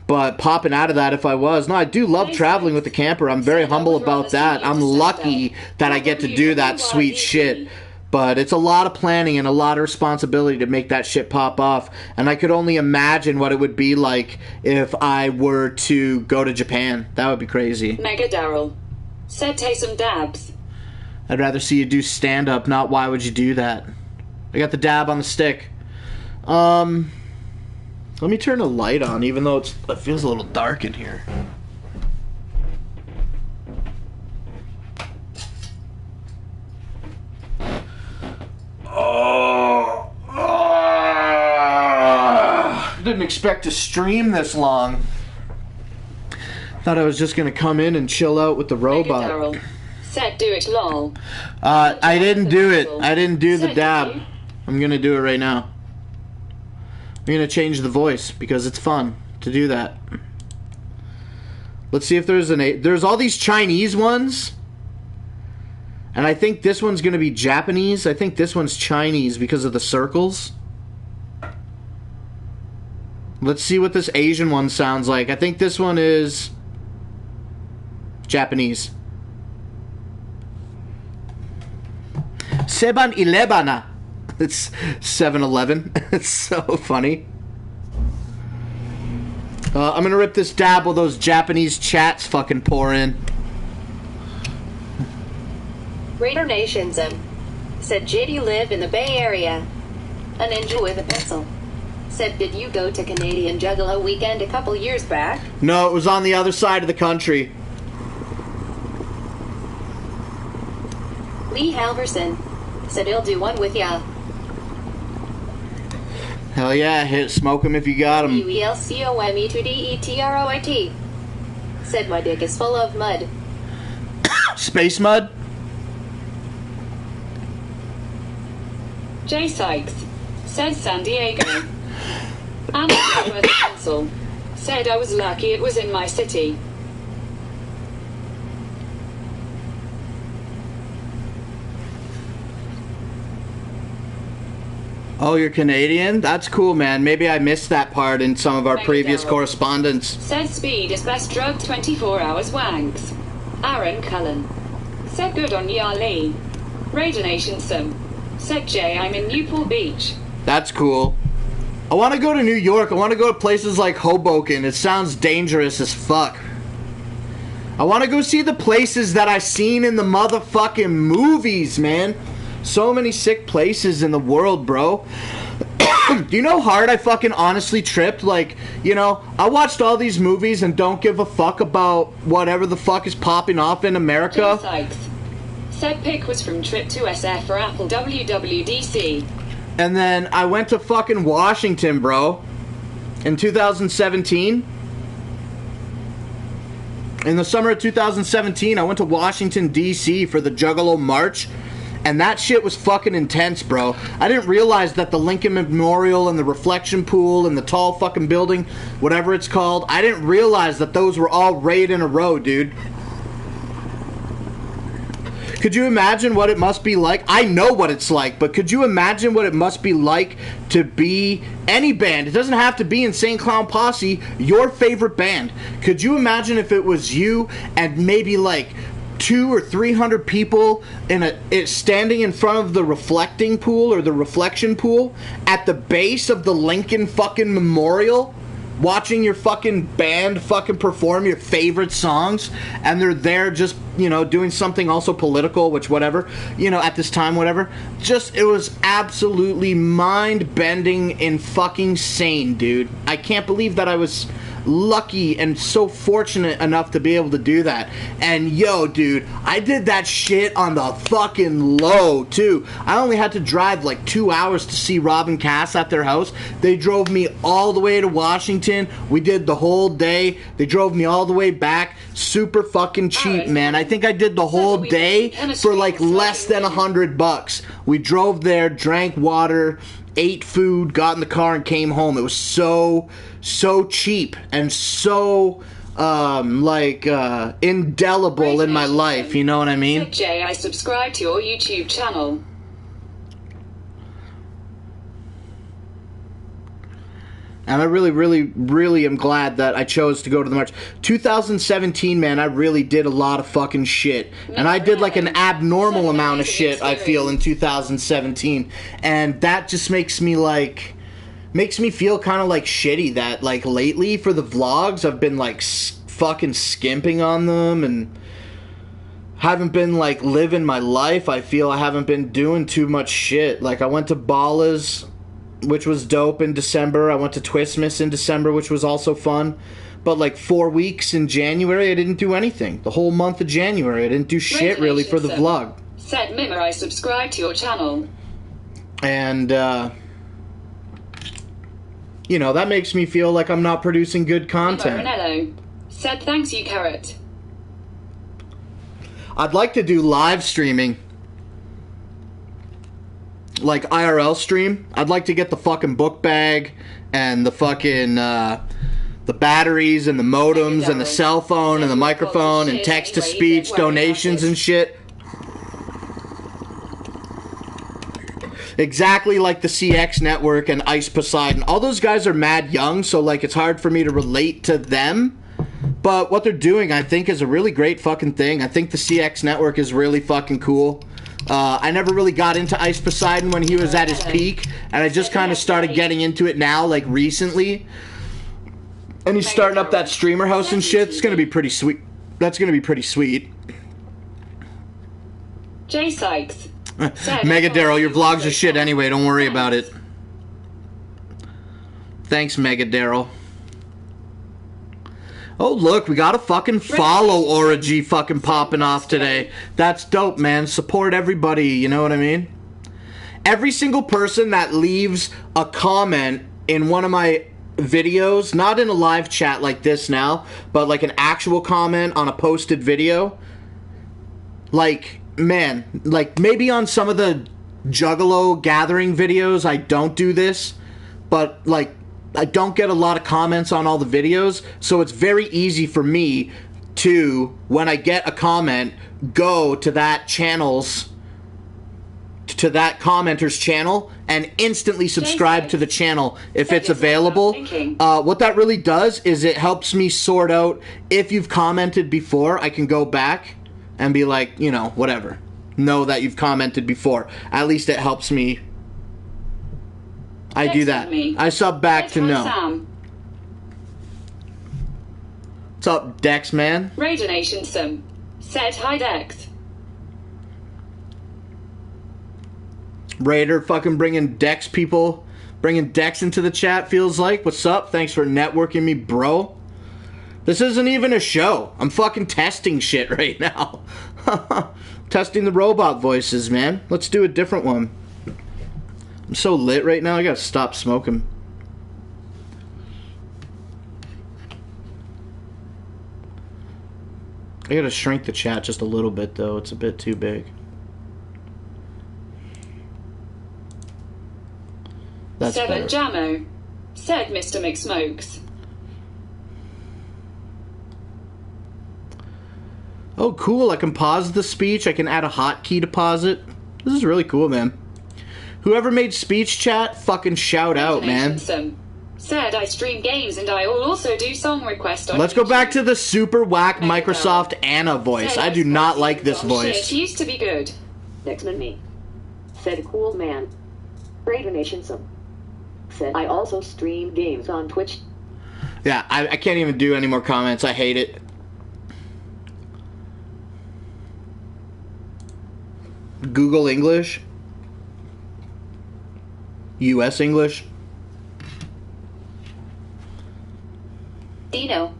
[SPEAKER 1] But popping out of that if I was. No, I do love traveling with the camper. I'm very humble about that. I'm lucky that I get to do that sweet shit. But it's a lot of planning and a lot of responsibility to make that shit pop off. And I could only imagine what it would be like if I were to go to Japan. That would be crazy.
[SPEAKER 7] Mega Daryl said take some dabs.
[SPEAKER 1] I'd rather see you do stand-up, not why would you do that. I got the dab on the stick. Let me turn the light on, even though it feels a little dark in here. Didn't expect to stream this long. Thought I was just gonna come in and chill out with the robot.
[SPEAKER 7] Mega Daryl said do it lol.
[SPEAKER 1] I didn't do it. I didn't do the dab. I'm gonna do it right now. I'm gonna change the voice because it's fun to do that. Let's see if there's all these Chinese ones. And I think this one's gonna be Japanese. I think this one's Chinese because of the circles. Let's see what this Asian one sounds like. I think this one is Japanese. Seban Ilebana. It's 7-Eleven. It's so funny. I'm gonna rip this dab while those Japanese chats fucking pour in.
[SPEAKER 6] Raider Nation said JD live in the Bay Area. A ninja with a pencil said did you go to Canadian Juggalo weekend a couple years back?
[SPEAKER 1] No, it was on the other side of the country.
[SPEAKER 6] Lee Halverson said he'll do one with ya.
[SPEAKER 1] Hell yeah, smoke him if you got him.
[SPEAKER 6] UELCOME2DETROIT said my dick is full of mud.
[SPEAKER 1] Space mud?
[SPEAKER 7] Jay Sykes said San Diego. And with a pencil said I was lucky it was in my city.
[SPEAKER 1] Oh, you're Canadian? That's cool, man. Maybe I missed that part in some of our previous correspondence.
[SPEAKER 7] Said speed is best drug 24 hours wanks. Aaron Cullen said good on ya Lee. Raider Nation said Jay I'm in Newport Beach.
[SPEAKER 1] That's cool. I want to go to New York. I want to go to places like Hoboken. It sounds dangerous as fuck. I want to go see the places that I've seen in the motherfucking movies, man. So many sick places in the world, bro. Do you know how hard I fucking honestly tripped? Like, you know, I watched all these movies and don't give a fuck about whatever the fuck is popping off in America.
[SPEAKER 7] Jay Sykes said pick was from trip to SF for Apple WWDC.
[SPEAKER 1] And then I went to fucking Washington, bro. In 2017. In the summer of 2017, I went to Washington, D.C. for the Juggalo March. And that shit was fucking intense, bro. I didn't realize that the Lincoln Memorial and the Reflection Pool and the tall fucking building, whatever it's called, I didn't realize that those were all right in a row, dude. Could you imagine what it must be like? I know what it's like, but could you imagine what it must be like to be any band? It doesn't have to be Insane Clown Posse, your favorite band. Could you imagine if it was you and maybe like 200 or 300 people standing in front of the reflecting pool or the reflection pool at the base of the Lincoln fucking Memorial, watching your fucking band fucking perform your favorite songs, and they're there just, you know, doing something also political, which whatever, you know, at this time, whatever. Just, it was absolutely mind-bending and fucking sane, dude. I can't believe that I was lucky and so fortunate enough to be able to do that. And yo, dude, I did that shit on the fucking low too. I only had to drive like 2 hours to see Rob and Cass at their house. They drove me all the way to Washington. We did the whole day. They drove me all the way back. Super fucking cheap, man. I think I did the whole day for like less than $100. We drove there, drank water, ate food, got in the car, and came home. It was so cheap and so indelible in my life, you know what I mean?
[SPEAKER 7] Jay, I subscribe to your YouTube channel.
[SPEAKER 1] And I really am glad that I chose to go to the march. 2017, man, I really did a lot of fucking shit. And I did like an abnormal amount of shit, I feel, in 2017. And that just makes me feel kind of like shitty that like lately for the vlogs I've been like fucking skimping on them and haven't been like living my life. I feel I haven't been doing too much shit. Like I went to Bala's, which was dope, in December. I went to Twistmas in December, which was also fun. But like 4 weeks in January, I didn't do anything. The whole month of January, I didn't do shit really for the vlog.
[SPEAKER 7] Said Mimmer, I subscribe to your channel.
[SPEAKER 1] And, you know, that makes me feel like I'm not producing good content.
[SPEAKER 7] Ranello said thanks you, Carrot.
[SPEAKER 1] I'd like to do live streaming. Like IRL stream. I'd like to get the fucking book bag and the fucking the batteries and the modems and the cell phone and the microphone and text to speech donations and shit. Exactly like the CX Network and Ice Poseidon. All those guys are mad young, so like it's hard for me to relate to them. But what they're doing, I think, is a really great fucking thing. I think the CX Network is really fucking cool. I never really got into Ice Poseidon when he was at his peak, and I just kind of started getting into it now, like recently. And he's starting up that streamer house and shit. It's gonna be pretty sweet. That's gonna be pretty sweet.
[SPEAKER 7] Jay Sykes.
[SPEAKER 1] Mega Daryl, your vlogs are shit anyway. Don't worry about it. Thanks, Mega Daryl. Oh, look, we got a fucking follow orgy fucking popping off today. That's dope, man. Support everybody, you know what I mean? Every single person that leaves a comment in one of my videos, not in a live chat like this now, but like an actual comment on a posted video, like, man, like maybe on some of the Juggalo gathering videos I don't do this, but like I don't get a lot of comments on all the videos, so it's very easy for me to, when I get a comment, go to that commenter's channel and instantly subscribe to the channel if it's available. What that really does is it helps me sort out if you've commented before. I can go back and be like, you know, whatever. Know that you've commented before. At least it helps me. I do that. I sub back to know. What's up, Dex, man?
[SPEAKER 7] Raider Nation Sim said hi, Dex.
[SPEAKER 1] Raider fucking bringing Dex people, bringing Dex into the chat, feels like. What's up? Thanks for networking me, bro. This isn't even a show. I'm fucking testing shit right now. Testing the robot voices, man. Let's do a different one. I'm so lit right now, I gotta stop smoking. I gotta shrink the chat just a little bit, though. It's a bit too big. That's
[SPEAKER 7] Seven
[SPEAKER 1] better.
[SPEAKER 7] Jamo said Mr. McSmokes.
[SPEAKER 1] Oh, cool. I can pause the speech. I can add a hotkey to pause it. This is really cool, man. Whoever made Speechchat, fucking shout out, man.
[SPEAKER 7] Said I stream games and I will also do song requests on
[SPEAKER 1] Let's
[SPEAKER 7] YouTube.
[SPEAKER 1] go back to the super whack Microsoft Anna voice. I do not like this voice.
[SPEAKER 7] Shit used to be good.
[SPEAKER 2] Dexman me. Said cool man. Raider Nation some. Said I also stream games on Twitch.
[SPEAKER 1] Yeah, I can't even do any more comments. I hate it. Google English. US English.
[SPEAKER 6] Dino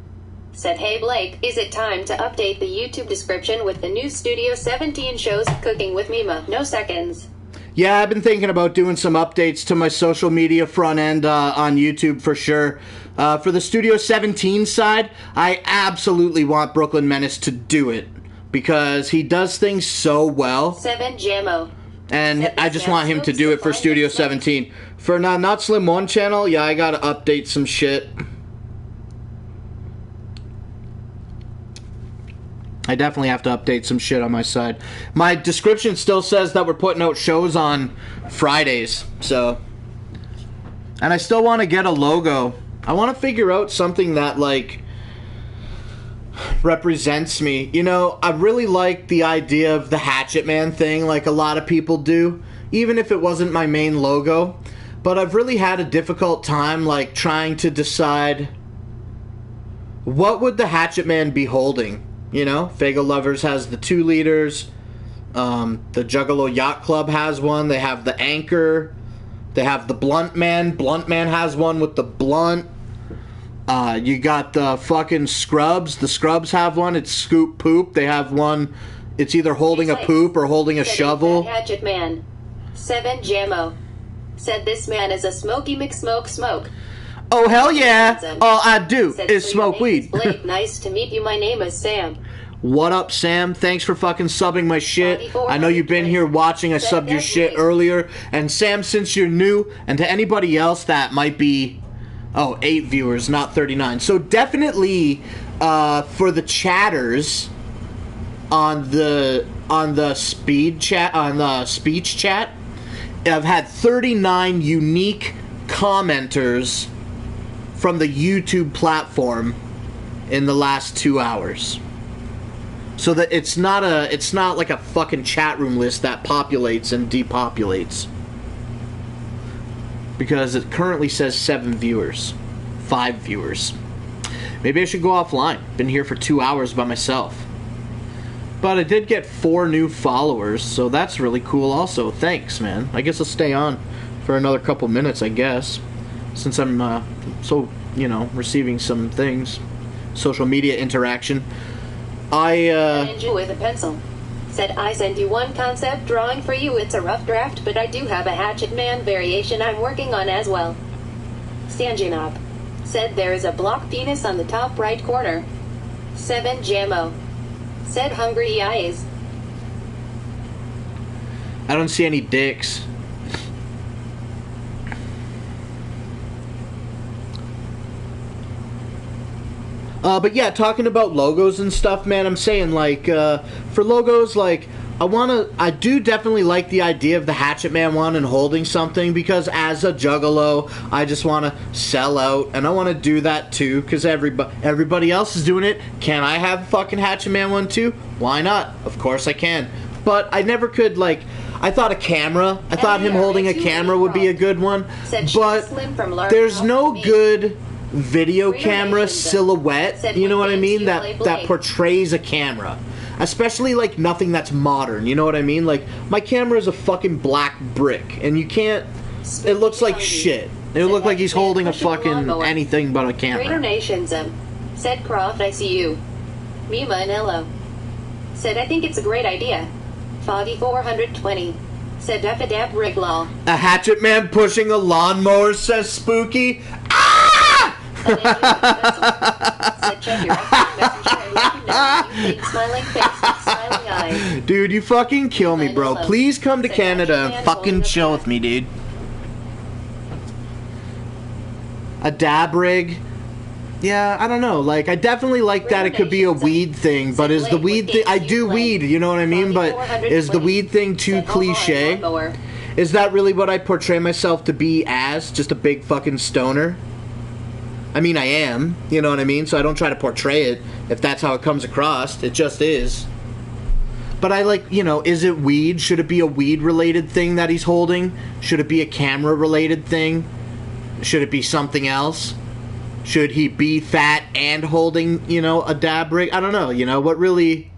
[SPEAKER 6] said, "Hey Blake, is it time to update the YouTube description with the new Studio 17 shows Cooking with Mima? No seconds."
[SPEAKER 1] Yeah, I've been thinking about doing some updates to my social media front end on YouTube for sure. For the Studio 17 side, I absolutely want Brooklyn Menace to do it because he does things so well.
[SPEAKER 6] 7 Jammo.
[SPEAKER 1] And I just want him to do it for Studio 17. For Not Slim 1 channel, yeah, I gotta update some shit. I definitely have to update some shit on my side. My description still says that we're putting out shows on Fridays, so. And I still want to get a logo. I want to figure out something that, like, represents me. You know, I really like the idea of the Hatchet Man thing, like a lot of people do, even if it wasn't my main logo. But I've really had a difficult time, like, trying to decide what would the Hatchet Man be holding. You know, Fago Lovers has the 2 liters. The Juggalo Yacht Club has one. They have the Anchor. They have the Blunt Man. Blunt Man has one with the blunt. You got the fucking Scrubs. The Scrubs have one. It's Scoop Poop. They have one. It's either holding a poop or holding a shovel.
[SPEAKER 6] Hatchet Man. 7 Jammo said, "This man is a Smoky McSmoke Smoke."
[SPEAKER 1] Oh, hell yeah. All I do is smoke weed.
[SPEAKER 6] Blake, nice to meet you. My name is Sam.
[SPEAKER 1] What up, Sam? Thanks for fucking subbing my shit. I know you've been here watching. I subbed your shit earlier. And Sam, since you're new, and to anybody else that might be, 8 viewers, not 39. So definitely, for the chatters on the speech chat, I've had 39 unique commenters from the YouTube platform in the last 2 hours. So that it's not like a fucking chat room list that populates and depopulates. Because it currently says 7 viewers. 5 viewers. Maybe I should go offline. Been here for 2 hours by myself. But I did get 4 new followers, so that's really cool also. Thanks, man. I guess I'll stay on for another couple minutes, I guess. Since I'm receiving some things. Social media interaction.
[SPEAKER 6] Ninja with a pencil said, "I sent you one concept drawing for you. It's a rough draft, but I do have a Hatchet Man variation I'm working on as well." Stanjinob said, "There is a block penis on the top right corner." 7 Jammo said, "Hungry eyes."
[SPEAKER 1] I don't see any dicks. But yeah, talking about logos and stuff, man, I'm saying, like, for logos, like, I do definitely like the idea of the Hatchet Man one and holding something, because as a juggalo, I just want to sell out, and I want to do that too, because everybody else is doing it. Can I have fucking Hatchet Man one too? Why not? Of course I can. But I never could, like, I thought a camera, I thought him holding a camera would be a good one, but there's no good video camera silhouette, you know what I mean, that portrays a camera, especially like nothing that's modern, you know what I mean. Like, my camera is a fucking black brick, and you can't, it looks like shit. It look like he's holding a fucking anything but a camera.
[SPEAKER 6] Greater Nations said, "Croft, I see you." Mima and Illo said, "I think it's a great idea." Foggy 420 said, "Daffadab Riglaw."
[SPEAKER 1] A Hatchet Man pushing a lawnmower, says Spooky. Dude, you fucking kill me, bro. Please come to Canada and fucking chill with me, dude. A dab rig? Yeah, I don't know. Like, I definitely like that it could be a weed thing, but is the weed thing... I do weed, you know what I mean? But is the weed thing too cliche? Is that really what I portray myself to be as? Just a big fucking stoner? I mean, I am, you know what I mean? So I don't try to portray it if that's how it comes across. It just is. But I like, you know, is it weed? Should it be a weed-related thing that he's holding? Should it be a camera-related thing? Should it be something else? Should he be fat and holding, you know, a dab rig? I don't know, you know, what really...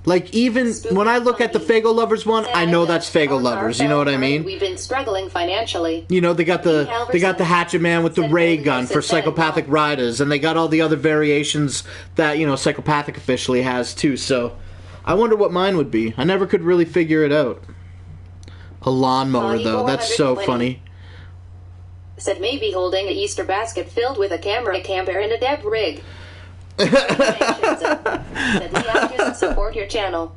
[SPEAKER 1] Like, even when I look at the Fago Lovers one, I know that's Fago Lovers, you know what I mean?
[SPEAKER 6] We've been struggling financially.
[SPEAKER 1] You know, they got the Hatchet Man with the ray gun for Psychopathic Riders, and they got all the other variations that, you know, Psychopathic officially has, too, so... I wonder what mine would be. I never could really figure it out. A lawnmower, though. That's so funny.
[SPEAKER 6] Said maybe holding an Easter basket filled with a camper, and a dab rig. Said we ask you to support your channel.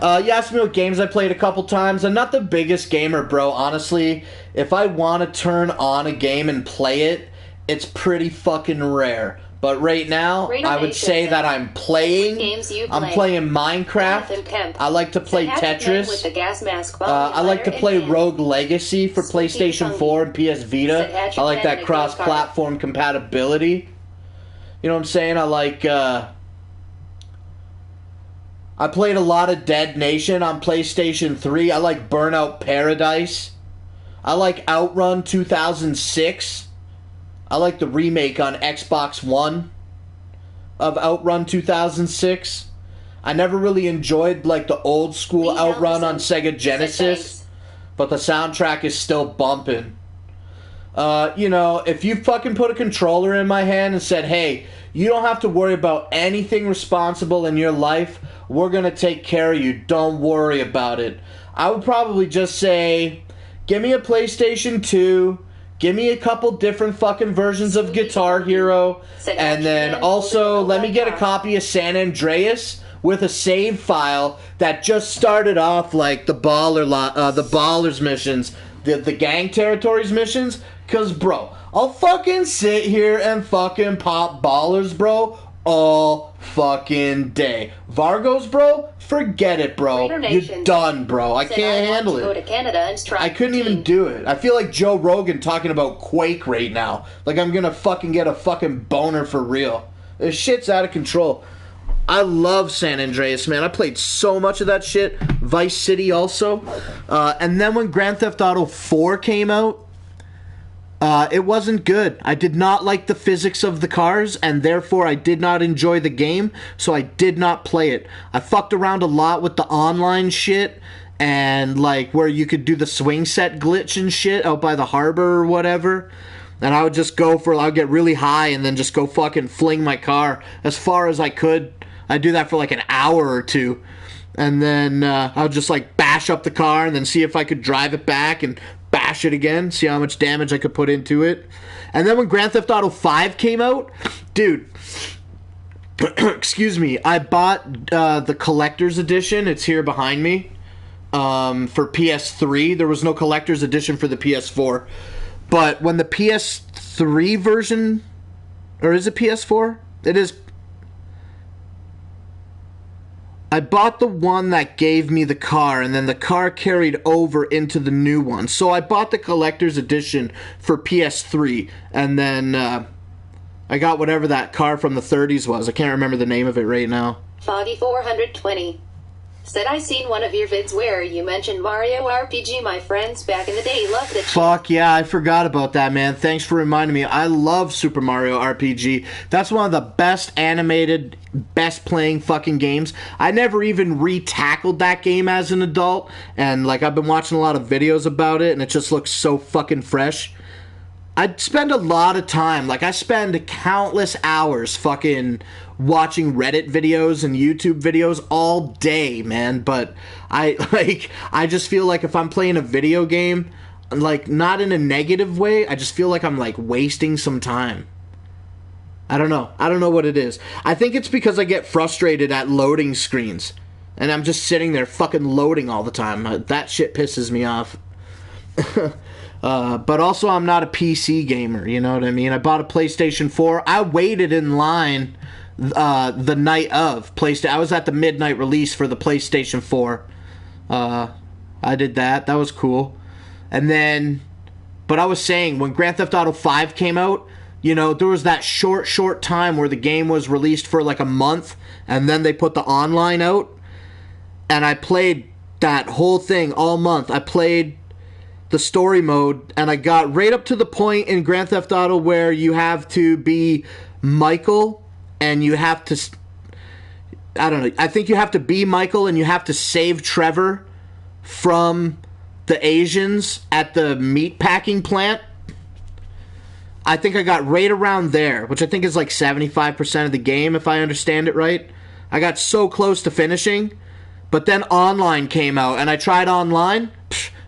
[SPEAKER 1] You asked me what games I played a couple times. I'm not the biggest gamer, bro. Honestly, if I want to turn on a game and play it, it's pretty fucking rare. But right now, I would say that I'm playing. I'm playing Minecraft. I like to play Tetris. I like to play Rogue Legacy for PlayStation 4 and PS Vita. I like that cross-platform compatibility. You know what I'm saying? I like, I played a lot of Dead Nation on PlayStation 3. I like Burnout Paradise. I like Outrun 2006. I like the remake on Xbox One of Outrun 2006. I never really enjoyed, like, the old school Outrun on Sega Genesis, but the soundtrack is still bumping. You know, if you fucking put a controller in my hand and said, hey, you don't have to worry about anything responsible in your life, we're gonna take care of you, don't worry about it, I would probably just say, give me a PlayStation 2, give me a couple different fucking versions of Guitar Hero, and then also let me get a copy of San Andreas with a save file that just started off like the Ballers missions, the Gang Territories missions, cause bro, I'll fucking sit here and fucking pop Ballers, bro, all fucking day. Vargos, bro, forget it, bro. You're done, bro. I can't handle it.
[SPEAKER 6] Go to Canada and
[SPEAKER 1] I couldn't even do it. I feel like Joe Rogan talking about Quake right now. Like I'm gonna fucking get a fucking boner for real. This shit's out of control. I love San Andreas, man. I played so much of that shit. Vice City also. And then when Grand Theft Auto 4 came out, it wasn't good. I did not like the physics of the cars, and therefore I did not enjoy the game, so I did not play it. I fucked around a lot with the online shit, and like where you could do the swing set glitch and shit out by the harbor or whatever. And I would just I would get really high and then just go fucking fling my car as far as I could. I'd do that for like an hour or two. And then I would just like bash up the car and then see if I could drive it back and bash it again, see how much damage I could put into it. And then when Grand Theft Auto 5 came out, dude, excuse me, I bought the collector's edition. It's here behind me for PS3. There was no collector's edition for the PS4. But when the PS3 version, or is it PS4? It is. I bought the one that gave me the car, and then the car carried over into the new one. So I bought the collector's edition for PS3, and then I got whatever that car from the 30s was. I can't remember the name of it right now.
[SPEAKER 6] Foggy 420 said, I seen one of your vids where you mentioned Mario RPG. My friends back in the day loved it.
[SPEAKER 1] Fuck yeah, I forgot about that, man. Thanks for reminding me. I love Super Mario RPG. That's one of the best animated, best playing fucking games. I never even re-tackled that game as an adult, and like I've been watching a lot of videos about it, and it just looks so fucking fresh. I'd spend a lot of time, like I spend countless hours fucking watching Reddit videos and YouTube videos all day, man, but I just feel like if I'm playing a video game, like not in a negative way, I just feel like I'm like wasting some time. I don't know what it is. I think it's because I get frustrated at loading screens, and I'm just sitting there fucking loading all the time. That shit pisses me off. But also I'm not a PC gamer, you know what I mean? I bought a PlayStation 4. I waited in line the night of PlayStation. I was at the midnight release for the PlayStation 4. I did that. That was cool. And then, but I was saying, when Grand Theft Auto 5 came out, you know, there was that short time where the game was released for like a month, and then they put the online out, and I played that whole thing all month. I played the story mode, and I got right up to the point in Grand Theft Auto where you have to be Michael, and you have to, I don't know, I think you have to be Michael, and you have to save Trevor from the Asians at the meat packing plant. I think I got right around there, which I think is like 75% of the game, if I understand it right. I got so close to finishing, but then online came out, and I tried online.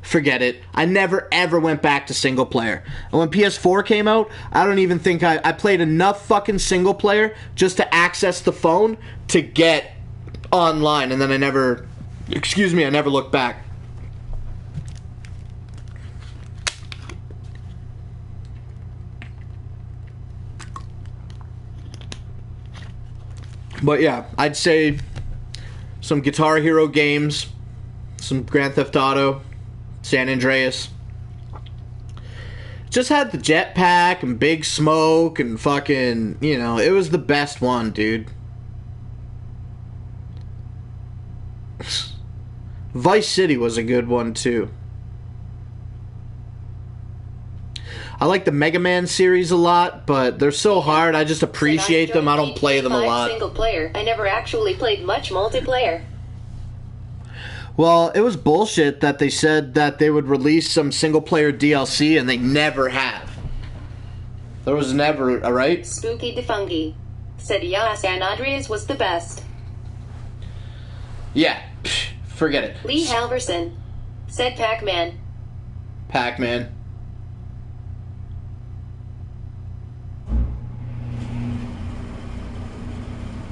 [SPEAKER 1] Forget it. I never ever went back to single player. And when PS4 came out, I don't even think I played enough fucking single player just to access the phone to get online, and then I never looked back. But yeah, I'd say some Guitar Hero games, some Grand Theft Auto, San Andreas. Just had the jetpack and Big Smoke and fucking, you know, it was the best one, dude. Vice City was a good one, too. I like the Mega Man series a lot, but they're so hard, I just appreciate them. I don't play them a lot.
[SPEAKER 6] Single player. I never actually played much multiplayer.
[SPEAKER 1] Well, it was bullshit that they said that they would release some single-player DLC, and they never have. There was never, alright?
[SPEAKER 6] Spooky DeFungi said, yeah, San Andreas was the best.
[SPEAKER 1] Yeah, forget it.
[SPEAKER 6] Lee Halverson said Pac-Man.
[SPEAKER 1] Pac-Man.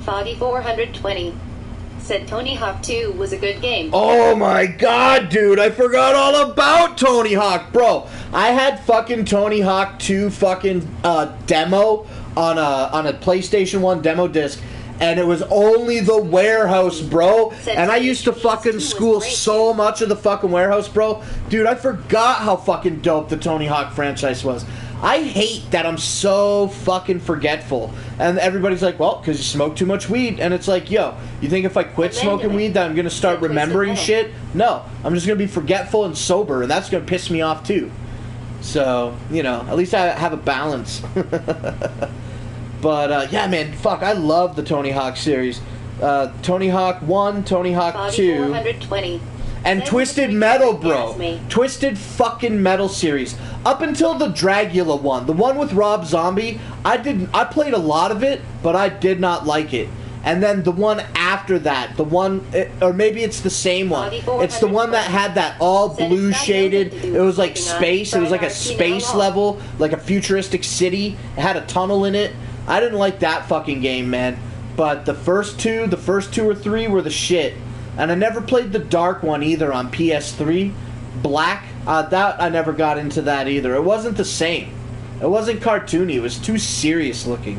[SPEAKER 6] Foggy 420 said Tony Hawk 2 was a good game.
[SPEAKER 1] Oh my god, dude, I forgot all about Tony Hawk, bro. I had fucking Tony Hawk 2 fucking demo on a PlayStation 1 demo disc, and it was only the warehouse, bro. And I used to fucking school so much of the fucking warehouse, bro. Dude, I forgot how fucking dope the Tony Hawk franchise was. I hate that I'm so fucking forgetful. And everybody's like, well, because you smoke too much weed. And it's like, yo, you think if I quit smoking weed that I'm going to start remembering shit? No, I'm just going to be forgetful and sober, and that's going to piss me off too. So, you know, at least I have a balance. But, yeah, man, fuck, I love the Tony Hawk series. Tony Hawk 1, Tony Hawk 2.
[SPEAKER 6] 420.
[SPEAKER 1] And Twisted Metal, bro. Twisted fucking Metal series. Up until the Dragula one. The one with Rob Zombie, I played a lot of it, but I did not like it. And then the one after that, the one, or maybe it's the same one. It's the one that had that all blue shaded, it was like space, it was like a space level, like a futuristic city. It had a tunnel in it. I didn't like that fucking game, man. But the first two or three were the shit. And I never played the dark one either on PS3. Black, that I never got into that either. It wasn't the same. It wasn't cartoony. It was too serious looking.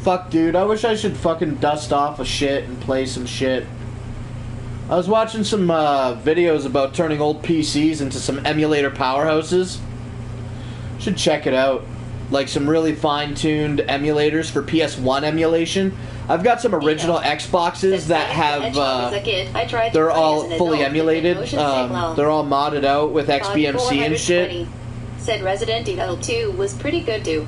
[SPEAKER 1] Fuck, dude. I wish I should fucking dust off a shit and play some shit. I was watching some videos about turning old PCs into some emulator powerhouses. Should check it out. Like some really fine-tuned emulators for PS1 emulation. I've got some original Xboxes that have, they're all fully emulated. They're all modded out with XBMC and shit.
[SPEAKER 6] Said Resident Evil 2 was pretty good too.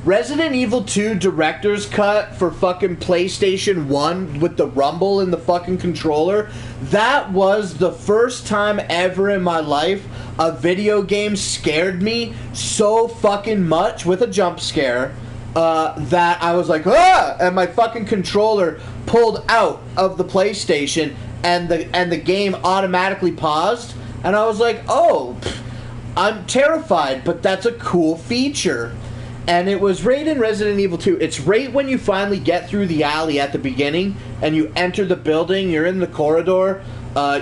[SPEAKER 1] Resident Evil 2 Director's Cut for fucking PlayStation 1 with the rumble in the fucking controller. That was the first time ever in my life a video game scared me so fucking much with a jump scare that I was like, ah! And my fucking controller pulled out of the PlayStation and the game automatically paused. And I was like, oh, I'm terrified, but that's a cool feature. And it was right in Resident Evil 2. It's right when you finally get through the alley at the beginning and you enter the building, you're in the corridor,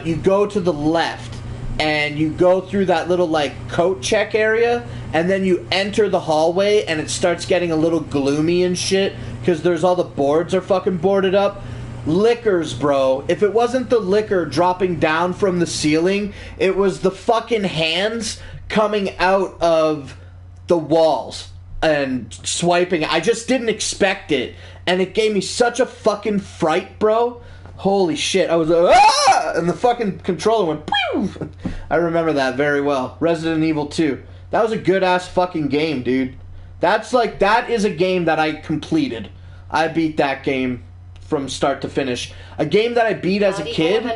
[SPEAKER 1] you go to the left and you go through that little like coat check area, and then you enter the hallway and it starts getting a little gloomy and shit because there's all the boards are fucking boarded up. Liquors, bro. If it wasn't the liquor dropping down from the ceiling, it was the fucking hands coming out of the walls. and swiping. I just didn't expect it, and it gave me such a fucking fright, bro. Holy shit, I was like, ah! And the fucking controller went, pew! I remember that very well. Resident Evil 2. That was a good-ass fucking game, dude. That is a game that I completed. I beat that game from start to finish. A game that I beat as a kid.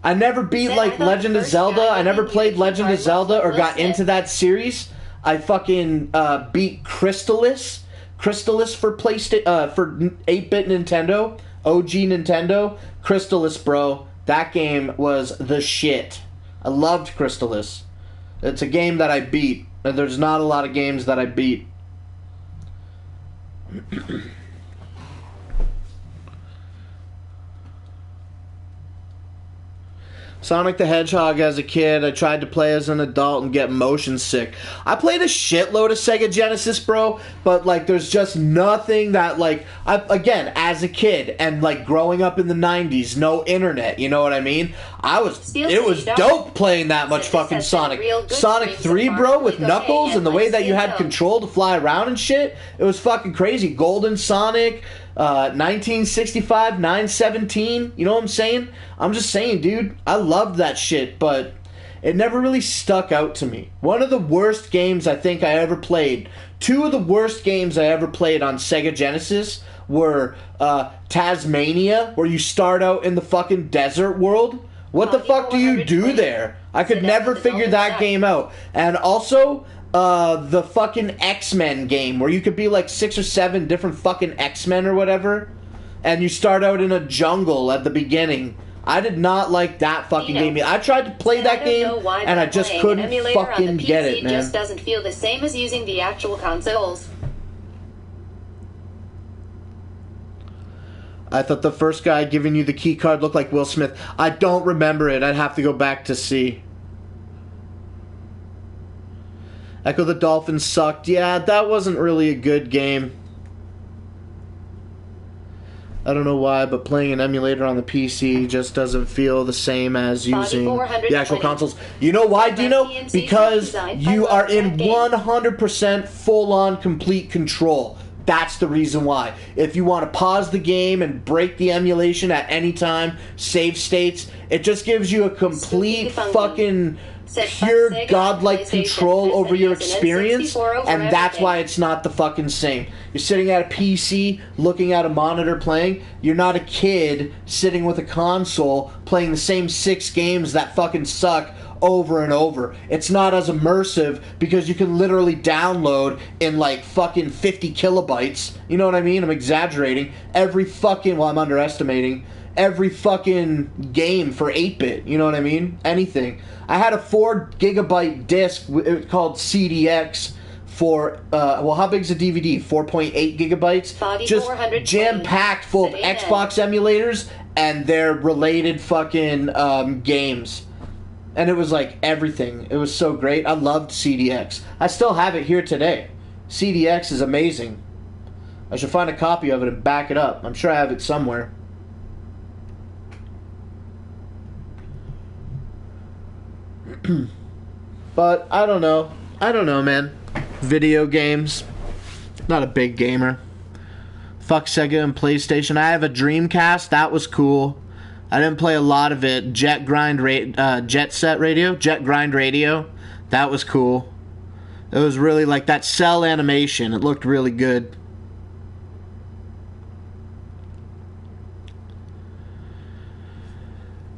[SPEAKER 1] I never beat, like, Legend of Zelda. I never played Legend of Zelda or got into that series. I fucking beat Crystalis for for 8-bit Nintendo. OG Nintendo. Crystalis, bro. That game was the shit. I loved Crystalis. It's a game that I beat. There's not a lot of games that I beat. Sonic the Hedgehog as a kid. I tried to play as an adult and get motion sick. I played a shitload of Sega Genesis, bro, but, like, there's just nothing that, like, again, as a kid and, like, growing up in the 90s, no internet, you know what I mean? It was dope playing that much fucking Sonic. Sonic 3, bro, with Knuckles and the way that you had control to fly around and shit. It was fucking crazy. Golden Sonic, 1965, 917, you know what I'm saying? I'm just saying, dude, I loved that shit, but it never really stuck out to me. One of the worst games I think I ever played, two of the worst games I ever played on Sega Genesis were Tasmania, where you start out in the fucking desert world. What the fuck do you do there? I could never figure that game out. And also, the fucking X-Men game, where you could be like 6 or 7 different fucking X-Men or whatever, and you start out in a jungle at the beginning. I did not like that fucking game. I tried to play that game, and I just couldn't fucking get it, man.
[SPEAKER 6] It just doesn't feel the same as using the actual consoles.
[SPEAKER 1] I thought the first guy giving you the key card looked like Will Smith. I don't remember it. I'd have to go back to see. Echo the Dolphins sucked. Yeah, that wasn't really a good game. I don't know why, but playing an emulator on the PC just doesn't feel the same as using the actual consoles. You know why, Dino? Because you are in 100% full-on complete control. That's the reason why. If you want to pause the game and break the emulation at any time, save states, it just gives you a complete fucking pure godlike control over your experience, and that's why it's not the fucking same. You're sitting at a PC, looking at a monitor playing. You're not a kid sitting with a console playing the same 6 games that fucking suck over and over. It's not as immersive because you can literally download in like fucking 50 kilobytes. You know what I mean? I'm exaggerating. Every fucking, well, I'm underestimating every fucking game for 8-bit. You know what I mean? Anything. I had a 4 gigabyte disc called CDX for, well, how big's a DVD? 4.8 gigabytes? Just jam-packed full of Xbox emulators and their related fucking games. And it was like everything. It was so great. I loved CDX. I still have it here today. CDX is amazing. I should find a copy of it and back it up. I'm sure I have it somewhere. But I don't know. I don't know, man. Video games. Not a big gamer. Fuck Sega and PlayStation. I have a Dreamcast. That was cool. I didn't play a lot of it. Jet Grind Radio. That was cool. It was really like that cell animation. It looked really good.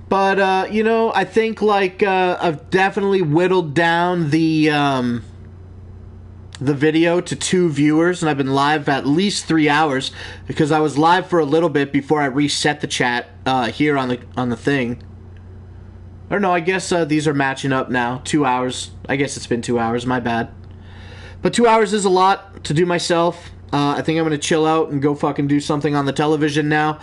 [SPEAKER 1] But, you know, I think, like, I've definitely whittled down the video to 2 viewers, and I've been live at least 3 hours, because I was live for a little bit before I reset the chat here on the thing. Or no, I guess these are matching up now. 2 hours. I guess it's been 2 hours, my bad. But 2 hours is a lot to do myself. I think I'm going to chill out and go fucking do something on the television now.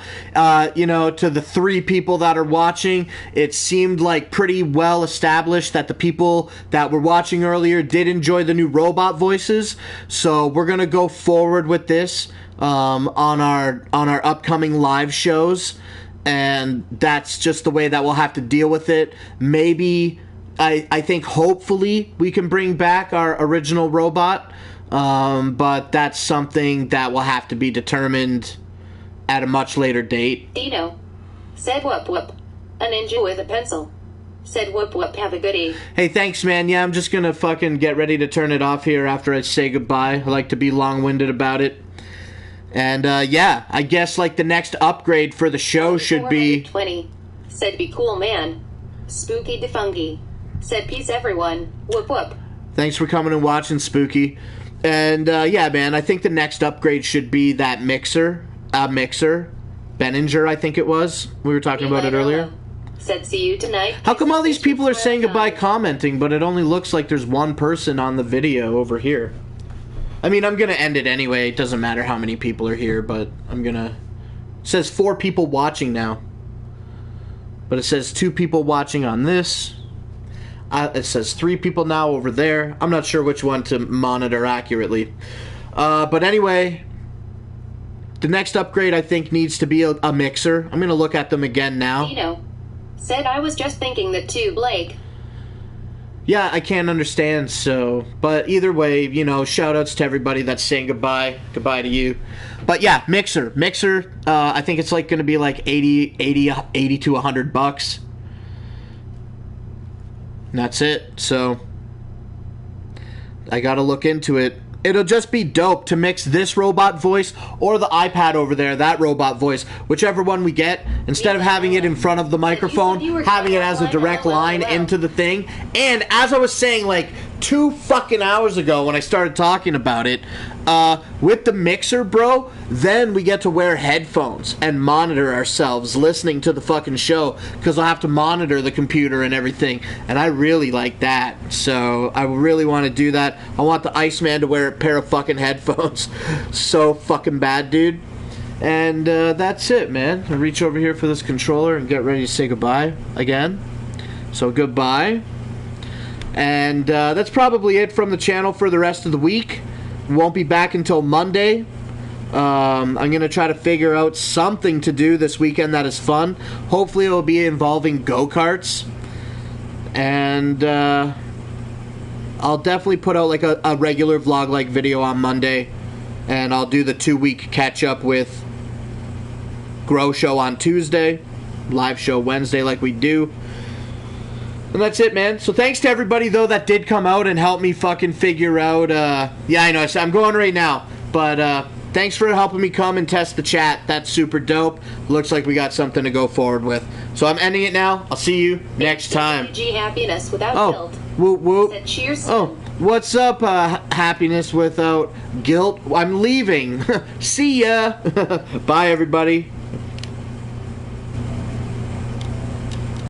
[SPEAKER 1] You know, to the 3 people that are watching, it seemed like pretty well established that the people that were watching earlier did enjoy the new robot voices. So we're going to go forward with this on our upcoming live shows. And that's just the way that we'll have to deal with it. Maybe, I think hopefully we can bring back our original robot. But that's something that will have to be determined at a much later date.
[SPEAKER 6] Dino said whoop whoop. A ninja with a pencil said whoop whoop, have a goodie.
[SPEAKER 1] Hey, thanks, man. Yeah, I'm just gonna fucking get ready to turn it off here after I say goodbye. I like to be long-winded about it. And, yeah, I guess, like, the next upgrade for the show should be...
[SPEAKER 6] 20 said be cool, man. Spooky defunky said peace, everyone. Whoop whoop.
[SPEAKER 1] Thanks for coming and watching, Spooky. And, yeah, man, I think the next upgrade should be that mixer. Benninger, I think it was. We were talking about it earlier.
[SPEAKER 6] Said see you tonight.
[SPEAKER 1] How come all these people are saying goodbye commenting, but it only looks like there's one person on the video over here? I mean, I'm gonna end it anyway. It doesn't matter how many people are here, but I'm gonna... It says 4 people watching now. But it says 2 people watching on this. It says 3 people now over there. I'm not sure which one to monitor accurately. But anyway... The next upgrade, I think, needs to be a mixer. I'm gonna look at them again now.
[SPEAKER 6] Dino said I was just thinking that too, Blake.
[SPEAKER 1] Yeah, I can't understand, so... But either way, you know, shout-outs to everybody that's saying goodbye. Goodbye to you. But yeah, Mixer. Mixer, I think it's like going to be like 80 to $100. And that's it. So, I gotta look into it. It'll just be dope to mix this robot voice or the iPad over there, that robot voice, whichever one we get, instead of having it in front of the microphone, having it as a direct line into the thing. And as I was saying like 2 fucking hours ago when I started talking about it, with the mixer, bro, then we get to wear headphones and monitor ourselves listening to the fucking show, because I'll have to monitor the computer and everything, and I really like that. So I really want to do that. I want the Iceman to wear a pair of fucking headphones. So fucking bad, dude. And that's it, man. I reach over here for this controller and get ready to say goodbye again. So goodbye. And that's probably it from the channel for the rest of the week. Won't be back until Monday. I'm going to try to figure out something to do this weekend that is fun. Hopefully it will be involving go-karts. And I'll definitely put out like a regular vlog-like video on Monday. And I'll do the 2-week catch-up with Grow Show on Tuesday. Live show Wednesday like we do. And that's it, man. So thanks to everybody, though, that did come out and help me fucking figure out... yeah, I know. I'm going right now. But thanks for helping me come and test the chat. That's super dope. Looks like we got something to go forward with. So I'm ending it now. I'll see you next time.
[SPEAKER 6] G happiness without guilt.
[SPEAKER 1] Whoop, whoop.
[SPEAKER 6] Said cheers.
[SPEAKER 1] Oh, what's up, happiness without guilt? I'm leaving. See ya. Bye, everybody.